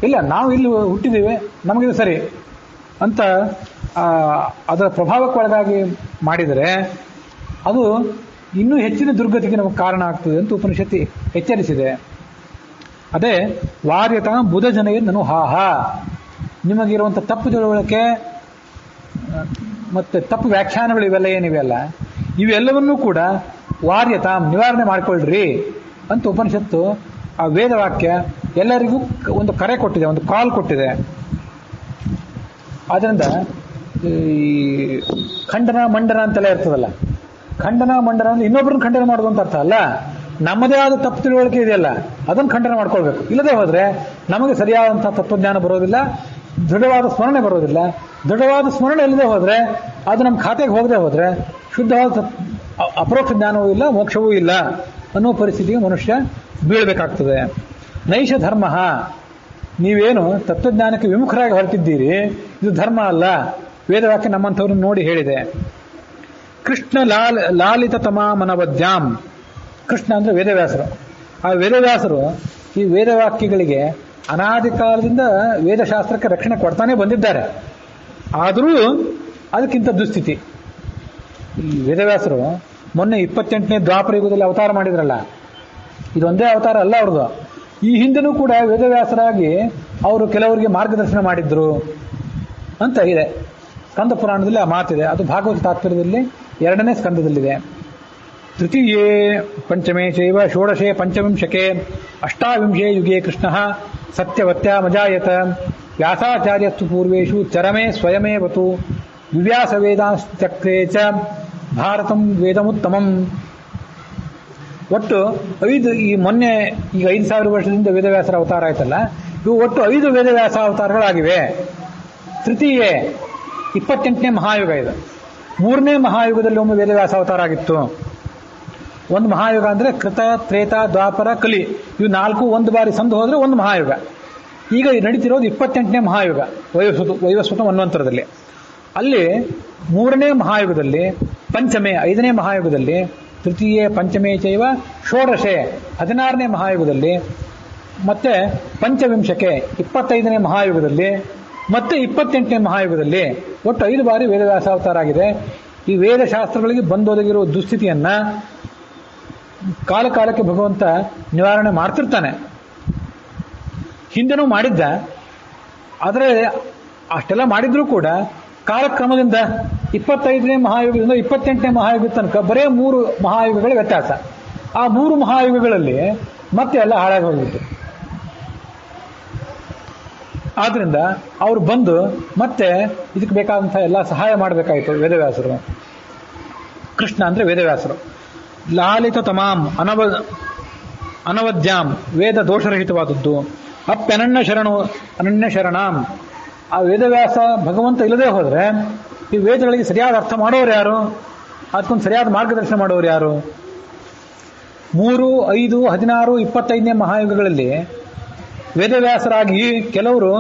ಇಲ್ಲ, ನಾವು ಇಲ್ಲಿ ಹುಟ್ಟಿದ್ದೀವಿ, ನಮಗಿದು ಸರಿ ಅಂತ ಅದರ ಪ್ರಭಾವಕ್ಕೆ ಒಳಗಾಗಿ ಮಾಡಿದರೆ ಅದು ಇನ್ನೂ ಹೆಚ್ಚಿನ ದುರ್ಗತಿಗೆ ನಮಗೆ ಕಾರಣ ಆಗ್ತದೆ ಅಂತ ಉಪನಿಷತ್ತಿ ಎಚ್ಚರಿಸಿದೆ. ಅದೇ ವಾರ್ಯತ ಬುಧ ಜನಯೇ ನಾನು ಹಾಹ. ನಿಮಗಿರುವಂಥ ತಪ್ಪು ತಿಳುವಳಿಕೆ ಮತ್ತೆ ತಪ್ಪು ವ್ಯಾಖ್ಯಾನಗಳು ಇವೆಲ್ಲ ಏನಿವೆಯಲ್ಲ, ಇವೆಲ್ಲವನ್ನೂ ಕೂಡ ವಾರ್ಯತಾಂ ನಿವಾರಣೆ ಮಾಡಿಕೊಳ್ಳ್ರಿ ಅಂತ ಉಪನಿಷತ್ತು ಆ ವೇದವಾಕ್ಯ ಎಲ್ಲರಿಗೂ ಒಂದು ಕರೆ ಕೊಟ್ಟಿದೆ, ಒಂದು ಕಾಲ್ ಕೊಟ್ಟಿದೆ. ಆದ್ರಿಂದ ಈ ಖಂಡನ ಮಂಡನ ಅಂತೆಲ್ಲ ಇರ್ತದಲ್ಲ, ಖಂಡನ ಮಂಡನ ಅಂದ್ರೆ ಇನ್ನೊಬ್ಬರನ್ನ ಖಂಡನ ಮಾಡೋದು ಅಂತ ಅರ್ಥ ಅಲ್ಲ. ನಮ್ಮದೇ ಆದ ತಪ್ಪು ತಿಳುವಳಿಕೆ ಇದೆಯಲ್ಲ ಅದನ್ನು ಖಂಡನ ಮಾಡ್ಕೊಳ್ಬೇಕು. ಇಲ್ಲದೆ ಹೋದ್ರೆ ನಮಗೆ ಸರಿಯಾದಂತಹ ತತ್ವಜ್ಞಾನ ಬರೋದಿಲ್ಲ, ದೃಢವಾದ ಸ್ಮರಣೆ ಬರೋದಿಲ್ಲ. ದೃಢವಾದ ಸ್ಮರಣೆ ಇಲ್ಲದೆ ಹೋದ್ರೆ, ಅದು ನಮ್ಮ ಖಾತೆಗೆ ಹೋಗದೆ ಹೋದ್ರೆ ಶುದ್ಧವಾದ ಅಪರೋಕ್ಷ ಜ್ಞಾನವೂ ಇಲ್ಲ, ಮೋಕ್ಷವೂ ಇಲ್ಲ ಅನ್ನೋ ಪರಿಸ್ಥಿತಿಗೆ ಮನುಷ್ಯ ಬೀಳಬೇಕಾಗ್ತದೆ. ನೈಷ ಧರ್ಮ, ನೀವೇನು ತತ್ವಜ್ಞಾನಕ್ಕೆ ವಿಮುಖರಾಗಿ ಹೊರಟಿದ್ದೀರಿ, ಇದು ಧರ್ಮ ಅಲ್ಲ. ವೇದವಾಕ್ಯ ನಮ್ಮಂಥವ್ರನ್ನ ನೋಡಿ ಹೇಳಿದೆ. ಕೃಷ್ಣ ಲಾಲಿತ ತಮಾಮನವದ್ಯಾಂ. ಕೃಷ್ಣ ಅಂದ್ರೆ ವೇದವ್ಯಾಸರು. ಆ ವೇದವ್ಯಾಸರು ಈ ವೇದವಾಕ್ಯಗಳಿಗೆ ಅನಾದಿ ಕಾಲದಿಂದ ವೇದಶಾಸ್ತ್ರಕ್ಕೆ ರಕ್ಷಣೆ ಕೊಡ್ತಾನೆ ಬಂದಿದ್ದಾರೆ. ಆದರೂ ಅದಕ್ಕಿಂತ ದುಸ್ಥಿತಿ. ಈ ವೇದವ್ಯಾಸರು ಮೊನ್ನೆ 28ನೇ ದ್ವಾಪರ ಯುಗದಲ್ಲಿ ಅವತಾರ ಮಾಡಿದ್ರಲ್ಲ, ಇದೊಂದೇ ಅವತಾರ ಅಲ್ಲ ಅವ್ರದ್ದು. ಈ ಹಿಂದೆನೂ ಕೂಡ ವೇದವ್ಯಾಸರಾಗಿ ಅವರು ಕೆಲವರಿಗೆ ಮಾರ್ಗದರ್ಶನ ಮಾಡಿದ್ರು ಅಂತ ಇದೆ. ಸ್ಕಂದ ಪುರಾಣದಲ್ಲಿ ಆ ಮಾತಿದೆ. ಅದು ಭಾಗವತ ತಾತ್ಪರ್ಯದಲ್ಲಿ 2ನೇ ಸ್ಕಂದದಲ್ಲಿದೆ. ತೃತೀಯೇ ಪಂಚಮೇ ಚೈವ ಷೋಡಶೇ ಪಂಚವಿಂಶಕೆ ಅಷ್ಟಾವಿಂಶೇ ಯುಗೇ ಕೃಷ್ಣ ಸತ್ಯವತ್ಯಾಮಜಾಯತ ವ್ಯಾಸಾಚಾರ್ಯಸ್ತು ಪೂರ್ವೇಶು ಚರಮೇ ಸ್ವಯಮೇವತು ವಿವ್ಯಾಸ ವೇದಾಂಶ್ಚಕ್ರೇ ಚ ಭಾರತಂ ವೇದಮುತ್ತಮಂ. ಒಟ್ಟು 5 ಈ ಮೊನ್ನೆ ಈಗ 5000 ವರ್ಷದಿಂದ ವೇದವ್ಯಾಸರ ಅವತಾರ ಆಯ್ತಲ್ಲ, ಇವು ಒಟ್ಟು 5 ವೇದವ್ಯಾಸ ಅವತಾರಗಳಾಗಿವೆ. ತೃತೀಯೇ 28ನೇ ಮಹಾಯುಗ ಇದು. 3ನೇ ಮಹಾಯುಗದಲ್ಲಿ ಒಮ್ಮೆ ವೇದವ್ಯಾಸ ಅವತಾರ ಆಗಿತ್ತು. ಒಂದು ಮಹಾಯುಗ ಅಂದ್ರೆ ಕೃತ, ತ್ರೇತ, ದ್ವಾಪರ, ಕಲಿ, ಇವು 4 ಒಂದು ಬಾರಿ ಸಂದು ಹೋದ್ರೆ ಒಂದು ಮಹಾಯುಗ. ಈಗ ನಡೀತಿರೋದು 28ನೇ ಮಹಾಯುಗ, ವೈವಸ್ವತ ಮನ್ವಂತರದಲ್ಲಿ. ಅಲ್ಲಿ 3ನೇ ಮಹಾಯುಗದಲ್ಲಿ ಪಂಚಮೇ 5ನೇ ಮಹಾಯುಗದಲ್ಲಿ, ತೃತೀಯೇ ಪಂಚಮೇ ಚೈವ ಷೋಡಶೆ 16ನೇ ಮಹಾಯುಗದಲ್ಲಿ, ಮತ್ತೆ ಪಂಚವಿಂಶಕೆ 25ನೇ ಮಹಾಯುಗದಲ್ಲಿ, ಮತ್ತೆ 28ನೇ ಮಹಾಯುಗದಲ್ಲಿ ಒಟ್ಟು 5 ಬಾರಿ ವೇದವ್ಯಾಸ ಅವತಾರ ಆಗಿದೆ. ಈ ವೇದಶಾಸ್ತ್ರಗಳಿಗೆ ಬಂದೊದಗಿರುವ ದುಸ್ಥಿತಿಯನ್ನ ಕಾಲಕಾಲಕ್ಕೆ ಭಗವಂತ ನಿವಾರಣೆ ಮಾಡ್ತಿರ್ತಾನೆ. ಹಿಂದೆನೂ ಮಾಡಿದ್ದ, ಆದರೆ ಅಷ್ಟೆಲ್ಲ ಮಾಡಿದ್ರೂ ಕೂಡ ಕಾಲಕ್ರಮದಿಂದ 25ನೇ ಮಹಾಯುಗದಿಂದ 28ನೇ ಮಹಾಯುಗದ ತನಕ ಬರೇ 3 ಮಹಾಯುಗಗಳ ವ್ಯತ್ಯಾಸ. ಆ 3 ಮಹಾಯುಗಗಳಲ್ಲಿ ಮತ್ತೆ ಎಲ್ಲ ಹಾಳಾಗಿ ಹೋಗ್ಬಿಟ್ಟು, ಆದ್ರಿಂದ ಅವ್ರು ಬಂದು ಮತ್ತೆ ಇದಕ್ಕೆ ಬೇಕಾದಂತಹ ಎಲ್ಲ ಸಹಾಯ ಮಾಡಬೇಕಾಯಿತು ವೇದವ್ಯಾಸರು. ಕೃಷ್ಣ ಅಂದ್ರೆ ವೇದವ್ಯಾಸರು. ಲಾಲಿತ ತಮಾಂ ಅನವದ್ಯಾಂ, ವೇದ ದೋಷರಹಿತವಾದದ್ದು. ಅಪ್ಯನನ್ಯ ಅನನ್ಯ ಶರಣಾಂ. ಆ ವೇದವ್ಯಾಸ ಭಗವಂತ ಇಲ್ಲದೆ ಹೋದ್ರೆ ಈ ವೇದಗಳಿಗೆ ಸರಿಯಾದ ಅರ್ಥ ಮಾಡೋರು ಯಾರು, ಅದಕ್ಕೊಂದು ಸರಿಯಾದ ಮಾರ್ಗದರ್ಶನ ಮಾಡೋರು ಯಾರು? 3, 5, 16, 25ನೇ ಮಹಾಯುಗಗಳಲ್ಲಿ ವೇದವ್ಯಾಸರಾಗಿ ಕೆಲವರು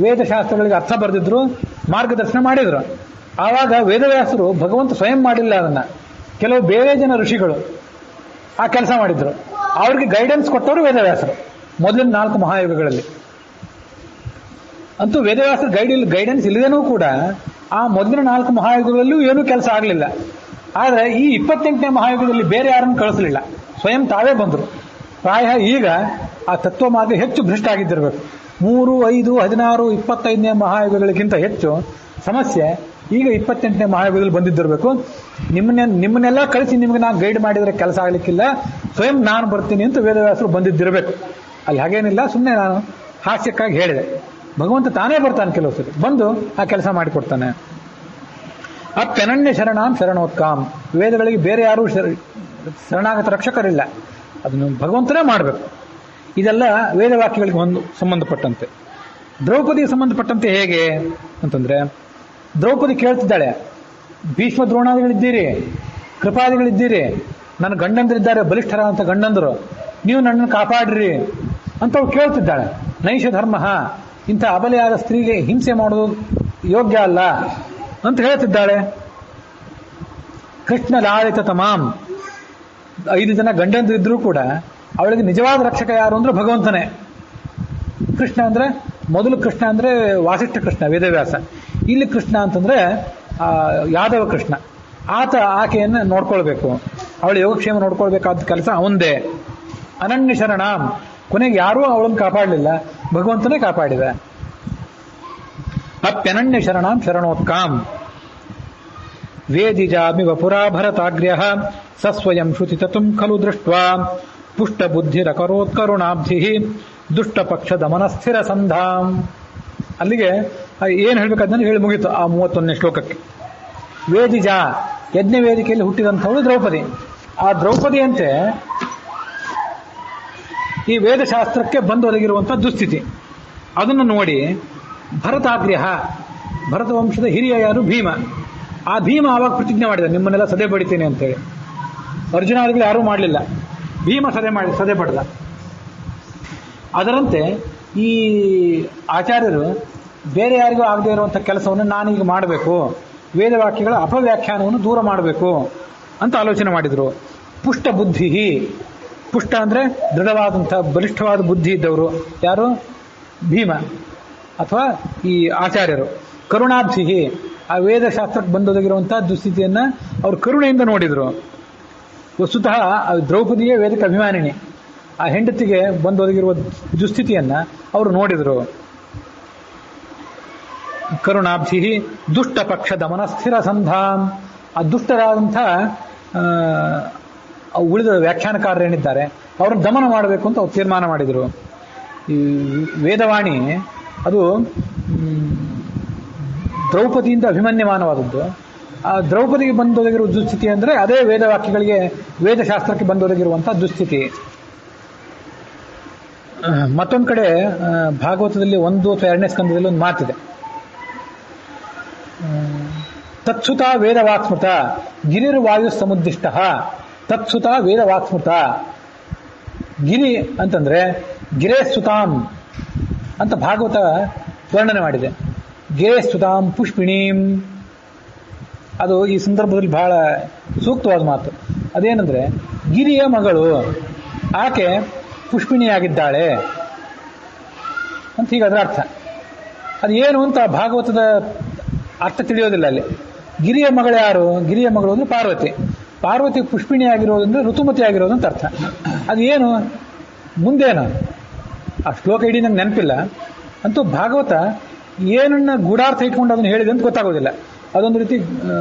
ವೇದಶಾಸ್ತ್ರಗಳಿಗೆ ಅರ್ಥ ಬರೆದಿದ್ರು, ಮಾರ್ಗದರ್ಶನ ಮಾಡಿದ್ರು. ಆವಾಗ ವೇದವ್ಯಾಸರು ಭಗವಂತ ಸ್ವಯಂ ಮಾಡಿಲ್ಲ ಅದನ್ನ, ಕೆಲವು ಬೇರೆ ಜನ ಋಷಿಗಳು ಆ ಕೆಲಸ ಮಾಡಿದ್ರು. ಅವ್ರಿಗೆ ಗೈಡೆನ್ಸ್ ಕೊಟ್ಟವರು ವೇದವ್ಯಾಸರು ಮೊದಲಿನ 4 ಮಹಾಯುಗಗಳಲ್ಲಿ. ಅಂತೂ ವೇದವ್ಯಾಸರ ಗೈಡೆನ್ಸ್ ಇಲ್ಲದೇನೂ ಕೂಡ ಆ ಮೊದಲಿನ 4 ಮಹಾಯುಗಗಳಲ್ಲೂ ಏನೂ ಕೆಲಸ ಆಗಲಿಲ್ಲ. ಆದರೆ ಈ 28ನೇ ಮಹಾಯುಗದಲ್ಲಿ ಬೇರೆ ಯಾರನ್ನು ಕಳಿಸಲಿಲ್ಲ, ಸ್ವಯಂ ತಾವೇ ಬಂದರು. ಪ್ರಾಯ ಈಗ ಆ ತತ್ವ ಮಾರ್ಗ ಹೆಚ್ಚು ಭ್ರಷ್ಟ ಆಗಿದ್ದಿರಬೇಕು. 3, 5, 16, 25ನೇ ಮಹಾಯುಗಗಳಿಗಿಂತ ಹೆಚ್ಚು ಸಮಸ್ಯೆ ಈಗ 28ನೇ ಮಹಾಯುಗದಲ್ಲಿ ಬಂದಿದ್ದಿರಬೇಕು. ನಿಮ್ಮನ್ನೆಲ್ಲ ಕಳಿಸಿ ನಿಮಗೆ ನಾನು ಗೈಡ್ ಮಾಡಿದರೆ ಕೆಲಸ ಆಗಲಿಕ್ಕಿಲ್ಲ, ಸ್ವಯಂ ನಾನು ಬರ್ತೀನಿ ಅಂತ ವೇದವ್ಯಾಸರು ಬಂದಿದ್ದಿರಬೇಕು. ಅಲ್ಲಿ ಹಾಗೇನಿಲ್ಲ, ಸುಮ್ಮನೆ ನಾನು ಹಾಸ್ಯಕ್ಕಾಗಿ ಹೇಳಿದೆ. ಭಗವಂತ ತಾನೇ ಬರ್ತಾನೆ ಕೆಲವು ಸರಿ, ಬಂದು ಆ ಕೆಲಸ ಮಾಡಿಕೊಡ್ತಾನೆ. ಅಪ್ಯನನ್ಯ ಶರಣಾಂ ಶರಣೋತ್ಕಾಂ. ವೇದಗಳಿಗೆ ಬೇರೆ ಯಾರೂ ಶರಣಾಗತ ರಕ್ಷಕರಿಲ್ಲ, ಅದನ್ನು ಭಗವಂತನೇ ಮಾಡಬೇಕು. ಇದೆಲ್ಲ ವೇದವಾಕ್ಯಗಳಿಗೆ ಒಂದು ಸಂಬಂಧಪಟ್ಟಂತೆ. ದ್ರೌಪದಿಗೆ ಸಂಬಂಧಪಟ್ಟಂತೆ ಹೇಗೆ ಅಂತಂದ್ರೆ, ದ್ರೌಪದಿ ಕೇಳ್ತಿದ್ದಾಳೆ, ಭೀಷ್ಮ ದ್ರೋಣಾದಿಗಳಿದ್ದೀರಿ, ಕೃಪಾದಿಗಳಿದ್ದೀರಿ, ನನ್ನ ಗಂಡಂದ್ರಿದ್ದಾರೆ, ಬಲಿಷ್ಠರಾದಂಥ ಗಂಡಂದರು, ನೀವು ನನ್ನನ್ನು ಕಾಪಾಡ್ರಿ ಅಂತ ಅವಳು ಕೇಳ್ತಿದ್ದಾಳೆ. ನೈಷ ಧರ್ಮ, ಇಂಥ ಅಬಲೆಯಾದ ಸ್ತ್ರೀಗೆ ಹಿಂಸೆ ಮಾಡೋದು ಯೋಗ್ಯ ಅಲ್ಲ ಅಂತ ಹೇಳ್ತಿದ್ದಾಳೆ. ಕೃಷ್ಣ ಲಾಲಿತ ತಮಾಂ, 5 ಜನ ಗಂಡಂದ್ರಿದ್ರೂ ಕೂಡ ಅವಳಿಗೆ ನಿಜವಾದ ರಕ್ಷಕ ಯಾರು ಅಂದ್ರೆ ಭಗವಂತನೇ. ಕೃಷ್ಣ ಅಂದ್ರೆ, ಮೊದಲು ಕೃಷ್ಣ ಅಂದ್ರೆ ವಾಸಿಷ್ಠ ಕೃಷ್ಣ ವೇದವ್ಯಾಸ, ಇಲ್ಲಿ ಕೃಷ್ಣ ಅಂತಂದ್ರೆ ಯಾದವ ಕೃಷ್ಣ. ಆಕೆಯನ್ನು ನೋಡ್ಕೊಳ್ಬೇಕು, ಅವಳ ಯೋಗಕ್ಷೇಮ ನೋಡ್ಕೊಳ್ಬೇಕಾದ ಕೆಲಸ ಅವಂದೇ. ಅನನ್ಯ ಶರಣಾಂ, ಕೊನೆಗೆ ಯಾರೂ ಅವಳನ್ನು ಕಾಪಾಡಲಿಲ್ಲ, ಭಗವಂತನೇ ಕಾಪಾಡಿದ. ಅಪ್ಯನನ್ಯ ಶರಣಾಂ ಶರಣೋತ್ಕಾಂ. ವೇದಿಜಾಮಿ ವಪುರಾ ಭರತಾಗ್ರ್ಯ ಸಸ್ವಯಂ ಶ್ರುತಿ ತತುಂ ಖಲು ದೃಷ್ಟ್ವಾ ಪುಷ್ಟ ಬುದ್ಧಿರಕರೋತ್ಕರುಣಾಬ್ಧಿ ದುಷ್ಟ ಪಕ್ಷ ದಮನಸ್ಥಿರ ಸಂಧಾಂ. ಅಲ್ಲಿಗೆ ಏನು ಹೇಳ್ಬೇಕಾದ್ರೆ ಹೇಳಿ ಮುಗಿತು ಆ 31ನೇ ಶ್ಲೋಕಕ್ಕೆ. ವೇದಿಜ, ಯಜ್ಞ ವೇದಿಕೆಯಲ್ಲಿ ಹುಟ್ಟಿದಂಥವಳು ದ್ರೌಪದಿ. ಆ ದ್ರೌಪದಿಯಂತೆ ಈ ವೇದಶಾಸ್ತ್ರಕ್ಕೆ ಬಂದು ಒದಗಿರುವಂತಹ ದುಸ್ಥಿತಿ, ಅದನ್ನು ನೋಡಿ ಭರತಾಗ್ರ್ಯ, ಭರತ ವಂಶದ ಹಿರಿಯ ಯಾರು ಭೀಮ. ಆ ಭೀಮ ಆವಾಗ ಪ್ರತಿಜ್ಞೆ ಮಾಡಿದ, ನಿಮ್ಮನ್ನೆಲ್ಲ ಸದೆ ಬಡಿತೇನೆ ಅಂತೇಳಿ. ಅರ್ಜುನಾದಿಗಳು ಯಾರೂ ಮಾಡಲಿಲ್ಲ, ಭೀಮ ಸದೆ ಬಡ್ದ. ಅದರಂತೆ ಈ ಆಚಾರ್ಯರು ಬೇರೆ ಯಾರಿಗೂ ಆಗದೆ ಇರುವಂಥ ಕೆಲಸವನ್ನು ನಾನೀಗ ಮಾಡಬೇಕು, ವೇದವಾಕ್ಯಗಳ ಅಪವ್ಯಾಖ್ಯಾನವನ್ನು ದೂರ ಮಾಡಬೇಕು ಅಂತ ಆಲೋಚನೆ ಮಾಡಿದರು. ಪುಷ್ಟ ಬುದ್ಧಿ, ಪುಷ್ಟ ಅಂದರೆ ದೃಢವಾದಂಥ ಬಲಿಷ್ಠವಾದ ಬುದ್ಧಿ ಇದ್ದವರು ಯಾರು? ಭೀಮ ಅಥವಾ ಈ ಆಚಾರ್ಯರು. ಕರುಣಾಬ್ಧಿ, ಆ ವೇದಶಾಸ್ತ್ರಕ್ಕೆ ಬಂದೊದಗಿರುವಂತಹ ದುಸ್ಥಿತಿಯನ್ನು ಅವರು ಕರುಣೆಯಿಂದ ನೋಡಿದರು. ವಸ್ತುತಃ ದ್ರೌಪದಿಯೇ ವೇದಕ್ಕೆ ಅಭಿಮಾನಿನಿ. ಆ ಹೆಂಡತಿಗೆ ಬಂದೊದಗಿರುವ ದುಸ್ಥಿತಿಯನ್ನು ಅವರು ನೋಡಿದರು. ಕರುಣಾಬ್ಧಿ ದುಷ್ಟ ಪಕ್ಷ ದಮನಸ್ಥಿರ ಸಂಧಾಂ. ಆ ದುಷ್ಟರಾದಂಥ ಉಳಿದ ವ್ಯಾಖ್ಯಾನಕಾರರೇನಿದ್ದಾರೆ ಅವ್ರನ್ನ ದಮನ ಮಾಡಬೇಕು ಅಂತ ಅವ್ರು ತೀರ್ಮಾನ ಮಾಡಿದರು. ಈ ವೇದವಾಣಿ ಅದು ದ್ರೌಪದಿಯಿಂದ ಅಭಿಮನ್ಯಮಾನವಾದದ್ದು. ಆ ದ್ರೌಪದಿಗೆ ಬಂದೊದಗಿರುವ ದುಸ್ಥಿತಿ ಅಂದರೆ ಅದೇ ವೇದವಾಕ್ಯಗಳಿಗೆ, ವೇದಶಾಸ್ತ್ರಕ್ಕೆ ಬಂದೊದಗಿರುವಂಥ ದುಸ್ಥಿತಿ. ಮತ್ತೊಂದು ಕಡೆ ಭಾಗವತದಲ್ಲಿ 1 ಅಥವಾ 2ನೇ ಸ್ಕಂದದಲ್ಲಿ ಒಂದು ಮಾತಿದೆ, ತತ್ಸುತ ವೇದವಾಕ್ಸ್ಮೃತ ಗಿರಿರ್ವಾಯು ಸಮುದ್ದಿಷ್ಟ. ತತ್ಸುತ ವೇದವಾಕ್ಸ್ಮೃತ, ಗಿರಿ ಅಂತಂದ್ರೆ ಗಿರೇ ಸುತಾಂ ಅಂತ ಭಾಗವತ ವರ್ಣನೆ ಮಾಡಿದೆ. ಗಿರೇ ಸುತಾಂ ಪುಷ್ಪಿಣೀಂ, ಅದು ಈ ಸಂದರ್ಭದಲ್ಲಿ ಬಹಳ ಸೂಕ್ತವಾದ ಮಾತು. ಅದೇನೆಂದ್ರೆ ಗಿರಿಯ ಮಗಳು, ಆಕೆ ಪುಷ್ಪಿಣಿಯಾಗಿದ್ದಾಳೆ ಅಂತ ಹೀಗೆ ಅದರ ಅರ್ಥ. ಅದು ಏನು ಅಂತ ಭಾಗವತದ ಅರ್ಥ ತಿಳಿಯೋದಿಲ್ಲ ಅಲ್ಲಿ. ಗಿರಿಯ ಮಗಳು ಯಾರು? ಗಿರಿಯ ಮಗಳು ಅಂದ್ರೆ ಪಾರ್ವತಿ. ಪಾರ್ವತಿ ಪುಷ್ಪಿಣಿ ಆಗಿರೋದಂದ್ರೆ ಋತುಮತಿ ಆಗಿರೋದು ಅಂತ ಅರ್ಥ. ಅದು ಏನು ಮುಂದೇನು ಆ ಶ್ಲೋಕ ಇಡೀ ನಂಗೆ ನೆನಪಿಲ್ಲ. ಅಂತೂ ಭಾಗವತ ಏನನ್ನ ಗೂಢಾರ್ಥ ಇಟ್ಕೊಂಡು ಅದನ್ನು ಹೇಳಿದೆ ಅಂತ ಗೊತ್ತಾಗೋದಿಲ್ಲ. ಅದೊಂದು ರೀತಿ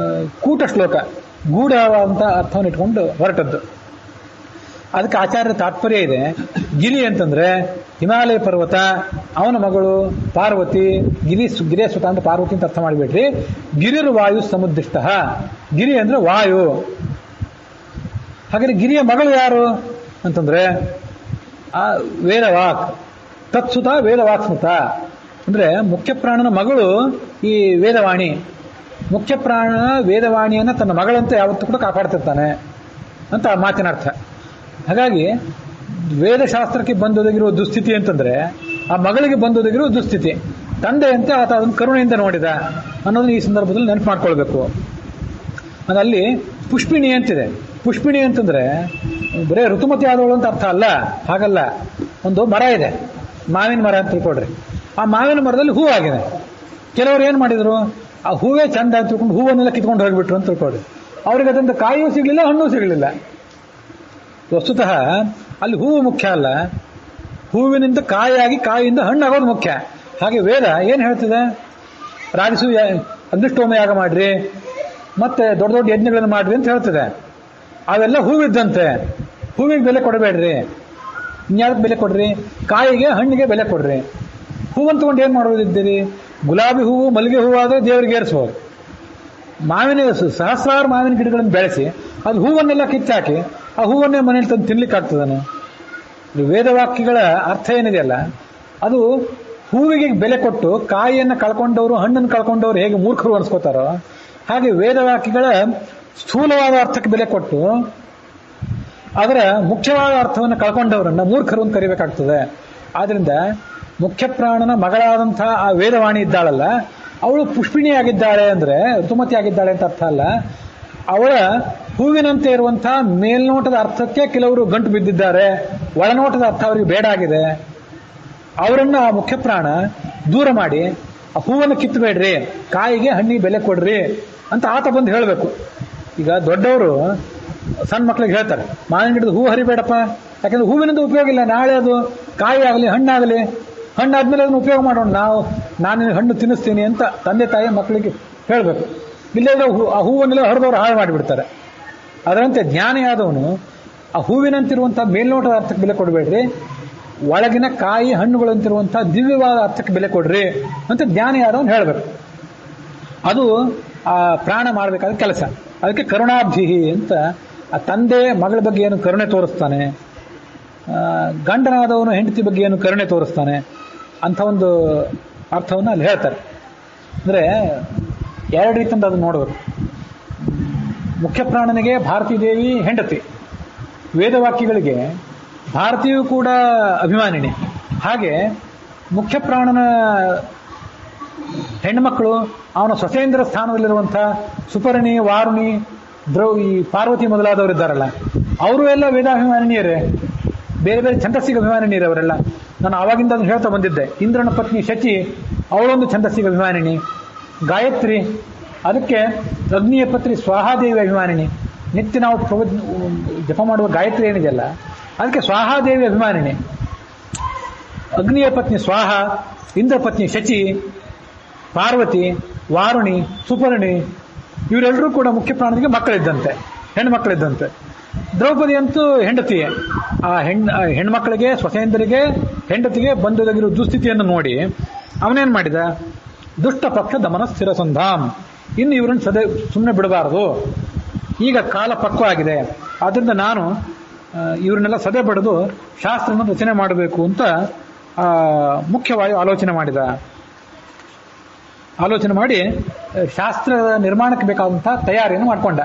ಕೂಟ ಶ್ಲೋಕ, ಗೂಢವಾದಂಥ ಅರ್ಥವನ್ನು ಇಟ್ಕೊಂಡು ಹೊರಟದ್ದು. ಅದಕ್ಕೆ ಆಚಾರ್ಯರ ತಾತ್ಪರ್ಯ ಇದೆ. ಗಿರಿ ಅಂತಂದ್ರೆ ಹಿಮಾಲಯ ಪರ್ವತ, ಅವನ ಮಗಳು ಪಾರ್ವತಿ. ಗಿರೇ ಸುತ ಅಂತ ಪಾರ್ವತಿ ಅಂತ ಅರ್ಥ ಮಾಡಿಬಿಟ್ರಿ. ಗಿರಿರ್ ವಾಯು ಸಮುದ್ದಿಷ್ಟ, ಗಿರಿ ಅಂದ್ರೆ ವಾಯು. ಹಾಗಾದ್ರೆ ಗಿರಿಯ ಮಗಳು ಯಾರು ಅಂತಂದ್ರೆ ಆ ವೇದವಾಕ್. ತತ್ಸುತ ವೇದವಾಕ್ ಸ್ಮೃತ ಅಂದ್ರೆ ಮುಖ್ಯ ಪ್ರಾಣನ ಮಗಳು ಈ ವೇದವಾಣಿ. ಮುಖ್ಯ ಪ್ರಾಣ ವೇದವಾಣಿಯನ್ನ ತನ್ನ ಮಗಳಂತೆ ಯಾವತ್ತೂ ಕೂಡ ಕಾಪಾಡ್ತಿರ್ತಾನೆ ಅಂತ ಆ ಮಾತಿನ ಅರ್ಥ. ಹಾಗಾಗಿ ವೇದಶಾಸ್ತ್ರಕ್ಕೆ ಬಂದೊದಗಿರುವ ದುಸ್ಥಿತಿ ಅಂತಂದ್ರೆ ಆ ಮಗಳಿಗೆ ಬಂದೊದಗಿರುವ ದುಸ್ಥಿತಿ. ತಂದೆಯಂತೆ ಆತ ಅದನ್ನು ಕರುಣೆಯಿಂದ ನೋಡಿದ ಅನ್ನೋದನ್ನ ಈ ಸಂದರ್ಭದಲ್ಲಿ ನೆನಪು ಮಾಡ್ಕೊಳ್ಬೇಕು. ಅದಲ್ಲಿ ಪುಷ್ಪಿಣಿ ಅಂತಿದೆ. ಪುಷ್ಪಿಣಿ ಅಂತಂದ್ರೆ ಬರೇ ಋತುಮತಿ ಆದವಳು ಅಂತ ಅರ್ಥ ಅಲ್ಲ, ಹಾಗಲ್ಲ. ಒಂದು ಮರ ಇದೆ, ಮಾವಿನ ಮರ ಅಂತ ತಿಳ್ಕೊಡ್ರಿ. ಆ ಮಾವಿನ ಮರದಲ್ಲಿ ಹೂವಾಗಿದೆ. ಕೆಲವರು ಏನ್ ಮಾಡಿದ್ರು, ಆ ಹೂವೇ ಚಂದ ಅಂತ ತಿಳ್ಕೊಂಡು ಹೂವನ್ನೆಲ್ಲ ಕಿತ್ಕೊಂಡು ಹೋಗ್ಬಿಟ್ರು ಅಂತ ತಿಳ್ಕೊಳ್ಳಿ. ಅವ್ರಿಗೆ ಅದರಿಂದ ಕಾಯಿಯೂ ಸಿಗಲಿಲ್ಲ, ಹಣ್ಣು ಸಿಗಲಿಲ್ಲ. ವಸ್ತುತಃ ಅಲ್ಲಿ ಹೂವು ಮುಖ್ಯ ಅಲ್ಲ, ಹೂವಿನಿಂದ ಕಾಯಿಯಾಗಿ ಕಾಯಿಯಿಂದ ಹಣ್ಣಾಗೋದು ಮುಖ್ಯ. ಹಾಗೆ ವೇದ ಏನ್ ಹೇಳ್ತಿದೆ, ರಾಜಸೂಯ ಅಗ್ನಿಷ್ಠೋಮ ಯಾಗ ಮಾಡ್ರಿ, ಮತ್ತೆ ದೊಡ್ಡ ದೊಡ್ಡ ಯಜ್ಞಗಳನ್ನು ಮಾಡ್ರಿ ಅಂತ ಹೇಳ್ತಿದೆ. ಅವೆಲ್ಲ ಹೂವಿದ್ದಂತೆ, ಹೂವಿಗೆ ಬೆಲೆ ಕೊಡಬೇಡ್ರಿ, ಇನ್ಯಾವುದಕ್ಕೆ ಬೆಲೆ ಕೊಡ್ರಿ, ಕಾಯಿಗೆ ಹಣ್ಣಿಗೆ ಬೆಲೆ ಕೊಡ್ರಿ. ಹೂವನ್ನು ತಗೊಂಡು ಏನ್ ಮಾಡೋದಿದ್ದೀರಿ? ಗುಲಾಬಿ ಹೂವು ಮಲ್ಲಿಗೆ ಹೂವು ಆದರೆ ದೇವರಿಗೆ ಏರಿಸ್ಬೋದು. ಸಹಸ್ರಾರು ಮಾವಿನ ಗಿಡಗಳನ್ನು ಬೆಳೆಸಿ ಅದು ಹೂವನ್ನೆಲ್ಲ ಕಿತ್ತಾಕಿ ಆ ಹೂವನ್ನೇ ಮನೇಲಿ ತಂದು ತಿನ್ಲಿಕ್ಕೆ ಆಗ್ತದನು? ವೇದವಾಕ್ಯಗಳ ಅರ್ಥ ಏನಿದೆಯಲ್ಲ, ಅದು ಹೂವಿಗೆ ಬೆಲೆ ಕೊಟ್ಟು ಕಾಯಿಯನ್ನು ಕಳ್ಕೊಂಡವರು ಹಣ್ಣನ್ನು ಕಳ್ಕೊಂಡವರು ಹೇಗೆ ಮೂರ್ಖರು ಅನ್ಸ್ಕೋತಾರೋ, ಹಾಗೆ ವೇದವಾಕ್ಯಗಳ ಸ್ಥೂಲವಾದ ಅರ್ಥಕ್ಕೆ ಬೆಲೆ ಕೊಟ್ಟು ಅದರ ಮುಖ್ಯವಾದ ಅರ್ಥವನ್ನು ಕಳ್ಕೊಂಡವರನ್ನ ಮೂರ್ಖರು ಅಂತ ಕರಿಬೇಕಾಗ್ತದೆ. ಆದ್ರಿಂದ ಮುಖ್ಯ ಪ್ರಾಣನ ಮಗಳಾದಂತಹ ಆ ವೇದವಾಣಿ ಇದ್ದಾಳಲ್ಲ, ಅವಳು ಪುಷ್ಪಿಣಿಯಾಗಿದ್ದಾಳೆ ಅಂದ್ರೆ ಋತುಮತಿ ಆಗಿದ್ದಾಳೆ ಅಂತ ಅರ್ಥ ಅಲ್ಲ. ಅವಳ ಹೂವಿನಂತೆ ಇರುವಂತಹ ಮೇಲ್ನೋಟದ ಅರ್ಥಕ್ಕೆ ಕೆಲವರು ಗಂಟು ಬಿದ್ದಿದ್ದಾರೆ, ಒಳನೋಟದ ಅರ್ಥ ಅವರಿಗೆ ಬೇಡ ಆಗಿದೆ. ಅವರನ್ನ ಆ ಮುಖ್ಯ ಪ್ರಾಣ ದೂರ ಮಾಡಿ ಆ ಹೂವನ್ನು ಕಿತ್ತಬೇಡ್ರಿ, ಕಾಯಿಗೆ ಹಣ್ಣಿಗೆ ಬೆಲೆ ಕೊಡ್ರಿ ಅಂತ ಆತ ಬಂದು ಹೇಳಬೇಕು. ಈಗ ದೊಡ್ಡವರು ಸಣ್ಣ ಮಕ್ಳಿಗೆ ಹೇಳ್ತಾರೆ, ಮಾವಿನ ಗಿಡದ ಹೂ ಹರಿಬೇಡಪ್ಪ, ಯಾಕಂದ್ರೆ ಹೂವಿನಿಂದ ಉಪಯೋಗ ಇಲ್ಲ, ನಾಳೆ ಅದು ಕಾಯಿ ಆಗಲಿ ಹಣ್ಣಾಗಲಿ, ಹಣ್ಣಾದ್ಮೇಲೆ ಅದನ್ನು ಉಪಯೋಗ ಮಾಡೋಣ, ನಾನು ಹಣ್ಣು ತಿನ್ನಿಸ್ತೀನಿ ಅಂತ ತಂದೆ ತಾಯಿ ಮಕ್ಕಳಿಗೆ ಹೇಳಬೇಕು. ಇಲ್ಲದ್ರೆ ಆ ಹೂವನ್ನೆಲ್ಲ ಹರಿದವರು ಹಾಳು ಮಾಡಿಬಿಡ್ತಾರೆ. ಅದರಂತೆ ಜ್ಞಾನಿಯಾದವನು ಆ ಹೂವಿನಂತಿರುವಂತಹ ಮೇಲ್ನೋಟದ ಅರ್ಥಕ್ಕೆ ಬೆಲೆ ಕೊಡಬೇಡ್ರಿ, ಒಳಗಿನ ಕಾಯಿ ಹಣ್ಣುಗಳಂತಿರುವಂತಹ ದಿವ್ಯವಾದ ಅರ್ಥಕ್ಕೆ ಬೆಲೆ ಕೊಡ್ರಿ ಅಂತ ಜ್ಞಾನಿಯಾದವನು ಹೇಳಬೇಕು. ಅದು ಆ ಪ್ರಾಣ ಮಾಡಬೇಕಾದ ಕೆಲಸ. ಅದಕ್ಕೆ ಕರುಣಾಬ್ಧಿ ಅಂತ ಆ ತಂದೆ ಮಗಳ ಬಗ್ಗೆ ಏನು ಕರುಣೆ ತೋರಿಸ್ತಾನೆ, ಗಂಡನಾದವನು ಹೆಂಡತಿ ಬಗ್ಗೆ ಏನು ಕರುಣೆ ತೋರಿಸ್ತಾನೆ ಅಂತ ಒಂದು ಅರ್ಥವನ್ನು ಅಲ್ಲಿ ಹೇಳ್ತಾರೆ. ಅಂದರೆ ಎರಡು ರೀತಿಯಿಂದ ಅದನ್ನು ನೋಡಬೇಕು. ಮುಖ್ಯ ಪ್ರಾಣನಿಗೆ ಭಾರತೀ ದೇವಿ ಹೆಂಡತಿ, ವೇದವಾಕ್ಯಗಳಿಗೆ ಭಾರತೀಯೂ ಕೂಡ ಅಭಿಮಾನಿನಿ. ಹಾಗೆ ಮುಖ್ಯ ಪ್ರಾಣನ ಹೆಣ್ಮಕ್ಕಳು ಅವನ ಸೊಸೇಂದ್ರ ಸ್ಥಾನದಲ್ಲಿರುವಂಥ ಸುಪರ್ಣಿ, ವಾರುಣಿ, ಈ ಪಾರ್ವತಿ ಮೊದಲಾದವರಿದ್ದಾರಲ್ಲ, ಅವರು ಎಲ್ಲ ವೇದಾಭಿಮಾನಿನಿಯರೇ, ಬೇರೆ ಬೇರೆ ಛಂದಸ್ಸಿಗೆ ಅಭಿಮಾನಿನಿಯರೇ ಅವರೆಲ್ಲ. ನಾನು ಆವಾಗಿಂದ ಅದನ್ನು ಹೇಳ್ತಾ ಬಂದಿದ್ದೆ. ಇಂದ್ರನ ಪತ್ನಿ ಶಚಿ ಅವಳೊಂದು ಛಂದಸ್ಸಿಗೆ ಅಭಿಮಾನಿನಿ. ಗಾಯತ್ರಿ, ಅದಕ್ಕೆ ಅಗ್ನಿಯ ಪತ್ನಿ ಸ್ವಾಹಾದೇವಿ ಅಭಿಮಾನಿನಿ. ನಿತ್ಯ ನಾವು ಜಪ ಮಾಡುವ ಗಾಯತ್ರಿ ಏನಿದೆಯಲ್ಲ, ಅದಕ್ಕೆ ಸ್ವಾಹಾದೇವಿ ಅಭಿಮಾನಿನಿ. ಅಗ್ನಿಯ ಪತ್ನಿ ಸ್ವಾಹ, ಇಂದ್ರ ಪತ್ನಿ ಶಚಿ, ಪಾರ್ವತಿ, ವಾರುಣಿ, ಸುಪರ್ಣಿ, ಇವರೆಲ್ಲರೂ ಕೂಡ ಮುಖ್ಯ ಪ್ರಾಣನಿಗೆ ಮಕ್ಕಳಿದ್ದಂತೆ, ಹೆಣ್ಮಕ್ಳಿದ್ದಂತೆ. ದ್ರೌಪದಿ ಅಂತೂ ಹೆಂಡತಿಯೇ. ಆ ಹೆಣ್ಮಕ್ಳಿಗೆ, ಸ್ವಸೇಂದ್ರಿಗೆ, ಹೆಂಡತಿಗೆ ಬಂದೊದಗಿರುವ ದುಸ್ಥಿತಿಯನ್ನು ನೋಡಿ ಅವನೇನ್ ಮಾಡಿದ, ದುಷ್ಟ ಪಕ್ಷ ದಮನ ಸ್ಥಿರ ಸಂಧಾಮ್, ಇನ್ನು ಇವರನ್ನು ಸುಮ್ಮನೆ ಬಿಡಬಾರದು, ಈಗ ಕಾಲ ಪಕ್ವ ಆಗಿದೆ, ಆದ್ರಿಂದ ನಾನು ಇವರನ್ನೆಲ್ಲ ಸದೆ ಬಡಿದು ಶಾಸ್ತ್ರನ ರಚನೆ ಮಾಡಬೇಕು ಅಂತ ಮುಖ್ಯವಾಗಿ ಆಲೋಚನೆ ಮಾಡಿ ಶಾಸ್ತ್ರದ ನಿರ್ಮಾಣಕ್ಕೆ ಬೇಕಾದಂತಹ ತಯಾರಿಯನ್ನು ಮಾಡಿಕೊಂಡ.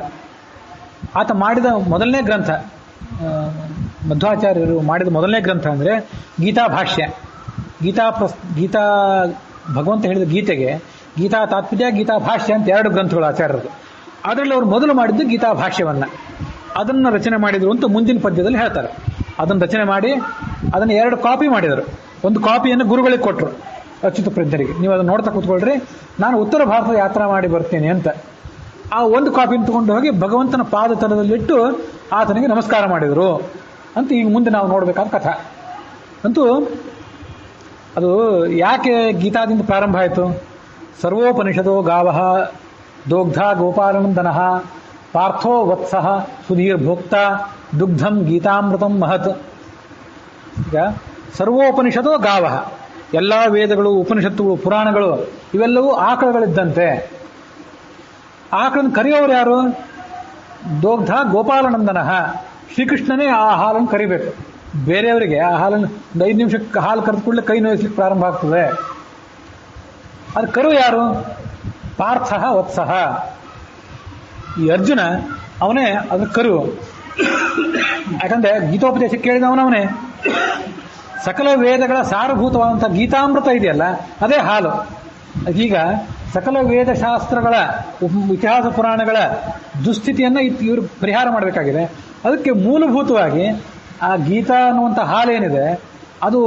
ಆತ ಮಾಡಿದ ಮೊದಲನೇ ಗ್ರಂಥ, ಮಧ್ವಾಚಾರ್ಯರು ಮಾಡಿದ ಮೊದಲನೇ ಗ್ರಂಥ ಅಂದರೆ ಗೀತಾ ಭಾಷ್ಯ. ಗೀತಾ ಭಗವಂತ ಹೇಳಿದ ಗೀತೆಗೆ ಗೀತಾ ತಾತ್ಪರ್ಯ, ಗೀತಾ ಭಾಷ್ಯ ಅಂತ ಎರಡು ಗ್ರಂಥಗಳು ಆಚಾರ್ಯರು. ಅದರಲ್ಲಿ ಅವರು ಮೊದಲು ಮಾಡಿದ್ದು ಗೀತಾ ಭಾಷ್ಯವನ್ನ, ಅದನ್ನು ರಚನೆ ಮಾಡಿದ್ರು ಅಂತ ಮುಂದಿನ ಪದ್ಯದಲ್ಲಿ ಹೇಳ್ತಾರೆ. ಅದನ್ನು ರಚನೆ ಮಾಡಿ ಅದನ್ನು 2 ಕಾಪಿ ಮಾಡಿದರು. ಒಂದು ಕಾಪಿಯನ್ನು ಗುರುಗಳಿಗೆ ಕೊಟ್ಟರು, ಅಚ್ಯುತ ಪ್ರಜ್ಞರಿಗೆ, ನೀವು ಅದನ್ನು ನೋಡ್ತಾ ಕೂತ್ಕೊಳ್ರಿ, ನಾನು ಉತ್ತರ ಭಾರತದ ಯಾತ್ರಾ ಮಾಡಿ ಬರ್ತೇನೆ ಅಂತ. ಆ ಒಂದು ಕಾಪಿಯನ್ನು ತಗೊಂಡು ಹೋಗಿ ಭಗವಂತನ ಪಾದ ತಲದಲ್ಲಿಟ್ಟು ಆತನಿಗೆ ನಮಸ್ಕಾರ ಮಾಡಿದರು ಅಂತ ಈಗ ಮುಂದೆ ನಾವು ನೋಡಬೇಕಾದ ಕಥಾ. ಅಂತೂ ಅದು ಯಾಕೆ ಗೀತಾದಿಂದ ಪ್ರಾರಂಭ ಆಯಿತು? ಸರ್ವೋಪನಿಷದೋ ಗಾವಃ ದೋಗ್ಧ ಗೋಪಾಲನಂದನಃ ಪಾರ್ಥೋ ವತ್ಸಃ ಸುಧೀರ್ ಭೋಕ್ತ ದುಗ್ಧಂ ಗೀತಾಮೃತಂ ಮಹತ್. ಈಗ ಸರ್ವೋಪನಿಷದೋ ಗಾವಃ, ಎಲ್ಲ ವೇದಗಳು, ಉಪನಿಷತ್ತುಗಳು, ಪುರಾಣಗಳು ಇವೆಲ್ಲವೂ ಆಕಳುಗಳಿದ್ದಂತೆ. ಆಕಳನ್ನು ಕರೆಯೋರು ಯಾರು? ದೋಗ್ಧ ಗೋಪಾಲನಂದನಃ, ಶ್ರೀಕೃಷ್ಣನೇ ಆ ಹಾಲನ್ನು ಕರಿಬೇಕು. ಬೇರೆಯವರಿಗೆ ಆ ಹಾಲನ್ನು 5 ನಿಮಿಷಕ್ಕೆ ಹಾಲು ಕರೆದ ಕೂಡಲೇ ಕೈ ನೋಯಿಸ್ಲಿಕ್ಕೆ ಪ್ರಾರಂಭ ಆಗ್ತದೆ. ಅದು ಕರು ಯಾರು? ಪಾರ್ಥಃ ವತ್ಸಃ, ಈ ಅರ್ಜುನ ಅವನೇ ಅದ್ರ ಕರು. ಯಾಕಂದ್ರೆ ಗೀತೋಪದೇಶ ಕೇಳಿದವನವನೇ. ಸಕಲ ವೇದಗಳ ಸಾರಭೂತವಾದಂತಹ ಗೀತಾಮೃತ ಇದೆಯಲ್ಲ, ಅದೇ ಹಾಲು. ಈಗ ಸಕಲ ವೇದಶಾಸ್ತ್ರಗಳ, ಇತಿಹಾಸ ಪುರಾಣಗಳ ದುಸ್ಥಿತಿಯನ್ನು ಇವರು ಪರಿಹಾರ ಮಾಡಬೇಕಾಗಿದೆ. ಅದಕ್ಕೆ ಮೂಲಭೂತವಾಗಿ ಆ ಗೀತಾ ಅನ್ನುವಂಥ ಹಾಲೇನಿದೆ ಅದು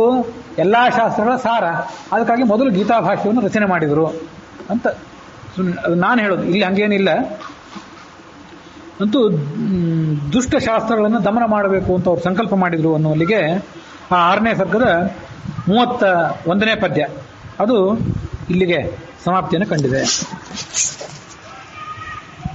ಎಲ್ಲಾ ಶಾಸ್ತ್ರಗಳ ಸಾರ. ಅದಕ್ಕಾಗಿ ಮೊದಲು ಗೀತಾಭಾಷ್ಯವನ್ನು ರಚನೆ ಮಾಡಿದರು ಅಂತ ನಾನು ಹೇಳೋದು. ಇಲ್ಲಿ ಹಂಗೇನಿಲ್ಲ. ಅಂತೂ ದುಷ್ಟ ಶಾಸ್ತ್ರಗಳನ್ನು ದಮನ ಮಾಡಬೇಕು ಅಂತ ಅವ್ರು ಸಂಕಲ್ಪ ಮಾಡಿದ್ರು ಅನ್ನುವಲ್ಲಿಗೆ ಆ 6ನೇ ಸರ್ಗದ 31ನೇ ಪದ್ಯ ಅದು ಇಲ್ಲಿಗೆ ಸಮಾಪ್ತಿಯನ್ನು ಕಂಡಿದೆ.